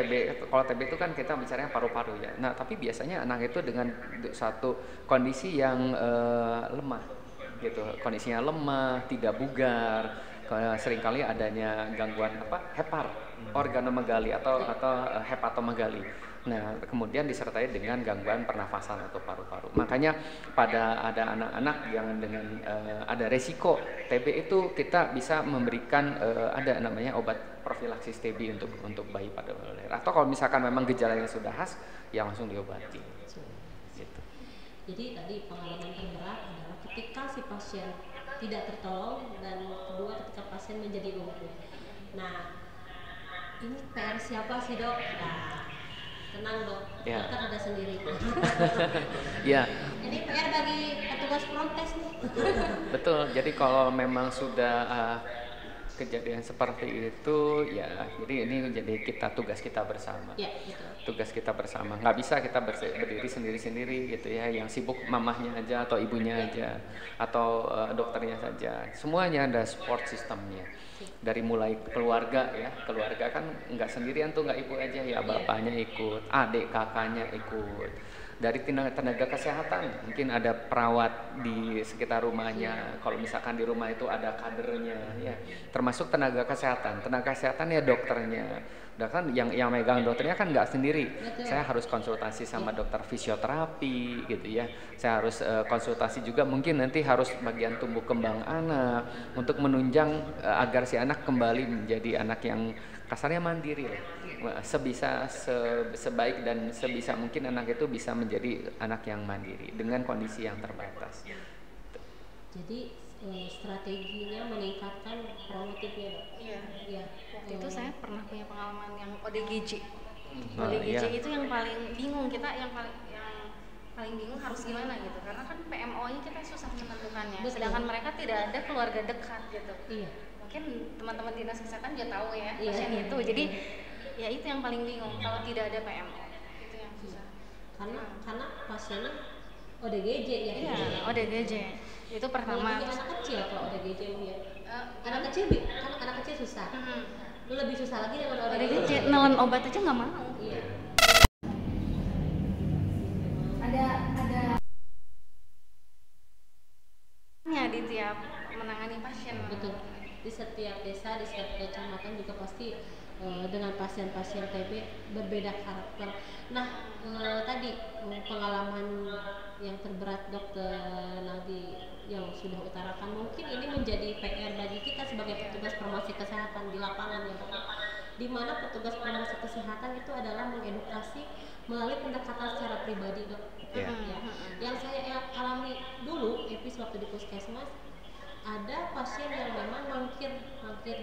kalau TB itu kan kita bicaranya paru-paru ya. Nah, tapi biasanya anak itu dengan satu kondisi yang lemah gitu. Kondisinya lemah, tidak bugar, seringkali adanya gangguan hepar, organomegali atau hepatomegali. Nah, kemudian disertai dengan gangguan pernafasan atau paru-paru. Makanya pada ada anak-anak yang dengan ada resiko TB itu kita bisa memberikan ada namanya obat profilaksis TB untuk bayi pada lahir. Atau kalau misalkan memang gejalanya sudah khas, ya langsung diobati. Gitu. Jadi tadi pengalaman terberat adalah ketika si pasien tidak tertolong dan kedua ketika pasien menjadi lumpuh. Nah, ini PR siapa sih dok? Nah, tenang dok, dokter ada sendiri. Ya. Ini PR bagi petugas prokes nih. Betul. Jadi kalau memang sudah kejadian seperti itu, ya, jadi ini menjadi tugas kita bersama. Ya, betul. Tugas kita bersama. Nggak bisa kita berdiri sendiri-sendiri gitu ya. Yang sibuk mamahnya aja atau ibunya aja atau dokternya saja. Semuanya ada support sistemnya. Dari mulai keluarga ya, keluarga kan nggak sendirian tuh, nggak ibu aja ya, bapaknya ikut, adik kakaknya ikut. Dari tenaga kesehatan mungkin ada perawat di sekitar rumahnya, kalau misalkan di rumah itu ada kadernya ya, termasuk tenaga kesehatan ya dokternya. Dan kan yang megang dokternya kan nggak sendiri. Betul. Saya harus konsultasi sama dokter fisioterapi gitu ya. Saya harus konsultasi juga mungkin nanti harus bagian tumbuh kembang anak untuk menunjang agar si anak kembali menjadi anak yang kasarnya mandiri lah. Sebaik dan sebisa mungkin anak itu bisa menjadi anak yang mandiri dengan kondisi yang terbatas. Jadi strateginya meningkatkan promotifnya dok. Iya. Ya. Waktu itu saya pernah punya pengalaman yang ODGJ. ODGJ itu yang paling bingung kita, yang paling bingung harus gimana gitu, karena kan PMO-nya kita susah menentukannya. Betul. Sedangkan mereka tidak ada keluarga dekat gitu. Iya. Mungkin teman-teman dinas kesehatan juga tahu ya Iya. pasien itu. Jadi ya itu yang paling bingung kalau tidak ada PMO. Itu yang susah. Karena pasiennya ODGJ ya. Iya, ODGJ. Itu pertama. Kalau anak kecil kalau ODGJ ya. Anak kecil kan anak kecil susah. Lebih susah lagi dengan ODGJ. Nelen obat aja nggak mau. Iya. Ada di tiap menangani pasien. Betul. Di setiap desa, di setiap kecamatan juga pasti dengan pasien-pasien TB berbeda karakter. Nah, tadi pengalaman yang terberat dokter Nadi yang sudah utarakan, mungkin ini menjadi PR bagi kita sebagai petugas promosi kesehatan di lapangan ya dok. Di mana petugas promosi kesehatan itu adalah mengedukasi melalui pendekatan secara pribadi dok. Ya. Yang saya alami dulu waktu di puskesmas, ada pasien yang memang mangkir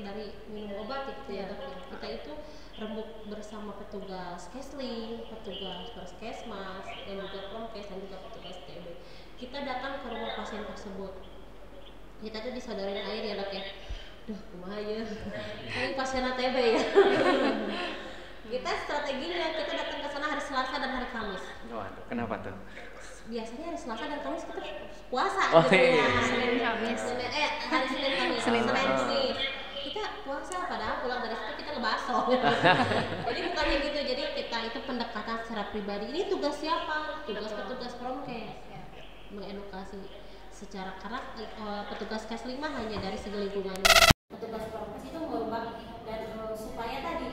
dari minum obat gitu ya dok. Kita itu rembuk bersama petugas kesling, petugas puskesmas, dan juga promkes dan juga petugas TB. Kita datang ke rumah pasien tersebut. Kita tuh disodorin air ya dok ya. Duh, kumaha ya. Ini pasien TB ya. Kita strateginya kita datang ke sana hari Selasa dan hari Kamis. Waduh, kenapa tuh? Biasanya hari Selasa dan Kamis kita puasa gitu ya. Senin Kamis. Hari Senin Kamis. Senin Kamis. Kita puasa padahal pulang dari situ kita ngebaso. Jadi bukannya gitu. Jadi kita itu pendekatan secara pribadi. Ini tugas siapa? Tugas petugas promkes. Mengedukasi secara karena petugas Kesling mah hanya dari segi lingkungan. Petugas promkes itu merubah dan supaya tadi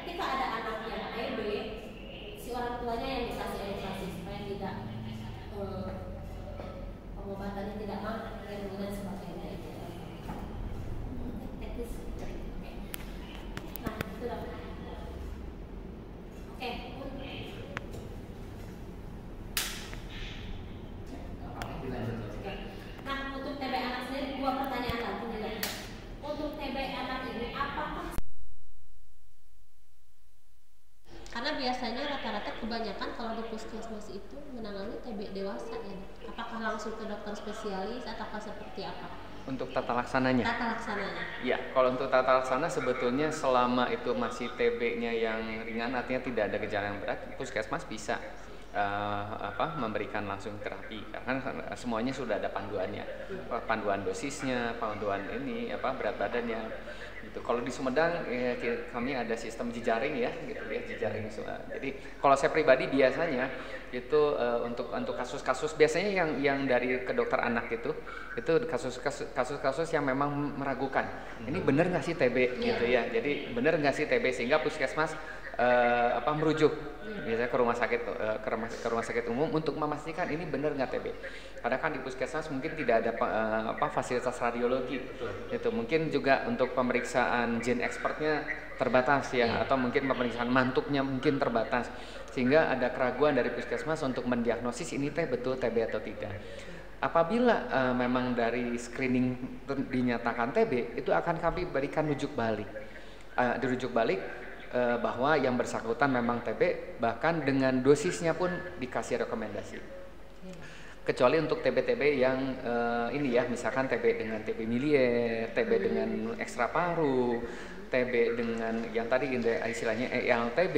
ketika ada anak yang TB, si orang tuanya yang dikasih edukasi supaya tidak pengobatannya tidak mampu dan sebagainya. Teknis. Nah, itu dok. Oke. Nah, untuk TB anak sendiri dua pertanyaan lagi nih dok. Untuk TB anak ini apakah, karena biasanya rata-rata kebanyakan kalau di puskesmas itu menangani TB dewasa ya, apakah langsung ke dokter spesialis ataukah seperti apa? Untuk tata laksananya? Tata laksananya? Ya, kalau untuk tata laksana sebetulnya selama itu masih TB-nya yang ringan, artinya tidak ada gejala yang berat, puskesmas bisa memberikan langsung terapi karena semuanya sudah ada panduannya, panduan dosisnya, panduan ini berat badannya gitu. Kalau di Sumedang kami ada sistem jejaring ya gitu ya, jejaring. Jadi kalau saya pribadi biasanya itu untuk kasus-kasus biasanya yang dari ke dokter anak itu kasus-kasus yang memang meragukan ini benar nggak sih TB gitu ya. Jadi benar nggak sih TB sehingga puskesmas merujuk biasanya ke rumah sakit umum untuk memastikan ini benar nggak TB. Padahal kan di puskesmas mungkin tidak ada fasilitas radiologi, itu mungkin juga untuk pemeriksaan gen expertnya terbatas ya, atau mungkin pemeriksaan mantuknya mungkin terbatas, sehingga ada keraguan dari puskesmas untuk mendiagnosis ini betul TB atau tidak. Apabila memang dari screening dinyatakan TB, itu akan kami berikan rujuk balik, bahwa yang bersangkutan memang TB, bahkan dengan dosisnya pun dikasih rekomendasi. Kecuali untuk TB-TB yang ini ya, misalkan TB dengan TB milier, TB dengan ekstra paru, TB dengan yang tadi istilahnya ELTB,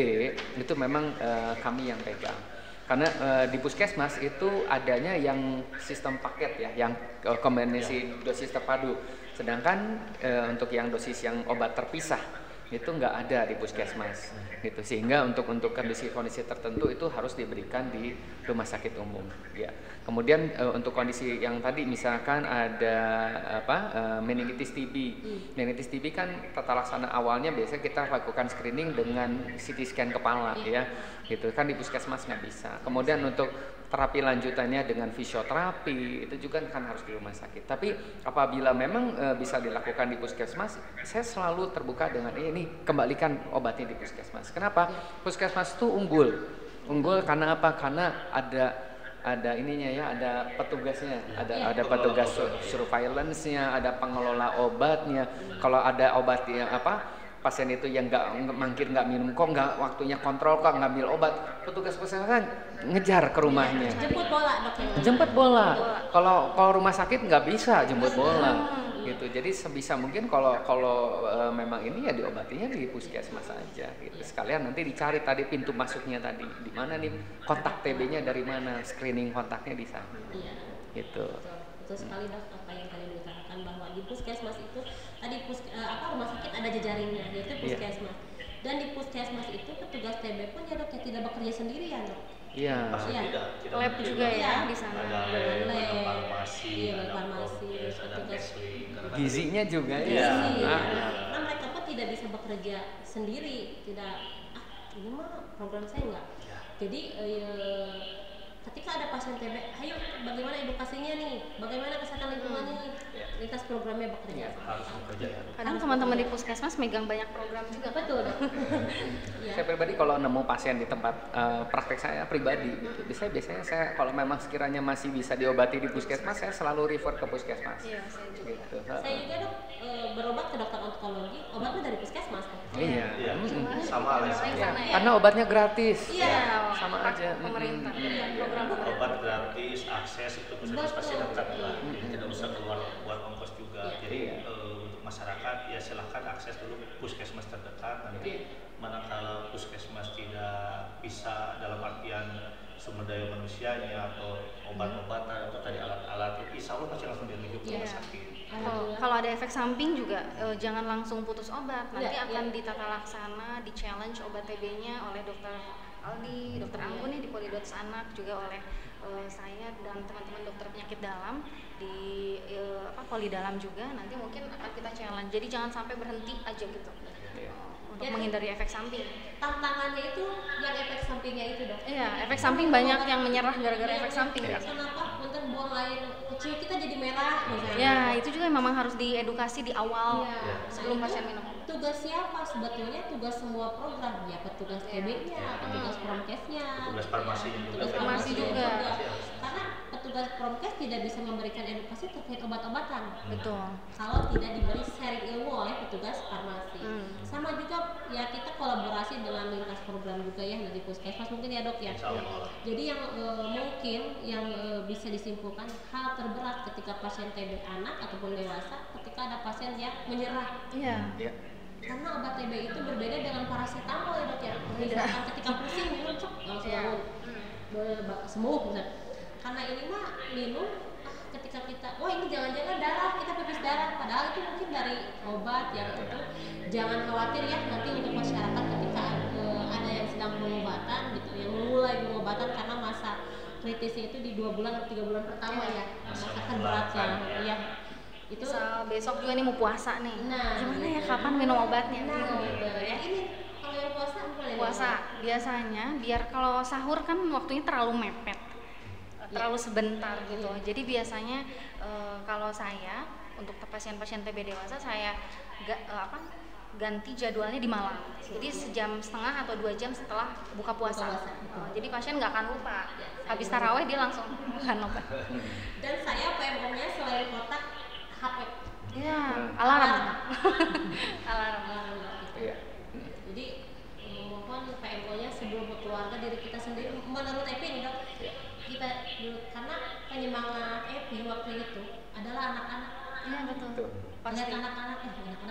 itu memang kami yang pegang. Karena di puskesmas itu adanya yang sistem paket ya, yang kombinasi dosis terpadu. Sedangkan untuk yang dosis yang obat terpisah itu nggak ada di puskesmas gitu, sehingga untuk kondisi-kondisi tertentu itu harus diberikan di rumah sakit umum ya. Kemudian untuk kondisi yang tadi misalkan ada meningitis TB kan tata laksana awalnya biasanya kita lakukan screening dengan CT scan kepala ya gitu kan, di puskesmas nggak bisa. Kemudian untuk terapi lanjutannya dengan fisioterapi itu juga kan harus di rumah sakit. Tapi apabila memang bisa dilakukan di puskesmas, saya selalu terbuka dengan ini, kembalikan obatnya di puskesmas. Kenapa? Puskesmas itu unggul karena apa? Karena ada ininya ya, ada petugasnya, ada petugas surveillance-nya, ada pengelola obatnya. Kalau ada obat yang pasien itu yang nggak minum, kok nggak waktunya kontrol, kok nggak ambil obat, petugas kesehatan ngejar ke rumahnya. Jemput bola. Kalau rumah sakit nggak bisa jemput bola. Gitu. Jadi sebisa mungkin kalau memang ini ya diobatinya di puskesmas aja gitu. Sekalian nanti dicari tadi pintu masuknya tadi di mana nih, kontak TB-nya dari mana, screening kontaknya di sana. Gitu. Betul sekali Dok, apa yang kalian utarakan bahwa di puskesmas itu tadi rumah sakit ada jejaringnya yaitu puskesmas. Dan di puskesmas itu petugas TB pun ya Dok tidak bekerja sendirian Dok. Iya. Tidak. Lab juga ya di sana. Ada farmasi, ada gizinya juga ya. Nah, mereka pun tidak bisa bekerja sendiri, ini mah program saya enggak. Jadi ketika ada pasien TB, ayo bagaimana edukasinya nih, bagaimana kesehatan lingkungannya nih, lintas programnya bekerja. Harus bekerja. Kadang teman-teman di puskesmas megang banyak program juga. Betul. Saya pribadi kalau nemu pasien di tempat praktek saya pribadi, gitu, biasanya saya kalau memang sekiranya masih bisa diobati di puskesmas, saya selalu refer ke puskesmas. Iya, saya juga. Gitu. Saya juga Dok berobat ke dokter onkologi, obatnya dari puskesmas. Iya. Sama lah. Karena obatnya gratis. Iya. Sama aja. Pemerintah. Obat gratis, akses itu puskesmas pasti dekat lah, tidak usah keluar ongkos juga. Jadi untuk masyarakat ya silahkan akses dulu puskesmas terdekat. Nanti manakala puskesmas tidak bisa dalam artian sumber daya manusianya atau obat-obatan atau tadi alat-alat, insya Allah pasti langsung dirujuk ke rumah sakit. Kalau ada efek samping juga jangan langsung putus obat, nanti akan ditata laksana, di challenge obat TB-nya oleh dokter Aldi, dokter Anggun nih di Polidots Anak, juga oleh saya dan teman-teman dokter penyakit dalam di Poli Dalam juga. Nanti mungkin akan kita challenge, jadi jangan sampai berhenti aja gitu untuk menghindari efek samping. Tantangannya itu yang efek sampingnya itu Dok. Iya, efek samping banyak yang menyerah gara-gara efek samping. Kenapa? Untuk buang air kecil kita jadi merah misalnya. Ya, itu juga memang harus diedukasi di awal sebelum pasien minum. Tugas siapa? Sebetulnya tugas semua program ya, petugas TB-nya, petugas promkesnya, Tugas farmasi juga. Karena petugas promkes tidak bisa memberikan edukasi terkait obat-obatan. Betul. Kalau tidak diberi sharing ilmu oleh petugas farmasi. Sama juga ya kita kolaborasi dengan lintas program juga ya dari puskesmas mungkin ya Dok ya. Jadi yang mungkin yang bisa disimpulkan hal terberat ketika pasien TB anak ataupun dewasa, ketika ada pasien yang menyerah. Iya. Karena obat TB itu berbeda dengan paracetamol ya Dok ya. Misalkan ketika pusing minum langsung bangun. sembuh misalnya. Karena ini mah minum ketika kita, wah ini jangan-jangan darah, kita pipis darah, padahal itu mungkin dari obat yang itu. Jangan khawatir ya nanti untuk masyarakat ketika ada yang sedang pengobatan gitu, yang mulai pengobatan karena masa kritisnya itu di 2 bulan atau 3 bulan pertama ya, masa berat ya. Itu besok juga nih mau puasa nih. Nah, gimana ya kapan minum obatnya? Ya ini kalau yang puasa biasanya biar kalau sahur kan waktunya terlalu mepet. Terlalu sebentar gitu. Jadi biasanya kalau saya untuk pasien-pasien TB dewasa saya ganti jadwalnya di malam. Jadi sejam setengah atau 2 jam setelah buka puasa. Jadi pasien nggak akan lupa. Habis taraweh dia langsung makan obat. Dan saya PMO-nya selain kotak HP. Ya, alarm. Alarm. Iya. Jadi mohon PMO-nya sebelum berkeluarga diri kita sendiri. Menurut Epi nih dok, kita dulu karena penyemangat Epi waktu itu adalah anak-anak. Iya betul. Lihat anak-anak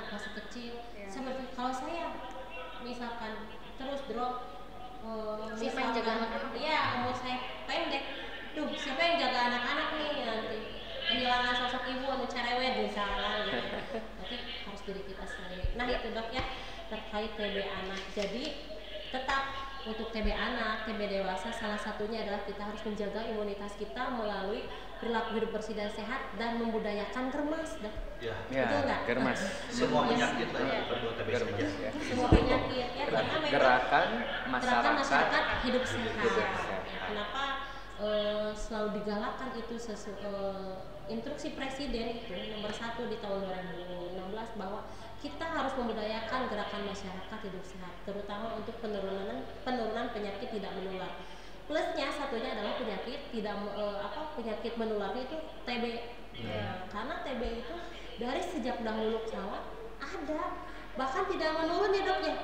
masih kecil. Seperti kalau saya misalkan terus drop, siapa yang jaga anak-anak? Iya, umur saya pendek. Duh, siapa yang jaga anak-anak nih nanti? Kehilangan sosok ibu anu cerewet misalnya gitu. Berarti harus diri kita sendiri. Nah itu dok ya terkait TB anak. Jadi tetap untuk TB anak, TB dewasa salah satunya adalah kita harus menjaga imunitas kita melalui perilaku hidup bersih dan sehat dan membudayakan germas dok. Betul nggak? Germas. Semua penyakit lah ya, berdua TB saja. Semua penyakit ya karena memang gerakan masyarakat hidup sehat. Kenapa selalu digalakkan itu instruksi presiden itu nomor 1 di tahun 2016 bahwa kita harus membudayakan gerakan masyarakat hidup sehat, terutama untuk penurunan penyakit tidak menular. Plusnya satunya adalah penyakit penyakit menularnya itu TB. Karena TB itu dari sejak dahulu kala ada, bahkan tidak menurun ya dok ya?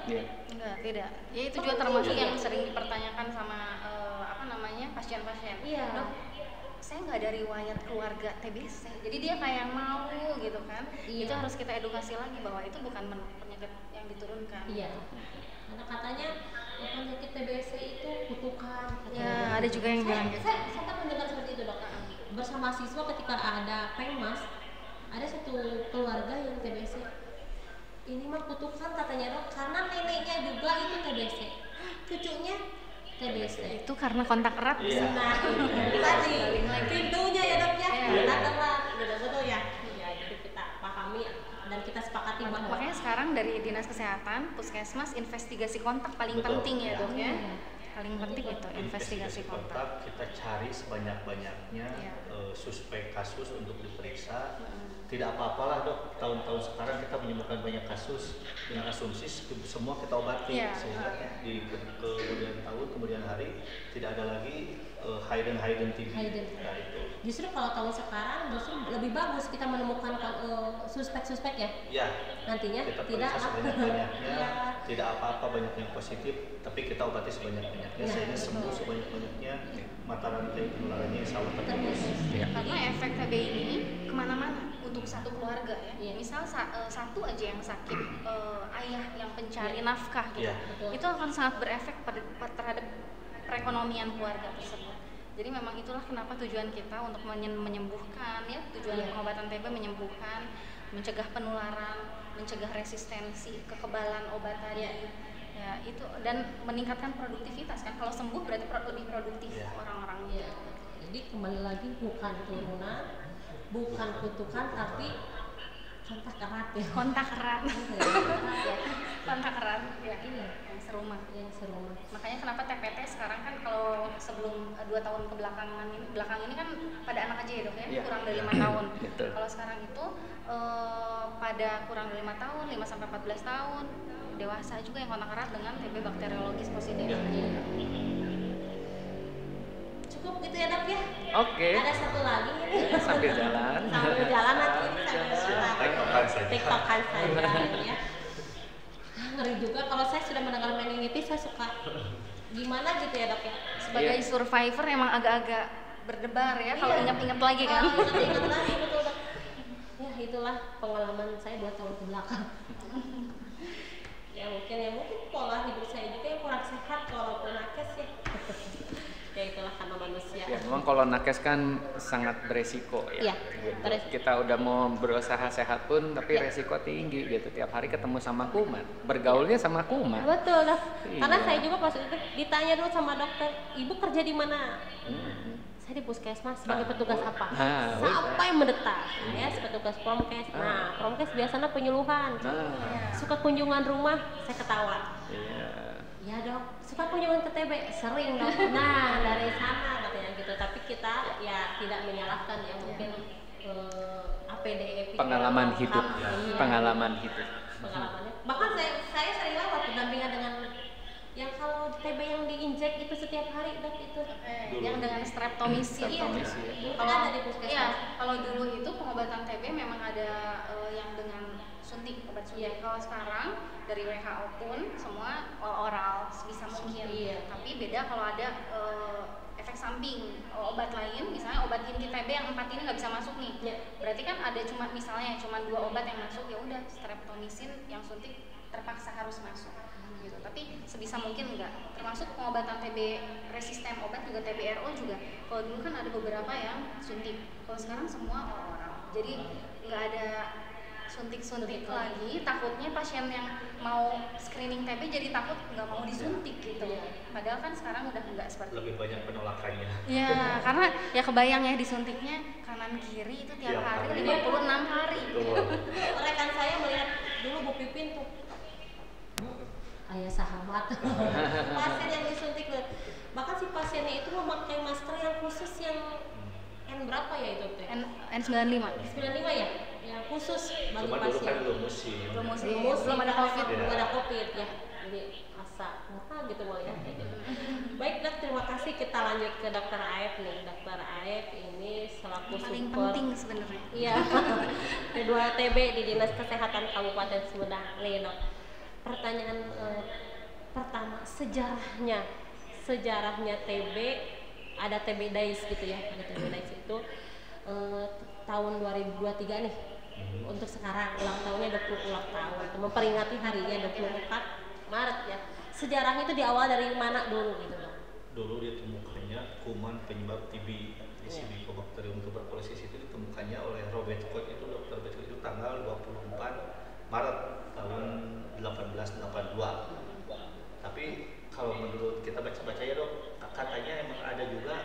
Enggak, tidak. Ya itu juga termasuk yang sering dipertanyakan sama pasien-pasien. Dok, saya nggak ada riwayat keluarga TBC, jadi dia kayak mau gitu kan. Itu harus kita edukasi lagi bahwa itu bukan penyakit yang diturunkan. Karena katanya penyakit TBC itu kutukan. Ya, ada juga yang bilang gitu. Saya sempat mendengar seperti itu dok. Bersama siswa ketika ada PEMAS, ada satu keluarga yang TBC. Ini mah kutukan katanya dok, karena neneknya juga itu TBC, cucunya TBC. Itu karena kontak erat. Nah, tadi pintunya ya dok ya, kontak erat, betul ya. Jadi kita pahami dan kita sepakati bahwa makanya sekarang dari Dinas Kesehatan, Puskesmas investigasi kontak paling penting ya dok ya. Paling penting itu investigasi kontak. Kita cari sebanyak-banyaknya suspek kasus untuk diperiksa. Tidak apa-apalah dok, tahun-tahun sekarang kita menemukan banyak kasus dengan asumsi semua kita obati sehingga di kemudian hari tidak ada lagi hidden TB. Nah, itu. Justru kalau tahun sekarang lebih bagus kita menemukan suspek-suspek ya. Nantinya kita tidak sebanyak-banyaknya, tidak apa-apa banyak yang positif, tapi kita obati sebanyak-banyaknya sehingga sembuh sebanyak-banyaknya, mata rantai penularannya insya Allah terputus. Karena efek TB ini kemana-mana untuk satu keluarga ya. Misal satu aja yang sakit, ayah yang pencari nafkah gitu, itu akan sangat berefek terhadap perekonomian keluarga tersebut. Jadi memang itulah kenapa tujuan kita untuk menyembuhkan ya, tujuan pengobatan TB menyembuhkan, mencegah penularan, mencegah resistensi, kekebalan obat tadi. Ya, itu dan meningkatkan produktivitas kan. Kalau sembuh berarti lebih produktif orang-orangnya. Jadi kembali lagi bukan turunan, bukan kutukan, tapi kontak erat ya. Kontak erat ya. Yang serumah. Makanya kenapa TPT sekarang kan kalau sebelum 2 tahun belakang ini kan pada anak aja ya dok ya, kurang dari 5 tahun. Kalau sekarang itu pada kurang dari 5 tahun, 5 sampai 14 tahun, dewasa juga yang kontak erat dengan TB bakteriologis positif. Cukup gitu ya dok ya. Oke. Ada satu lagi sambil jalan nanti ini TikTokan saja ya. Ngeri juga kalau saya sudah mendengar meningitis, saya suka gimana gitu ya dok ya. Sebagai survivor emang agak-agak berdebar ya kalau ingat-ingat lagi kan. Ingat lagi betul dok. Ya itulah pengalaman saya 2 tahun ke belakang. Ya mungkin pola hidup saya juga yang kurang sehat walaupun nakes ya. Ya itulah. Memang kalau nakes kan sangat beresiko ya. Iya, Gitu. Kita udah mau berusaha sehat pun tapi resiko tinggi gitu. Tiap hari ketemu sama kuman, bergaulnya sama kuman. Betul, Dok. Iya. Karena saya juga pas itu ditanya dulu sama dokter, "Ibu kerja di mana?" Saya di puskesmas sebagai petugas apa? Sampai mendetak. Saya petugas promkes. Nah, promkes biasanya penyuluhan. Suka kunjungan rumah, saya ketawa. Iya. Ya dok, suka kunjungan ke TB, sering dok. Nah dari sana katanya gitu. Tapi kita ya tidak menyalahkan ya mungkin APD Pengalaman hidup, pengalaman hidup. Pengalamannya. Bahkan saya sering lewat pendampingan dengan yang kalau TB yang diinjek itu setiap hari dok itu. Yang dengan streptomycin. Kalau ada di puskesmas. Iya, kalau dulu itu pengobatan TB memang ada yang dengan suntik, obat suntik. Kalau sekarang dari WHO pun semua oral sebisa mungkin. Tapi beda kalau ada efek samping obat lain, misalnya obat inti TB yang 4 ini nggak bisa masuk nih. Berarti kan ada cuma misalnya cuma 2 obat yang masuk, ya udah streptomycin yang suntik terpaksa harus masuk. Gitu. Tapi sebisa mungkin enggak. Termasuk pengobatan TB resisten obat juga TBRO juga. Kalau dulu kan ada beberapa yang suntik. Kalau sekarang semua oral. Jadi nggak ada suntik-suntik lagi. Takutnya pasien yang mau screening TB jadi takut nggak mau disuntik gitu. Padahal kan sekarang udah nggak seperti lebih banyak penolakannya. Ya, karena ya kebayang ya disuntiknya kanan kiri itu tiap hari 56 hari. Rekan saya melihat dulu Bu Pipin tuh. Ayah sahabat pasien yang disuntik, bahkan si pasiennya itu memakai masker yang khusus yang N berapa ya itu teh? N95 ya, yang khusus bagi Cuma pasien. dulu kan belum ada COVID. Belum ada COVID ya, jadi asa apa gitu mau ya. Baik dok, terima kasih. Kita lanjut ke Dokter Aep nih. Dokter Aep ini selaku paling support penting sebenarnya. Iya. Kedua TB di Dinas Kesehatan Kabupaten Sumedang nih dok. Pertanyaan pertama, sejarahnya TB, ada TB Days gitu ya, ada TB Days itu tahun 2023 nih. Untuk sekarang ulang tahunnya 20 ulang tahun, memperingati harinya 24 Maret ya. Sejarahnya itu di awal dari mana dulu gitu dong? Dulu ditemukannya kuman penyebab TB di sini, Mycobacterium tuberculosis itu ditemukannya oleh Robert Koch, itu dokter Robert Koch itu tanggal 24 Maret tahun 1882. Tapi kalau menurut kita baca-baca ya dok, katanya emang ada juga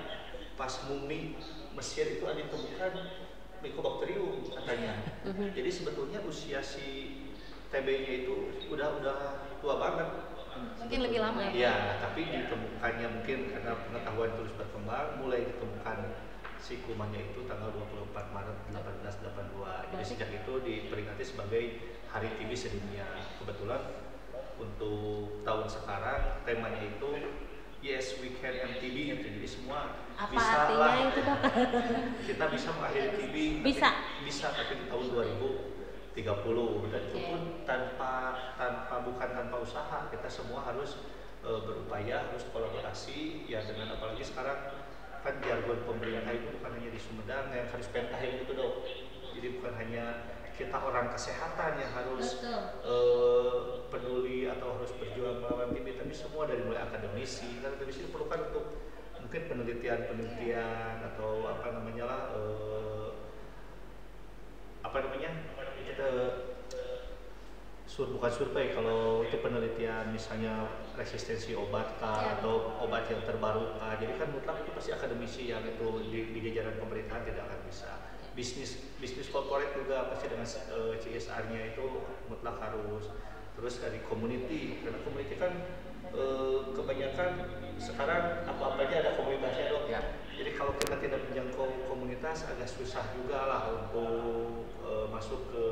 pas mumi Mesir itu ada ditemukan Mycobacterium katanya. Jadi sebetulnya usia si TB-nya itu udah tua banget. Mungkin lebih lama ya? Iya, tapi ditemukannya mungkin karena pengetahuan terus berkembang, mulai ditemukan si kumannya itu tanggal 24 Maret 1882. Jadi sejak itu diperingati sebagai Hari TB Sedunia. Kebetulan untuk tahun sekarang temanya itu Yes We Can End TB gitu. Jadi semua apa bisa artinya lah itu dok? kita bisa mengakhiri TB. Bisa tapi di tahun 2030 dan itu pun bukan tanpa usaha. Kita semua harus berupaya, harus kolaborasi ya, dengan apalagi sekarang kan jargon pemerintah itu bukan hanya di Sumedang yang harus pentahin itu dok. Jadi bukan hanya kita orang kesehatan yang harus peduli atau harus berjuang melawan TB, tapi semua dari mulai akademisi. Karena akademisi diperlukan untuk mungkin penelitian atau bukan survei, kalau itu penelitian misalnya resistensi obat atau obat yang terbaru. Jadi kan mutlak itu pasti akademisi yang itu di jajaran pemerintahan tidak akan bisa. Bisnis corporate juga pasti dengan CSR-nya itu mutlak harus. Terus dari community, karena community kan kebanyakan sekarang apa-apanya ada komunitasnya dok. Jadi kalau kita tidak menjangkau komunitas agak susah juga lah untuk masuk ke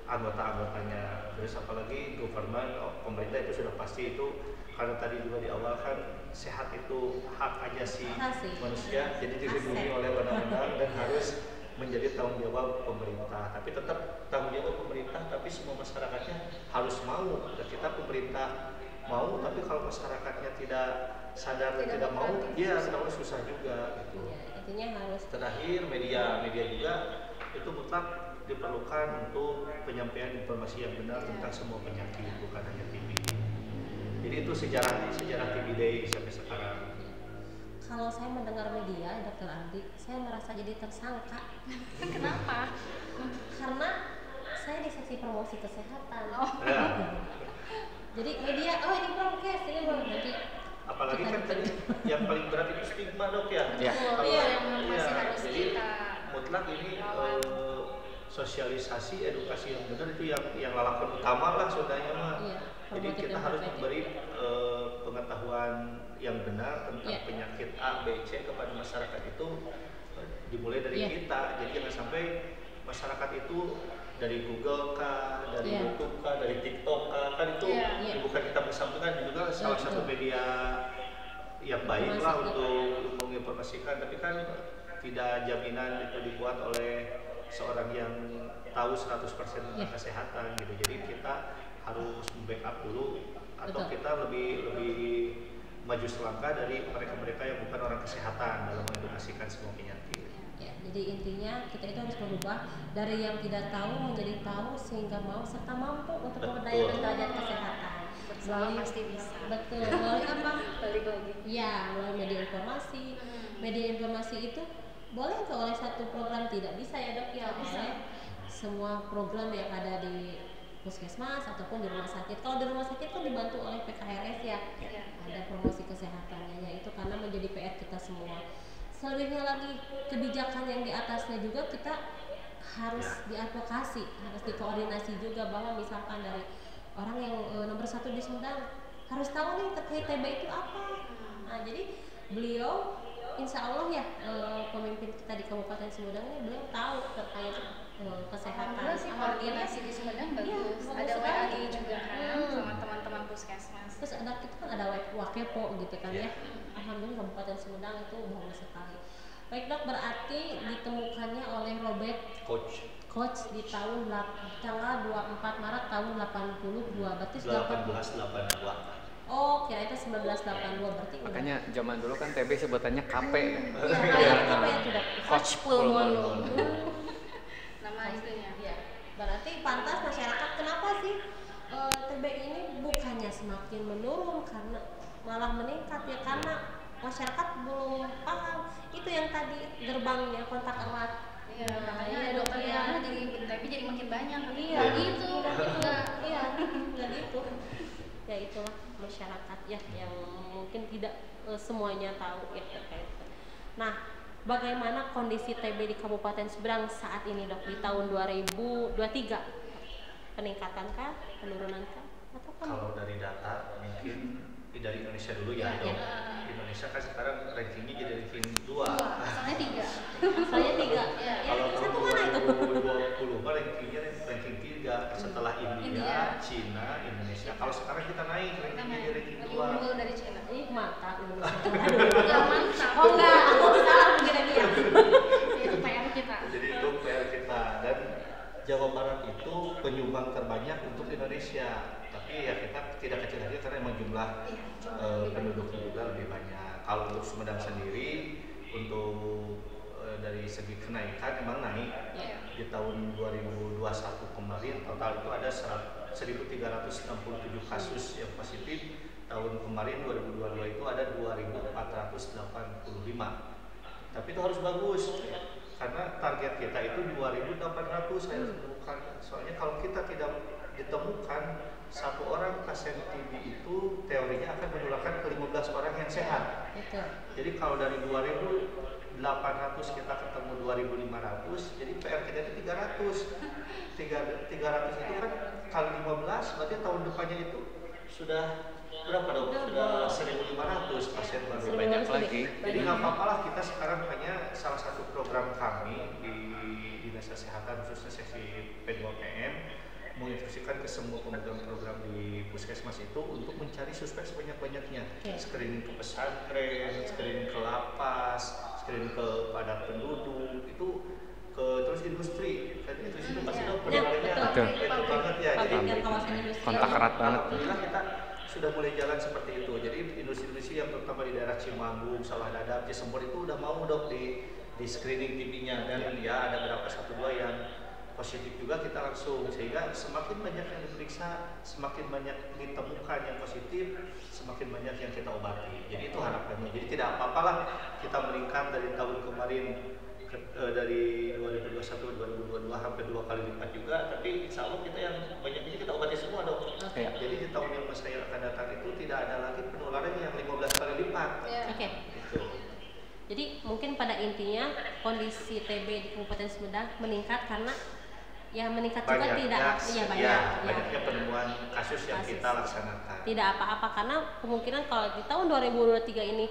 anggota-anggotanya. Terus apalagi pemerintah itu sudah pasti itu, karena tadi juga di awal kan sehat itu hak ajasi manusia, jadi dilindungi oleh undang-undang dan harus menjadi tanggung jawab pemerintah. Tapi tetap tanggung jawab pemerintah, tapi semua masyarakatnya harus mau. Dan kita pemerintah mau, tapi kalau masyarakatnya tidak sadar dan tidak mau, ya kenapa susah juga gitu. Intinya harus. Terakhir media juga itu mutlak diperlukan untuk penyampaian informasi yang benar tentang semua penyakit, bukan hanya TB. Jadi itu sejarah TB Day sampai sekarang. kalau saya mendengar media, Dokter Andi, saya merasa jadi tersangka. Kenapa? Karena saya di seksi promosi kesehatan. Ya. Jadi media, oh ini prokes, ini nanti. Apalagi kan tadi yang paling berat itu stigma, Dok ya. Ya. Kalau- Iya, yang masih iya, harus jadi kita mutlak ini lawan. sosialisasi edukasi yang benar itu yang lalakon utama lah sebenarnya mah. Iya, Jadi promotif kita dan harus preventif. memberi pengetahuan yang benar tentang Iya. penyakit A, B, C kepada masyarakat itu dimulai dari Iya. kita. Jadi jangan sampai masyarakat itu dari Google kah, dari Iya. YouTube kah, dari TikTok kah, kan itu Iya. bukan kita bersampingan juga salah Betul. satu media yang baik lah Informasi. untuk menginformasikan, tapi kan tidak jaminan itu dibuat oleh seorang yang tahu 100% tentang Iya. kesehatan gitu. Jadi kita harus backup dulu atau Betul. kita lebih maju selangkah dari mereka-mereka yang bukan orang kesehatan dalam mengedukasikan semua penyakit. Ya, jadi intinya kita itu harus berubah dari yang tidak tahu menjadi tahu sehingga mau serta mampu untuk Betul. memperdayakan derajat kesehatan. Bersama pasti bisa. Betul. Melalui apa? Balik lagi. Ya, melalui media informasi. Media informasi itu boleh nggak oleh satu program, tidak bisa ya Dok ya, Bisa. oleh semua program yang ada di puskesmas ataupun di rumah sakit. Kalau di rumah sakit kan dibantu oleh PKRS ya, Iya. ada promosi kesehatannya, yaitu karena menjadi PR kita semua. Selebihnya lagi kebijakan yang di atasnya juga kita harus diadvokasi, harus dikoordinasi juga, bahwa misalkan dari orang yang nomor 1 di Sumedang harus tahu nih terkait TB itu apa. Nah, jadi beliau insya Allah ya pemimpin kita di Kabupaten Sumedang ini beliau tahu terkait kesehatan. Alhamdulillah sih koordinasi di Sumedang Iya, bagus. bagus Ada sekali. WAI juga kan sama teman-teman puskesmas. Terus ada kita kan ada Wakepo gitu kan ya. Alhamdulillah Kabupaten Sumedang itu bagus sekali. Baik Dok, berarti ditemukannya oleh Robert Koch di tanggal 24 Maret tahun 82, berarti sudah 1882. Oh, kira itu 1982, berarti udah. Makanya zaman dulu kan TB sebutannya KP ya. Iya, apa ya sudah Koch pulmonolog. Nama itunya. Ya, berarti pantas masyarakat kenapa sih TB ini bukannya semakin menurun, karena malah meningkat ya, karena masyarakat belum paham itu yang tadi gerbangnya kontak erat. Iya, makanya Iya, dokter iya. Yana jadi TB jadi makin banyak. Iya, Nggak gitu. enggak, iya, enggak gitu. Ya itulah masyarakat ya yang mungkin tidak semuanya tahu ya terkait itu. Nah, bagaimana kondisi TB di Kabupaten Sumedang saat ini Dok di tahun 2023? Peningkatan kah, penurunan kah, atau Kalau dari data mungkin dari Indonesia dulu ya, Dok. Indonesia kan sekarang rankingnya jadi ranking 2. Asalnya 3. Saya 3. Iya. Ya, Kalau satu tahun mana itu? 2020 mah rankingnya ranking 3 setelah India, Cina, Indonesia. Kalau sekarang kita naik rankingnya jadi ranking 2. Unggul dari Cina. Ih, mantap Indonesia. Enggak mantap. Oh enggak, aku salah mungkin dia. Itu PR kita. Jadi itu PR kita, dan Jawa Barat itu penyumbang terbanyak untuk Indonesia. Tapi ya kita tidak kecil hati karena emang jumlah penduduknya juga lebih banyak. Kalau untuk Sumedang sendiri untuk dari segi kenaikan emang naik. Di tahun 2021 kemarin total itu ada 1.367 kasus yang positif. Tahun kemarin 2022 itu ada 2.485. Tapi itu harus bagus karena target kita itu 2.800 saya temukan. Soalnya kalau kita tidak ditemukan, satu orang pasien TB itu teorinya akan menularkan ke 15 orang yang sehat. Betul. Jadi kalau dari 2.800 kita ketemu 2.500, jadi PR kita itu 300. 300 itu kan kali 15, berarti tahun depannya itu sudah berapa dong? Sudah 1.500 pasien baru. Banyak lagi. Jadi nggak apa-apa lah, kita sekarang hanya salah satu program kami di Dinas Kesehatan khususnya seksi P2PM menginstruksikan ke semua program-program di puskesmas itu untuk mencari suspek sebanyak-banyaknya. Screening ke pesantren, screening ke lapas, screening ke padat penduduk, itu ke terus industri. Kan industri itu pasti dong penularannya betul. itu banget ya. Jadi Pabrik dan kawasan industri. Kontak erat banget. alhamdulillah kita sudah mulai jalan seperti itu. Jadi industri-industri yang terutama di daerah Cimanggung, Sawah Dadap, Cisembur itu udah mau dok di screening TB-nya, dan ya ada berapa 1-2 yang positif juga kita langsung, sehingga semakin banyak yang diperiksa, semakin banyak ditemukan yang positif, semakin banyak yang kita obati. Jadi itu harapannya. Jadi tidak apa-apalah kita meningkat dari tahun kemarin dari 2021 2022 hampir 2 kali lipat juga, tapi insya Allah kita yang banyak ini kita obati semua dong. Jadi di tahun yang saya akan datang itu tidak ada lagi penularan yang 15 kali lipat. Oke. Gitu. Jadi mungkin pada intinya kondisi TB di Kabupaten Sumedang meningkat karena ya meningkat juga banyaknya penemuan kasus yang kita laksanakan. Tidak apa-apa karena kemungkinan kalau di tahun 2023 ini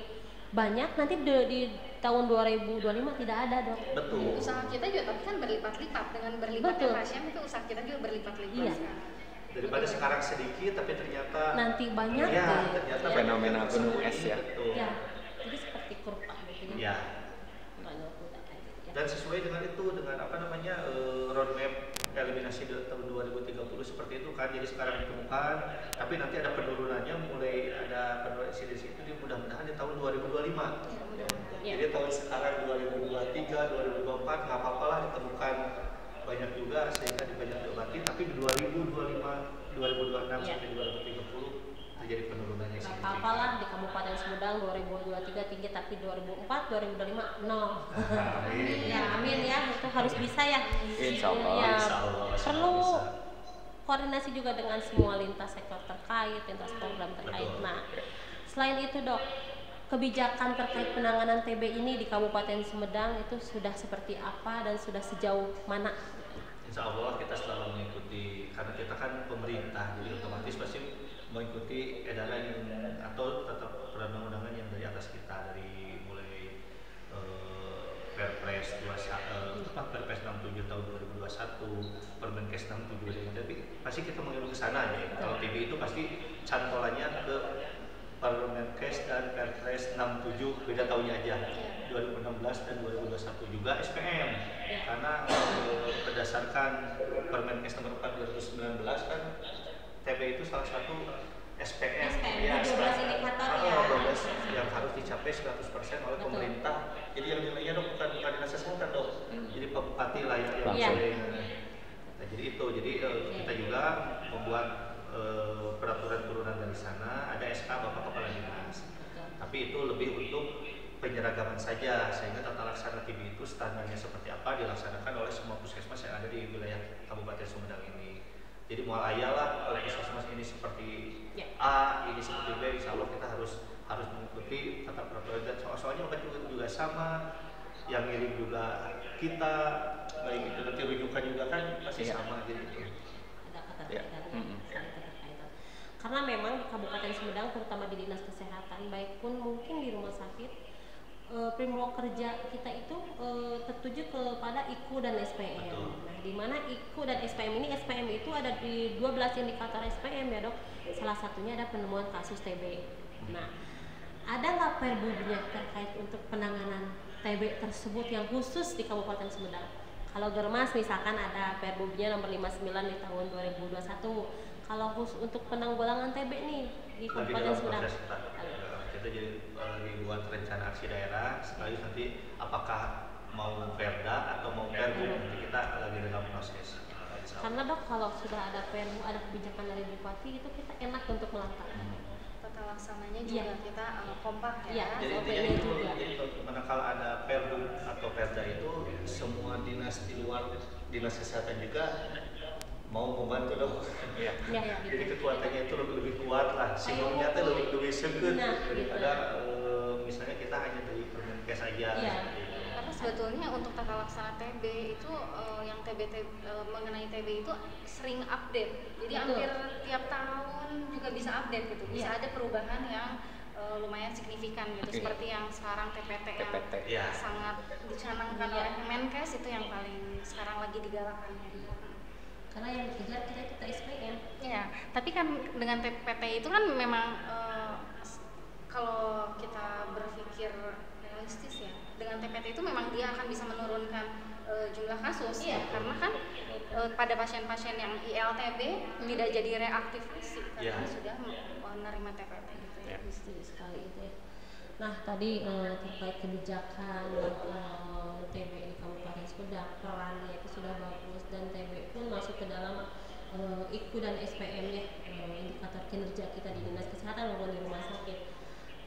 banyak, nanti di tahun 2025 tidak ada, Dok. Betul. Usaha kita juga tapi kan berlipat-lipat, dengan berlipatnya pasien itu usaha kita juga berlipat-lipat. Iya. Daripada sekarang sedikit tapi ternyata nanti banyak. Ya, ternyata fenomena gunung es ya. Betul. Ya. Jadi seperti kurva gitu ya. Dan sesuai dengan itu, dengan roadmap eliminasi tahun 2030 seperti itu kan. Jadi sekarang ditemukan, tapi nanti ada penurunannya, mulai ada penurunan insidensi itu mudah-mudahan di tahun 2025. Jadi tahun sekarang 2023, 2024 nggak apa-apa lah ditemukan banyak juga sehingga banyak diobati, tapi di 2025, 2026 sampai 2030 terjadi penurunannya. Nggak apa-apa lah di Kabupaten Sumedang 2023 tinggi, tapi 2004, 2025 nol. Amin. Ya amin ya, itu harus bisa ya. Insya Allah. Ya, Insya Allah perlu bisa. koordinasi juga dengan semua lintas sektor terkait, lintas program terkait. Betul. Nah, selain itu Dok, kebijakan terkait penanganan TB ini di Kabupaten Sumedang itu sudah seperti apa dan sudah sejauh mana? Insya Allah kita selalu mengikuti, karena kita kan pemerintah, jadi otomatis pasti mengikuti edaran atau tetap perundang-undangan yang dari atas kita, dari mulai Perpres 67 tahun 2021, Permenkes 67, tapi pasti kita mengikuti ke sana aja. Kalau TB itu pasti cantolannya ke Permenkes dan Perpres 67, beda tahunnya aja, 2016 dan 2021. Juga SPM, karena berdasarkan Permenkes nomor 4 2019 kan TB itu salah satu SPM ya, 12 indikator ya. 12 yang harus dicapai 100% oleh pemerintah. Jadi yang nilainya dong bukan dinas kesehatan dong. Jadi bupati lah yang nah, jadi itu. Jadi kita juga membuat peraturan turunan dari sana, ada SK Bapak Kepala Dinas. Tapi itu lebih untuk penyeragaman saja, sehingga tata laksana TB itu standarnya seperti apa dilaksanakan oleh semua puskesmas yang ada di wilayah Kabupaten Sumedang ini. Jadi mual ayalah puskesmas ini seperti A, ini seperti B, insya Allah kita harus mengikuti tata peraturan, dan soalnya obat juga sama, yang ngirim juga kita, baik itu nanti rujukan juga kan pasti sama gitu. Ada keterkaitan. Karena memang di Kabupaten Sumedang, terutama di Dinas Kesehatan, baik pun mungkin di rumah sakit, framework kerja kita itu tertuju kepada IKU dan SPM. Nah, di mana IKU dan SPM ini, SPM itu ada di 12 indikator SPM ya Dok. Salah satunya ada penemuan kasus TB. Nah, ada nggak perbunya terkait untuk penanganan TB tersebut yang khusus di Kabupaten Sumedang? Kalau Germas misalkan ada Perbunya nomor 59 di tahun 2021. Kalau khusus untuk penanggulangan TB nih di Kabupaten Sumedang, kita jadi dibuat rencana aksi daerah, sekali nanti apakah mau Perda atau mau Perbu, nanti kita lagi dalam proses. Karena Dok, kalau sudah ada Perbu, ada kebijakan dari Bupati, itu kita enak untuk melangkah. Tata laksananya juga kita kompak ya. Iya, Jadi intinya itu, manakala ada Perbu atau Perda itu, semua dinas di luar dinas kesehatan juga mau membantu dong. Iya. Jadi kekuatannya itu lebih kuat lah, sinyalnya tuh lebih segut daripada misalnya kita hanya dari Permenkes aja. Iya. Karena sebetulnya untuk tata laksana TB itu yang mengenai TB itu sering update. Jadi hampir tiap tahun juga bisa update gitu. Bisa ada perubahan yang lumayan signifikan gitu. Seperti yang sekarang TPT yang sangat dicanangkan oleh Kemenkes, itu yang paling sekarang lagi digalakan. Karena yang dikejar kita SPM. Iya, tapi kan dengan TPT itu kan memang kalau kita berpikir realistis ya, dengan TPT itu memang dia akan bisa menurunkan jumlah kasus. Karena kan pada pasien-pasien yang ILTB tidak jadi reaktif fisik karena sudah menerima TPT gitu ya. Setuju sekali itu ya. Nah tadi terkait kebijakan TB di Kabupaten sudah perannya itu sudah bagus, dan TB pun masuk ke dalam IKU dan SPM ya, indikator kinerja kita di dinas kesehatan maupun di rumah sakit.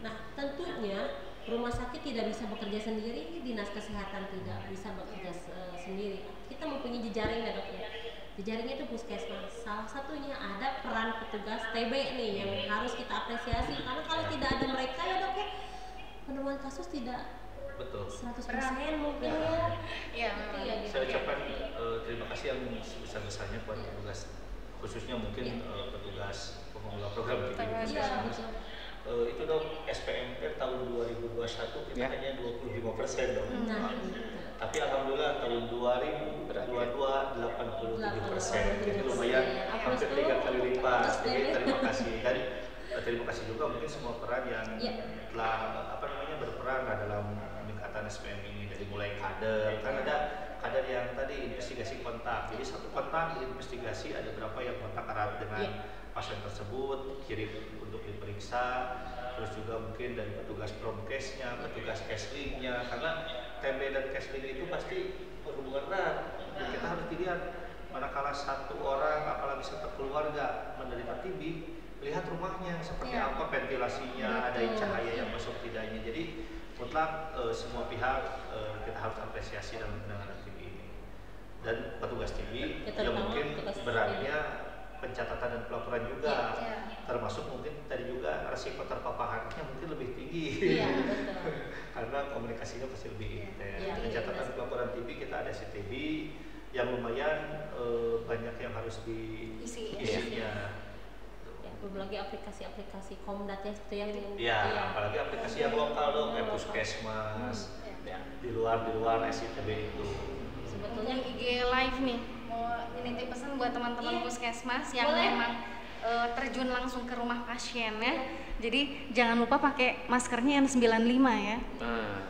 Nah tentunya rumah sakit tidak bisa bekerja sendiri, dinas kesehatan tidak bisa bekerja sendiri. Kita mempunyai jejaring ya dok ya. Jejaringnya itu puskesmas. Salah satunya ada peran petugas TB nih yang harus kita apresiasi, karena kalau tidak ada mereka ya dok ya, penemuan kasus tidak betul 100% mungkin ya. Iya. Saya ucapkan terima kasih yang sebesar-besarnya buat petugas, khususnya mungkin petugas pengelola program kita di puskesmas. Itu dok, SPMP tahun 2021 kita hanya 25% dok. Tapi alhamdulillah tahun 2022 87%. Jadi lumayan hampir 3 kali lipat. Jadi terima kasih, dan terima kasih juga mungkin semua peran yang telah berperan dalam peningkatan SPM ini, dari mulai kader, kan ada kader yang tadi investigasi kontak. Jadi satu kontak investigasi ada berapa yang kontak erat dengan pasien tersebut, kirim untuk diperiksa, terus juga mungkin dari petugas promkesnya, petugas caseling-nya, karena TB dan caseling itu pasti berhubungan erat. Dan kita harus dilihat, manakala satu orang apalagi satu keluarga menderita TB, lihat rumahnya seperti apa ventilasinya, ada cahaya yang masuk tidaknya. Jadi mutlak semua pihak kita harus apresiasi dalam penanganan TB ini. Dan petugas TB yang mungkin berannya pencatatan dan pelaporan juga, termasuk mungkin tadi juga resiko terpaparannya mungkin lebih tinggi. Karena komunikasinya pasti lebih intens. Pencatatan pelaporan TB kita ada CTB yang lumayan banyak yang harus diisinya. Belum lagi aplikasi-aplikasi Komdat ya, seperti yang apalagi aplikasi yang lokal dong, kayak puskesmas di luar SITB itu. Sebetulnya IG live nih, mau nitip pesan buat teman-teman puskesmas yang memang terjun langsung ke rumah pasien ya. Jadi jangan lupa pakai maskernya N95 ya.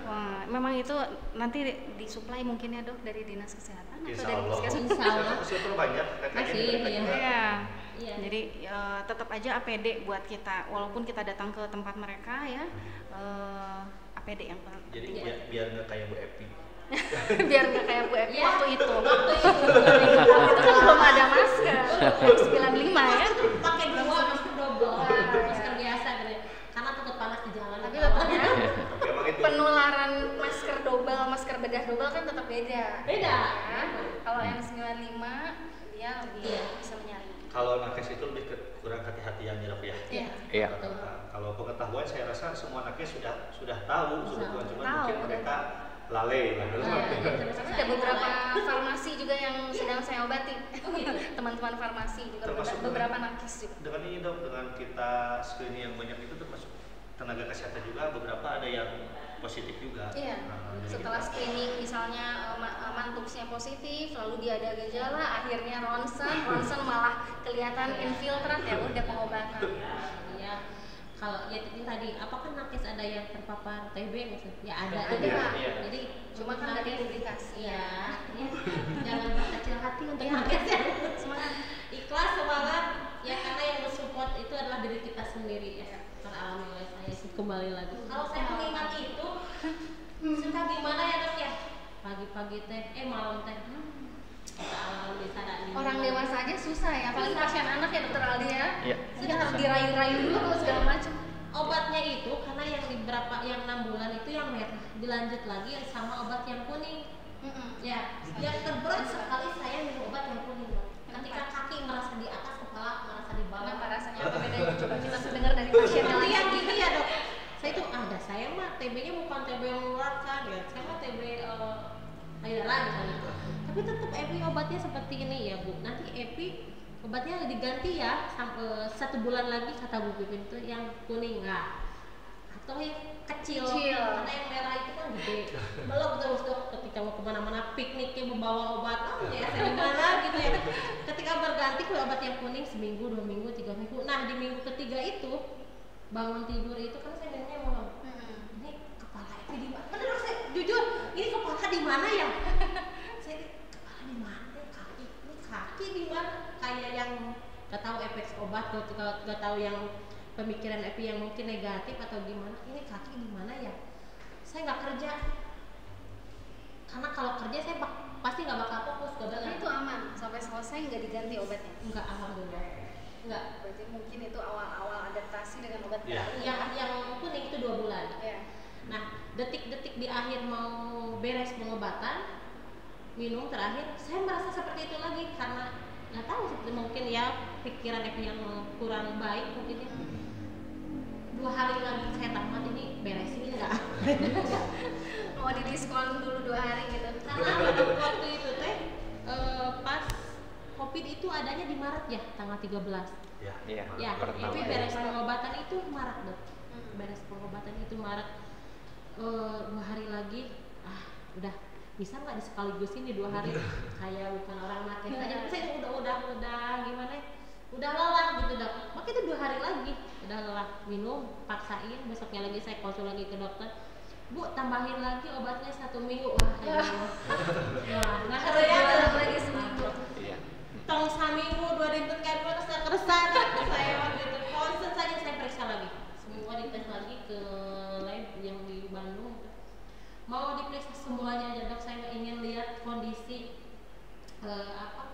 Wah, memang itu nanti disuplai mungkin ya dok dari dinas kesehatan atau dari puskesmas? Insya Allah. banyak. Iya. Jadi tetap aja APD buat kita, walaupun kita datang ke tempat mereka ya, APD yang penting. Jadi biar nggak kayak Bu Epi. Biar nggak kayak Bu Epi waktu itu kan belum ada masker 95 ya. Pakai dua masker double, masker biasa gitu, karena takut panas di jalan. Tapi tetapnya penularan masker double, masker bedah double kan tetap beda. Ya? Kalau N95 dia lebih bisa menyaring. Kalau nakes itu lebih kurang hati-hatian ya dok ya. Iya. Kalau pengetahuan saya rasa semua nakes sudah tahu sebetulnya, cuma mungkin mereka lalai. Ada beberapa farmasi juga yang sedang saya obati. Teman-teman farmasi juga, termasuk beberapa nakes juga. Dengan ini dok, dengan kita screening yang banyak itu termasuk tenaga kesehatan juga, beberapa ada yang positif juga. Iya. Setelah screening misalnya mantuksnya positif, lalu dia ada gejala, akhirnya ronsen malah kelihatan infiltrat, ya udah pengobatan. Iya. Kalau ya itu tadi, apakah nakes ada yang terpapar TB maksudnya? Ya ada. Jadi cuma kan dari publikasi. Ya. Jangan berkecil hati untuk nakes ya. Semangat. Ikhlas, semangat. Ya karena yang mensupport itu adalah diri kita sendiri ya. Teralami oleh saya sih, kembali lagi. Kalau saya mengingat itu suka gimana ya dok ya? Pagi-pagi teh, malam teh. Kita alami sadar. Orang dewasa aja susah ya, apalagi pasien anak ya dokter Aldi ya. Sudah harus dirayu-rayu dulu segala macam. Obatnya itu karena yang di berapa yang 6 bulan itu yang merah, dilanjut lagi sama obat yang kuning. Ya, yang terberat sekali saya minum obat yang kuning. Ketika kaki merasa di atas, kepala merasa di bawah. Kenapa rasanya apa bedanya? Coba kita dengar dari pasien yang lain. Gini ya dok, saya itu saya mah TB-nya bukan TB yang menular kan ya, saya mah TB payudara gitu. Tapi tetap Epi obatnya seperti ini ya Bu. Nanti Epi obatnya diganti ya sampai 1 bulan lagi kata Bu Pipin itu yang kuning atau yang kecil. Karena yang merah itu kan gede. Belum terus dok ketika mau kemana-mana pikniknya membawa obat ya saya gimana gitu ya. Ketika berganti ke obat yang kuning seminggu, 2 minggu, 3 minggu. Nah di minggu ketiga itu bangun tidur itu kan saya minumnya malam. Ini kepala Epi di mana? Bener saya jujur ini kepala di mana ya? Saya kepala di mana? Kaki di mana? Kayak yang gak tahu efek obat, gak tahu yang pemikiran Epi yang mungkin negatif atau gimana. Ini kaki di mana ya? Saya nggak kerja. karena kalau kerja saya pasti nggak bakal fokus ke Tapi itu aman sampai selesai nggak diganti obatnya? Enggak, alhamdulillah enggak. Berarti mungkin itu awal-awal adaptasi dengan obat baru. Yang kuning itu 2 bulan. Nah, detik-detik di akhir mau beres pengobatan, minum terakhir, saya merasa seperti itu lagi karena nggak tahu seperti mungkin ya pikiran yang kurang baik mungkin ya. 2 hari lagi saya tamat ini beres ini enggak. Mau di diskon dulu 2 hari gitu. Karena pada waktu itu teh pas COVID itu adanya di Maret ya, tanggal 13. Iya. Ya, itu beres pengobatan itu Maret dok. Beres pengobatan itu Maret. 2 hari lagi, udah bisa nggak sekaligus ini 2 hari? Kayak bukan orang nakes aja. Saya udah gimana? Udah lelah gitu dok. Maka itu 2 hari lagi, udah lelah minum, paksain. Besoknya lagi saya konsul lagi ke dokter. Bu, tambahin lagi obatnya 1 minggu. Wah, ya Allah. Nah, Dalam lagi seminggu. Iya. Tong saminggu 2 ribet kan keresan saya waktu itu konsen saja saya periksa lagi semua dites lagi ke lab yang di Bandung mau diperiksa semuanya aja dok saya ingin lihat kondisi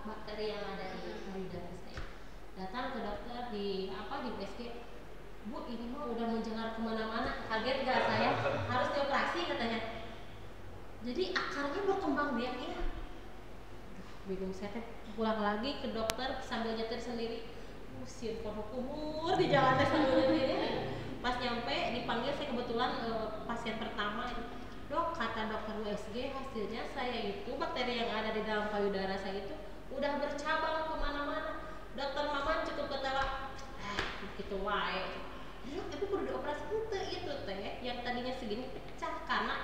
bakteri yang ada di payudara saya datang ke dokter di USG Bu ini mah udah menjengar kemana-mana kaget gak saya harus dioperasi katanya jadi akarnya berkembang biak ya bingung saya pulang lagi ke dokter sambil nyetir sendiri siun kono kumur di jalannya sambil nyetir pas nyampe dipanggil saya kebetulan pasien pertama dok kata dokter USG hasilnya saya itu bakteri yang ada di dalam payudara saya itu udah bercabang kemana-mana dokter Maman cukup ketawa begitu wae dok tapi perlu dioperasi itu teh yang tadinya segini pecah karena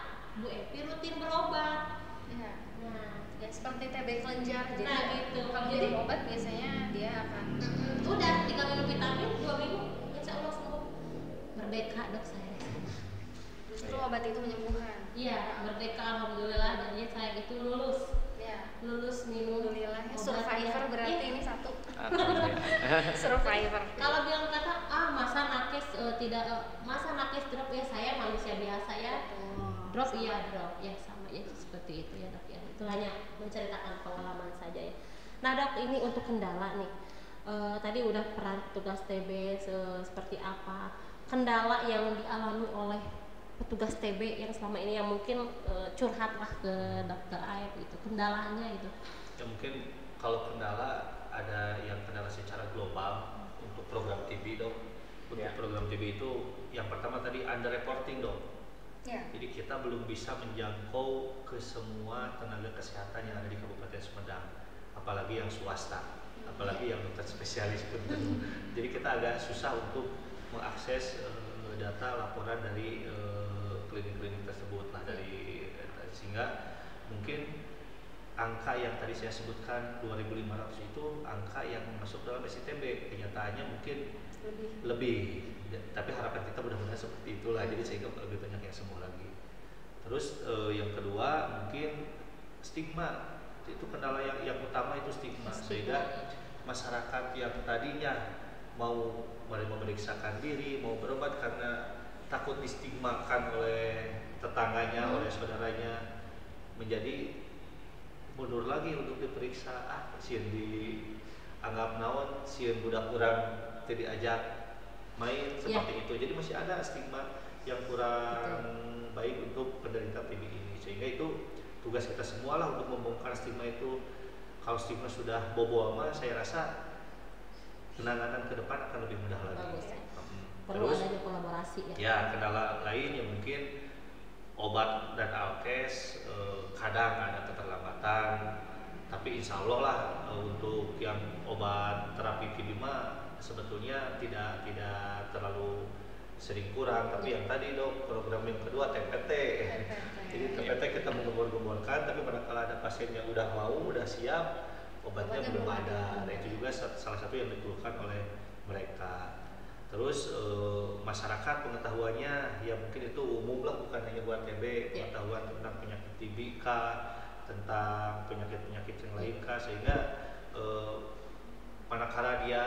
Bu Epi rutin berobat Ya seperti TB kelenjar jadi gitu. Kalau Jadi minum obat biasanya dia akan udah tinggal minum vitamin 2 minggu insya Allah sembuh merdeka dok saya justru obat itu menyembuhkan. Iya merdeka alhamdulillah dan saya itu lulus minum Alhamdulillah ya, survivor berarti ini satu Alhamdulillah. survivor. Kalau bilang kata masa nakes masa nakes drop ya saya manusia biasa ya drop ya sama ya seperti itu ya dok ya itu hanya menceritakan pengalaman saja ya. Nah dok ini untuk kendala nih tadi udah peran petugas TB seperti apa kendala yang dialami oleh petugas TB yang selama ini yang mungkin curhat lah ke dokter Aep itu kendalanya itu ya mungkin kalau kendala ada yang kendala secara global untuk program TB dok untuk program TB itu yang pertama tadi underreporting dok jadi kita belum bisa menjangkau ke semua tenaga kesehatan yang ada di Kabupaten Sumedang apalagi yang swasta apalagi yang dokter spesialis pun jadi kita agak susah untuk mengakses data laporan dari klinik-klinik tersebut lah dari sehingga mungkin angka yang tadi saya sebutkan 2.500 itu angka yang masuk dalam SITB kenyataannya mungkin lebih tapi harapan kita mudah-mudahan seperti itulah jadi sehingga lebih banyak yang sembuh lagi terus yang kedua mungkin stigma itu kendala yang utama itu stigma sehingga masyarakat yang tadinya mau memeriksakan diri mau berobat karena takut distigmakan oleh tetangganya oleh saudaranya menjadi mundur lagi untuk diperiksa sieun dianggap naon sieun budak urang teu diajak main seperti itu jadi masih ada stigma yang kurang baik untuk penderita TB ini sehingga itu tugas kita semua lah untuk membongkar stigma itu kalau stigma sudah bobo saya rasa penanganan ke depan akan lebih mudah lagi. Perlu adanya kolaborasi ya kendala lain yang mungkin obat dan alkes kadang ada keterlambatan tapi insya Allah lah untuk yang obat terapi TB sebetulnya tidak terlalu sering kurang tapi yang tadi dok program yang kedua TPT jadi TPT kita menggembor-gemborkan tapi manakala ada pasien yang udah mau udah siap obatnya belum ada nah itu juga salah satu yang dikeluhkan oleh mereka terus masyarakat pengetahuannya ya mungkin itu umum lah bukan hanya buat TB pengetahuan tentang penyakit TB tentang penyakit-penyakit yang lain sehingga manakala dia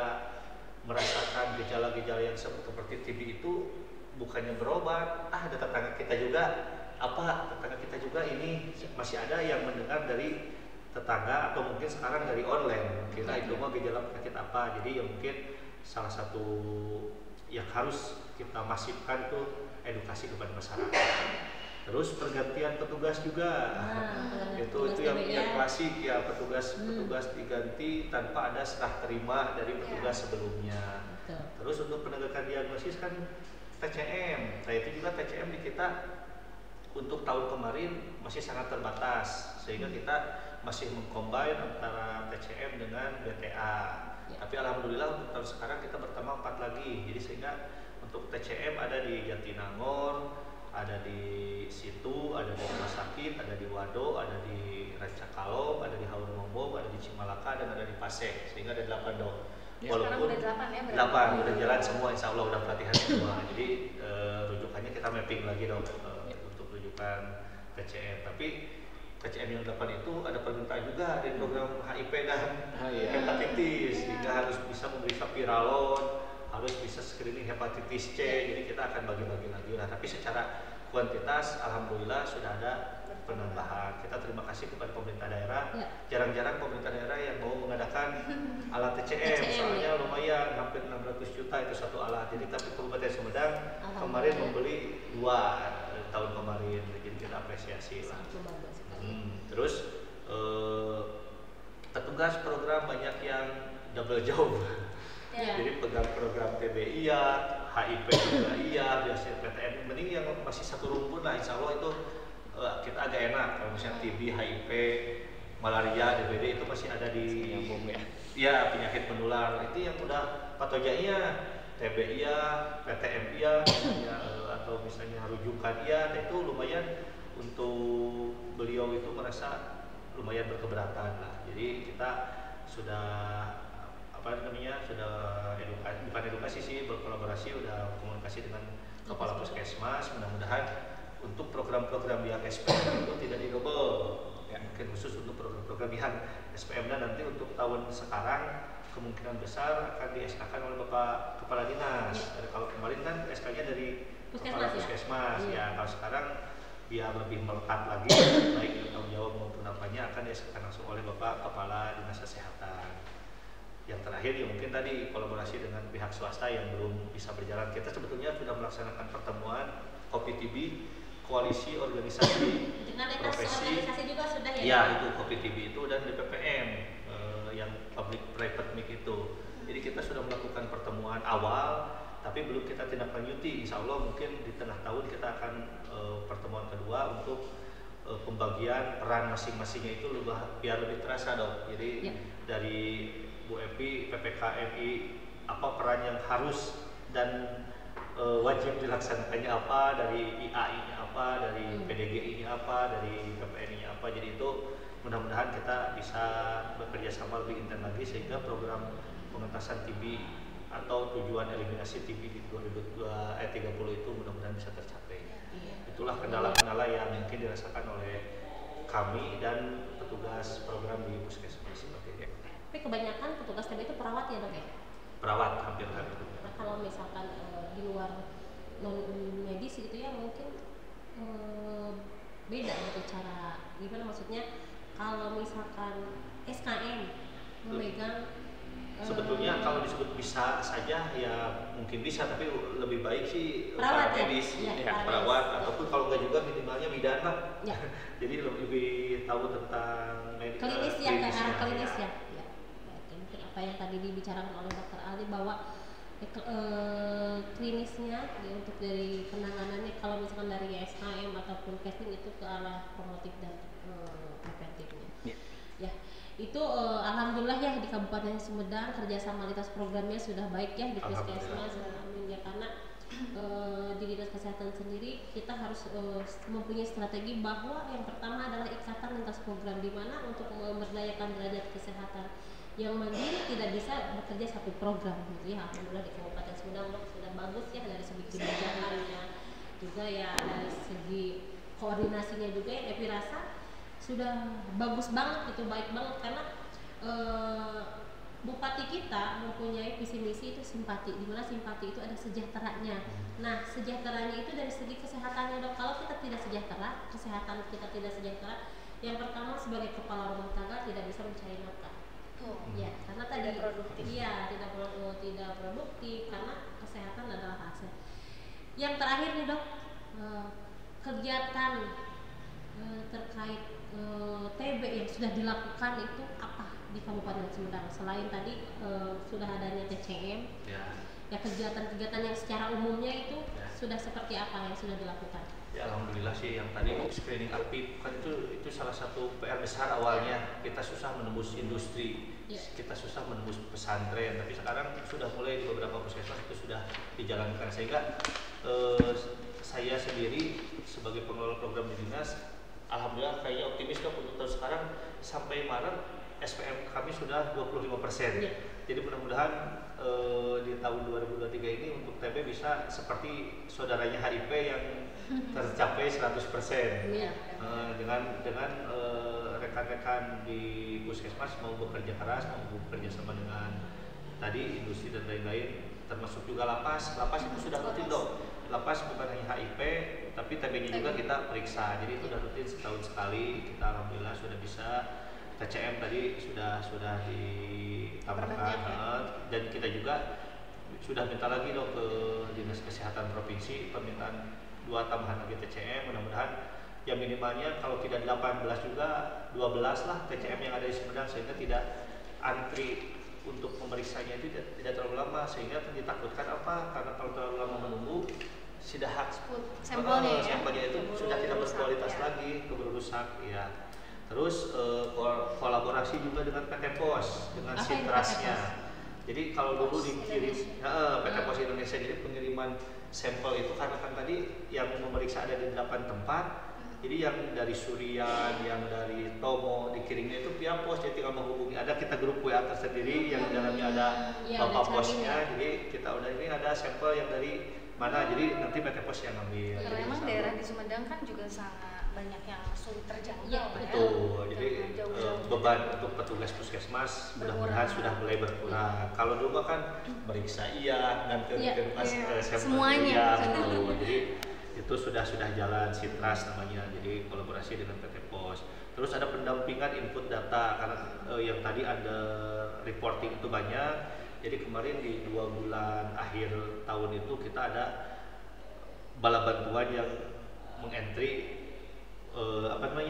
merasakan gejala-gejala yang seperti TB itu bukannya berobat ada tetangga kita juga apa tetangga kita juga ini masih ada yang mendengar dari tetangga atau mungkin sekarang dari online kira itu mah gejala penyakit apa. Jadi ya mungkin salah satu yang harus kita masifkan tuh edukasi kepada masyarakat. Terus pergantian petugas juga, itu yang klasik ya, petugas diganti tanpa ada serah terima dari petugas sebelumnya. Terus untuk penegakan diagnosis kan TCM, nah itu juga TCM di kita untuk tahun kemarin masih sangat terbatas, sehingga kita masih mengcombine antara TCM dengan BTA. Tapi alhamdulillah untuk tahun sekarang kita bertambah 4 lagi, jadi sehingga untuk TCM ada di Jatinangor, ada di situ, ada di rumah sakit, ada di Wado, ada di Rancakalong, ada di Haurmombong, ada di Cimalaka, dan ada di Pasek, sehingga ada 8 dok. Walaupun udah 8 ya, 8 udah jalan semua, insya Allah udah pelatihan semua. Jadi rujukannya kita mapping lagi dok untuk rujukan TCM. Tapi TCM yang 8 itu ada permintaan juga dari program HIV dan hepatitis, sehingga harus bisa memeriksa viralon, harus bisa screening hepatitis C, jadi kita akan bagi-bagi lagi lah. Tapi secara kuantitas alhamdulillah sudah ada penambahan. Kita terima kasih kepada pemerintah daerah. Jarang-jarang pemerintah daerah yang mau mengadakan alat TCM, soalnya lumayan hampir 600 juta itu satu alat. Jadi tapi Kabupaten Sumedang kemarin membeli 2 tahun kemarin, jadi kita apresiasi lah. Terus petugas program banyak yang double job. Jadi pegang program TBI ya, HIV juga iya, biasanya PTM, mending yang masih satu rumpun lah, insya Allah itu kita agak enak. Kalau misalnya TB, HIV, malaria, DBD itu masih ada di ya penyakit menular, itu yang udah patogennya TBI ya, PTM ya, atau misalnya rujukan ya, itu lumayan untuk beliau itu merasa lumayan berkeberatan lah. Jadi kita sudah sudah edukasi, bukan edukasi sih, berkolaborasi, udah komunikasi dengan kepala puskesmas. Mudah-mudahan untuk program-program yang SPM itu tidak didobel, mungkin khusus untuk program-program yang SPM, dan nanti untuk tahun sekarang kemungkinan besar akan di SK-kan oleh Bapak Kepala Dinas. Kalau kemarin kan SK-nya dari Kepala Puskesmas ya, kalau sekarang biar lebih melekat lagi, baik tanggung jawab maupun apanya akan di-SK-kan langsung oleh Bapak Kepala Dinas Kesehatan. Yang terakhir ya mungkin tadi kolaborasi dengan pihak swasta yang belum bisa berjalan. Kita sebetulnya sudah melaksanakan pertemuan KOPI-TB, koalisi organisasi profesi juga sudah ya? Ya, itu KOPI-TB itu, dan DPPM yang public private meet itu. Jadi kita sudah melakukan pertemuan awal, tapi belum kita tindak lanjuti. Insya Allah mungkin di tengah tahun kita akan pertemuan kedua untuk pembagian peran masing-masingnya itu biar lebih terasa dok. Jadi dari Bu Epi, PPKMI, apa peran yang harus dan wajib dilaksanakannya apa, dari IAI-nya apa, dari PDGI-nya apa, dari PPNI-nya apa. Jadi itu mudah-mudahan kita bisa bekerja sama lebih intens lagi, sehingga program pengentasan TB atau tujuan eliminasi TB di 2030 itu mudah-mudahan bisa tercapai. Itulah kendala-kendala yang mungkin dirasakan oleh kami dan petugas program di puskesmas seperti itu. Tapi kebanyakan petugas TB itu perawat ya dok ya? Perawat hampir kan. Nah, kalau misalkan di luar non medis gitu ya mungkin beda gitu cara gimana, maksudnya kalau misalkan SKM memegang sebetulnya kalau disebut bisa saja ya mungkin bisa, tapi lebih baik sih perawat medis perawat, ataupun kalau nggak juga minimalnya bidan lah. Jadi lebih tahu tentang medis klinis ya, ke arah klinis ya. Mungkin apa yang tadi dibicarakan oleh Dr. Ali bahwa klinisnya ya, untuk dari penanganannya kalau misalkan dari SKM ataupun casting itu ke arah promotif dan preventifnya. Ya, itu alhamdulillah ya di Kabupaten Sumedang kerjasama lintas programnya sudah baik ya di puskesmas ya, karena di dinas kesehatan sendiri kita harus mempunyai strategi bahwa yang pertama adalah ikatan lintas program, di mana untuk memberdayakan derajat kesehatan yang mandiri tidak bisa bekerja satu program gitu ya. Alhamdulillah di Kabupaten Sumedang sudah bagus ya dari segi kebijakannya juga ya, dari segi koordinasinya juga yang Epi rasa sudah bagus banget gitu, baik banget, karena Bupati kita mempunyai visi misi itu simpati, di mana simpati itu ada sejahteranya. Nah, sejahteranya itu dari segi kesehatannya dok. Kalau kita tidak sejahtera, kesehatan kita tidak sejahtera, yang pertama sebagai kepala rumah tangga tidak bisa mencari nafkah. Ya, karena tadi tidak produktif karena kesehatan adalah aset. Yang terakhir nih dok, kegiatan terkait TB yang sudah dilakukan itu apa di Kabupaten Sumedang selain tadi sudah adanya TCM ya kegiatan-kegiatan yang secara umumnya itu sudah seperti apa yang sudah dilakukan? Ya alhamdulillah sih yang tadi screening aktif kan itu salah satu PR besar awalnya. Kita susah menembus industri, kita susah menembus pesantren, tapi sekarang sudah mulai di beberapa puskesmas itu sudah dijalankan sehingga saya sendiri sebagai pengelola program di dinas alhamdulillah kayaknya optimis dok untuk tahun sekarang sampai Maret SPM kami sudah 25%. Jadi mudah-mudahan di tahun 2023 ini untuk TB bisa seperti saudaranya HIP yang tercapai 100%. Dengan rekan-rekan di puskesmas mau bekerja keras, mau bekerja sama dengan tadi industri dan lain-lain, termasuk juga lapas itu sudah rutin dok. Lapas bukan hanya HIP, tapi TB-nya juga kita periksa. Jadi itu sudah rutin setahun sekali. Kita alhamdulillah sudah bisa. TCM tadi sudah ditambahkan dan kita juga sudah minta lagi dok ke Dinas Kesehatan Provinsi permintaan 2 tambahan lagi TCM. Mudah-mudahan ya minimalnya kalau tidak 18 juga 12 lah TCM yang ada di Sumedang sehingga tidak antri untuk pemeriksanya itu tidak terlalu lama sehingga ditakutkan apa karena kalau terlalu lama menunggu sampelnya itu sudah tidak berkualitas lagi keburu rusak ya. Terus kolaborasi juga dengan PT Pos dengan Sintrasnya. Jadi kalau dulu dikirim PT Pos Indonesia jadi pengiriman sampel itu karena kan tadi yang memeriksa ada di 8 tempat. Jadi yang dari Surian, yang dari Tomo dikirimnya itu via pos, jadi tinggal menghubungi. Ada kita grup WA tersendiri yang di dalamnya ada bapak posnya. Jadi kita udah ini ada sampel yang dari mana, jadi nanti PT Pos yang ngambil. Karena memang daerah di Sumedang kan juga sangat banyak yang sulit terjangkau. Betul. Jadi beban untuk petugas puskesmas mudah-mudahan sudah mulai berkurang. Kalau dulu kan meriksa nganter sampel semuanya. Jadi itu sudah jalan Sitras namanya, jadi kolaborasi dengan PT Pos. Terus ada pendampingan input data karena yang tadi ada reporting itu banyak. Jadi kemarin di 2 bulan akhir tahun itu kita ada bala bantuan yang mengentry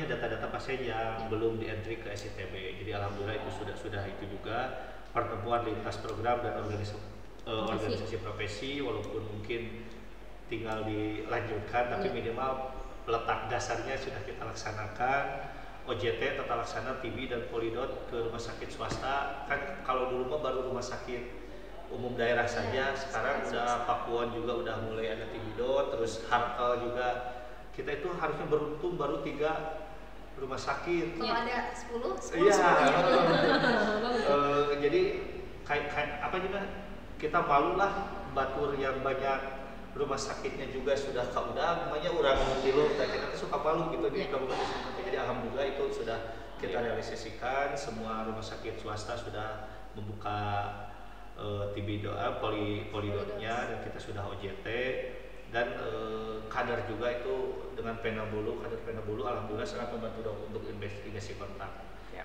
data-data pasien yang belum dientry ke SITB. Jadi alhamdulillah itu sudah itu juga pertemuan lintas program dan organisasi profesi walaupun mungkin tinggal dilanjutkan tapi minimal letak dasarnya sudah kita laksanakan. OJT tata laksana TB dan Polidot ke rumah sakit swasta kan kalau dulu mah baru rumah sakit umum daerah saja, sekarang udah Pakuan juga udah mulai ada TB-dot, terus Harkal juga. Kita itu harusnya beruntung baru 3 rumah sakit. Kalau ada 10 jadi kayak apa juga kita malu lah batur yang banyak rumah sakitnya juga sudah kaudah namanya orang tilu kita suka malu gitu di Kabupaten Sumedang. Jadi alhamdulillah itu sudah kita realisasikan, semua rumah sakit swasta sudah membuka polidotnya dan kita sudah OJT dan kader juga itu dengan kader Pena Bulu alhamdulillah sangat membantu untuk investigasi kontak.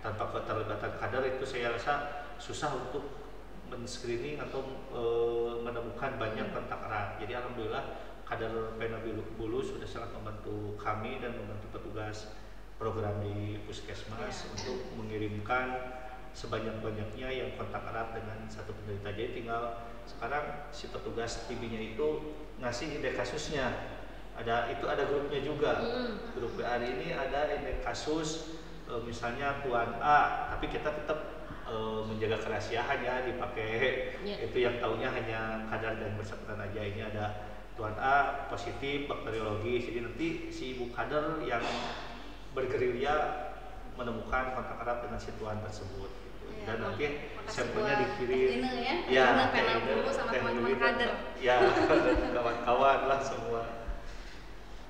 Tanpa keterlibatan kader itu saya rasa susah untuk men-screening atau menemukan banyak kontak erat. Jadi alhamdulillah kader Pena Bulu sudah sangat membantu kami dan membantu petugas program di puskesmas untuk mengirimkan sebanyak-banyaknya yang kontak erat dengan satu penderita. Jadi tinggal sekarang si petugas TB-nya itu ngasih indeks kasusnya. Ada grupnya juga. Grup WA ini ada indeks kasus misalnya Tuan A, tapi kita tetap menjaga kerahasiaan ya, dipakai itu yang taunya hanya kadar dan bersangkutan aja. Ini ada Tuan A positif bakteriologis, jadi nanti si ibu kader yang bergerilya menemukan kontak erat dengan si Tuan tersebut dan nanti sampelnya dikirim Pena Bulu sama teman-teman kader kawan-kawan lah semua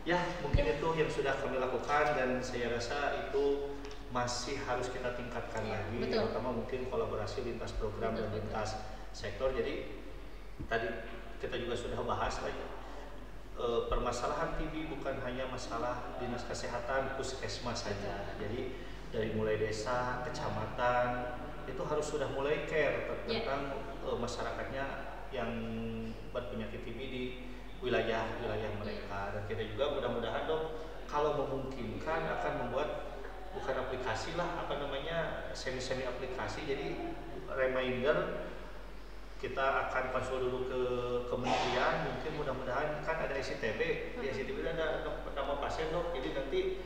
ya. Mungkin itu yang sudah kami lakukan dan saya rasa itu masih harus kita tingkatkan lagi, betul. terutama mungkin kolaborasi lintas program dan lintas sektor. Jadi tadi kita juga sudah bahas lagi, permasalahan TB bukan hanya masalah dinas kesehatan puskesmas saja. Jadi dari mulai desa, kecamatan itu harus sudah mulai care tentang masyarakatnya yang berpenyakit TB di wilayah mereka. Dan kita juga mudah-mudahan dok kalau memungkinkan akan membuat bukan aplikasi lah, semi aplikasi. Jadi reminder, kita akan konsul dulu ke kementerian, mungkin mudah-mudahan kan ada SITB, di SITB ada nama pasien dok, jadi nanti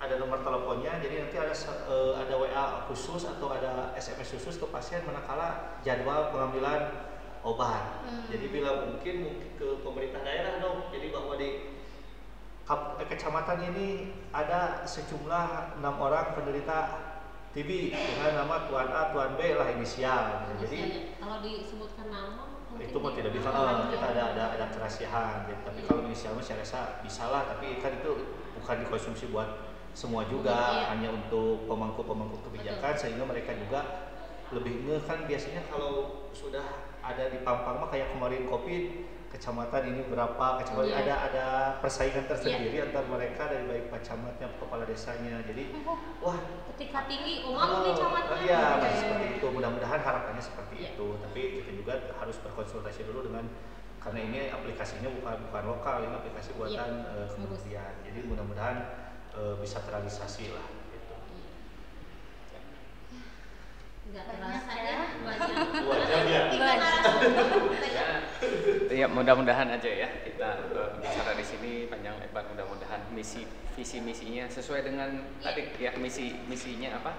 ada nomor teleponnya, jadi nanti ada WA khusus atau ada SMS khusus ke pasien manakala jadwal pengambilan obat. Jadi bila mungkin ke pemerintah daerah dok, jadi bahwa di kecamatan ini ada sejumlah 6 orang penderita TB dengan nama Tuan A, Tuan B lah inisial. Jadi kalau disebutkan nama itu mau tidak bisa, kita ada kerahasiaan. Jadi, tapi kalau inisialnya saya rasa bisa lah, tapi kan itu bukan dikonsumsi buat semua juga, hanya untuk pemangku kebijakan. Betul. Sehingga mereka juga lebih ngeh kan biasanya kalau sudah ada di Pampang mah kayak kemarin COVID. Kecamatan ini berapa, kecamatan ada persaingan tersendiri antar mereka dari baik Pak Camatnya, kepala desanya. Jadi wah ketika tinggi di kecamatan. Iya, seperti itu. Mudah-mudahan harapannya seperti itu. Tapi kita juga harus berkonsultasi dulu dengan, karena ini aplikasinya bukan lokal, ini aplikasi buatan kementerian. Jadi mudah-mudahan bisa terrealisasi lah. Gitu. Nggak terasa ya 2 jam ya. Ya mudah-mudahan aja ya kita bicara di sini panjang lebar, mudah-mudahan visi misinya sesuai dengan tadi ya, misinya apa,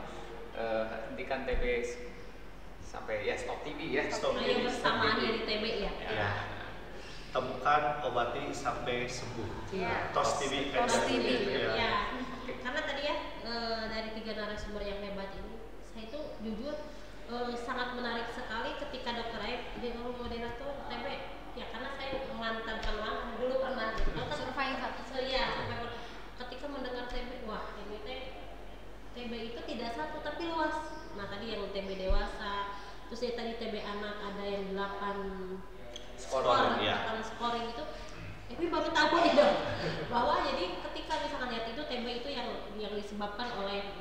hentikan TB sampai ya stop TB ya, stop TB bersama dari TB ya. Temukan, obati sampai sembuh. Tos TB kan ya. Karena tadi ya dari 3 narasumber yang hebat ini, saya itu jujur sangat menarik sekali ketika Dr. Aib di moderator TB. Ya karena saya mantan dulu pernah survivor. Ketika mendengar TB, wah ini TB itu tidak satu tapi luas. Nah tadi yang TB dewasa, terus ya tadi TB anak ada yang 8 scoring itu. Tapi baru tahu nih dok bahwa jadi ketika misalkan lihat itu TB itu yang disebabkan oleh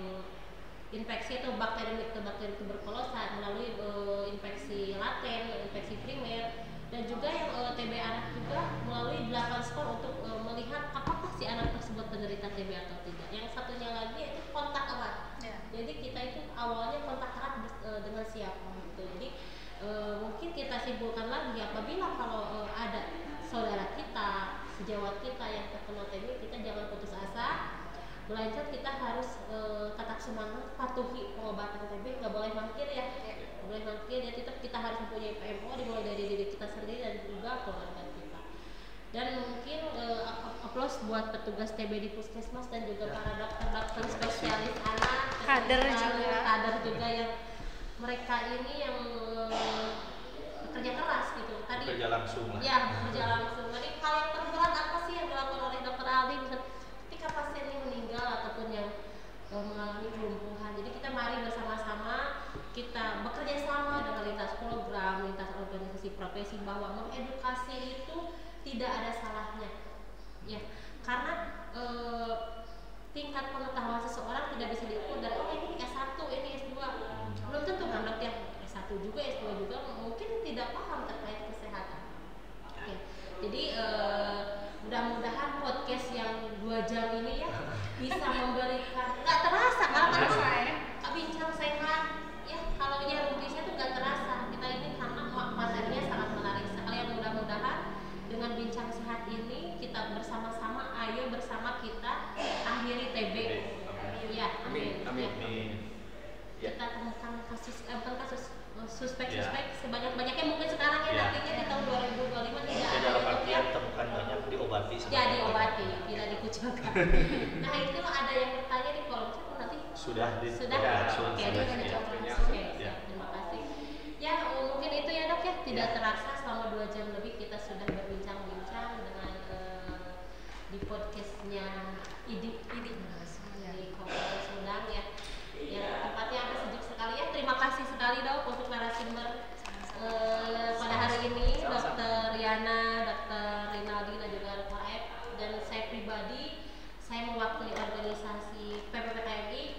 infeksi atau bakteri tuberkulosa melalui infeksi laten, infeksi primer, dan juga yang TB anak juga melalui 8 skor untuk melihat apakah si anak tersebut penderita TB atau tidak. Yang satunya lagi itu kontak erat. Jadi kita itu awalnya kontak erat dengan siapa gitu. Jadi mungkin kita simpulkan lagi apabila kalau ada saudara kita, sejawat kita yang terkena TB, kita jangan putus asa. Belajar kita harus tetap semangat, patuhi pengobatan TB, nggak boleh mangkir ya. Boleh mangkir ya, tetap kita harus mempunyai PMO dimulai dari diri kita sendiri dan juga keluarga kita. Dan mungkin aplaus buat petugas TB di puskesmas dan juga para dokter spesialis anak, kader juga yang mereka ini yang bekerja keras gitu. Tadi bekerja langsung. Tadi hal yang terberat apa sih yang dilakukan oleh Dr. Aldi ketika pasien ini meninggal ataupun yang mengalami kelumpuhan. Jadi kita mari bersama-sama kita bekerja sama dengan lintas program, lintas organisasi profesi bahwa mengedukasi itu tidak ada salahnya. Ya, karena tingkat pengetahuan seseorang tidak bisa diukur dari ini S1, ini S2. Belum tentu kan dok yang S1 juga, S2 juga mungkin tidak paham terkait kesehatan. Oke. Jadi mudah-mudahan podcast yang 2 jam ini ya bisa memberikan, nggak terasa kan bincang sehat ya, kalau ya rugisnya tuh nggak terasa kita ini karena materinya sangat menarik sekali. Yang mudah-mudahan dengan bincang sehat ini kita bersama-sama, ayo bersama kita akhiri TB. Ya, amin. Kita temukan kasus suspek sebanyak-banyaknya mungkin sekarang ya, nantinya di tahun 2025 tidak ada temukan banyak diobati. Diobati, tidak dikucilkan. Nah itu ada yang bertanya di kolom chat nanti sudah. Oke, terima kasih. Ya mungkin itu ya dok ya, tidak terasa selama 2 jam lebih kita sudah berbincang-bincang dengan di podcastnya IDI di Kabupaten Sumedang ya. terima kasih sekali dok untuk narasumber pada hari ini, Dr. Riana, Dr. Rinaldi dan juga Dr. Aep. Dan saya pribadi, saya mewakili organisasi PPPKMI,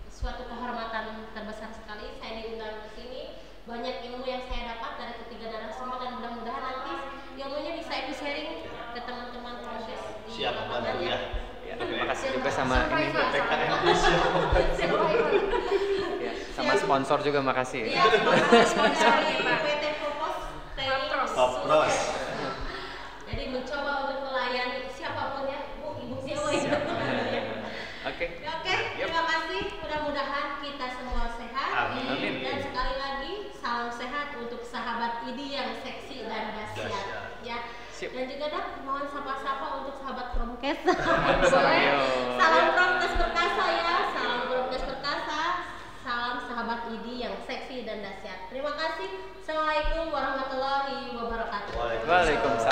suatu kehormatan terbesar sekali. Saya diundang ke sini, banyak ilmu yang saya dapat dari ketiga narasumber dan mudah-mudahan nanti ilmunya bisa aku sharing ke teman-teman proses di siap bantu ya. Terima kasih juga sama ini ya, sama sponsor juga makasih. Iya, sponsor PT Propos Propros. Jadi mencoba untuk melayani siapapun ya, Bu, Ibu siapa ya. Oke, terima kasih. Mudah-mudahan kita semua sehat. Amin. Dan sekali lagi salam sehat untuk sahabat IDI yang seksi dan dahsyat. Ya. Sip. Dan juga dok, mohon sapa-sapa untuk sahabat Promkes. Ayo. Salam Promkes perkasa ya, salam Promkes perkasa, salam sahabat IDI yang seksi dan dahsyat. Terima kasih. Assalamualaikum warahmatullahi wabarakatuh. Waalaikumsalam.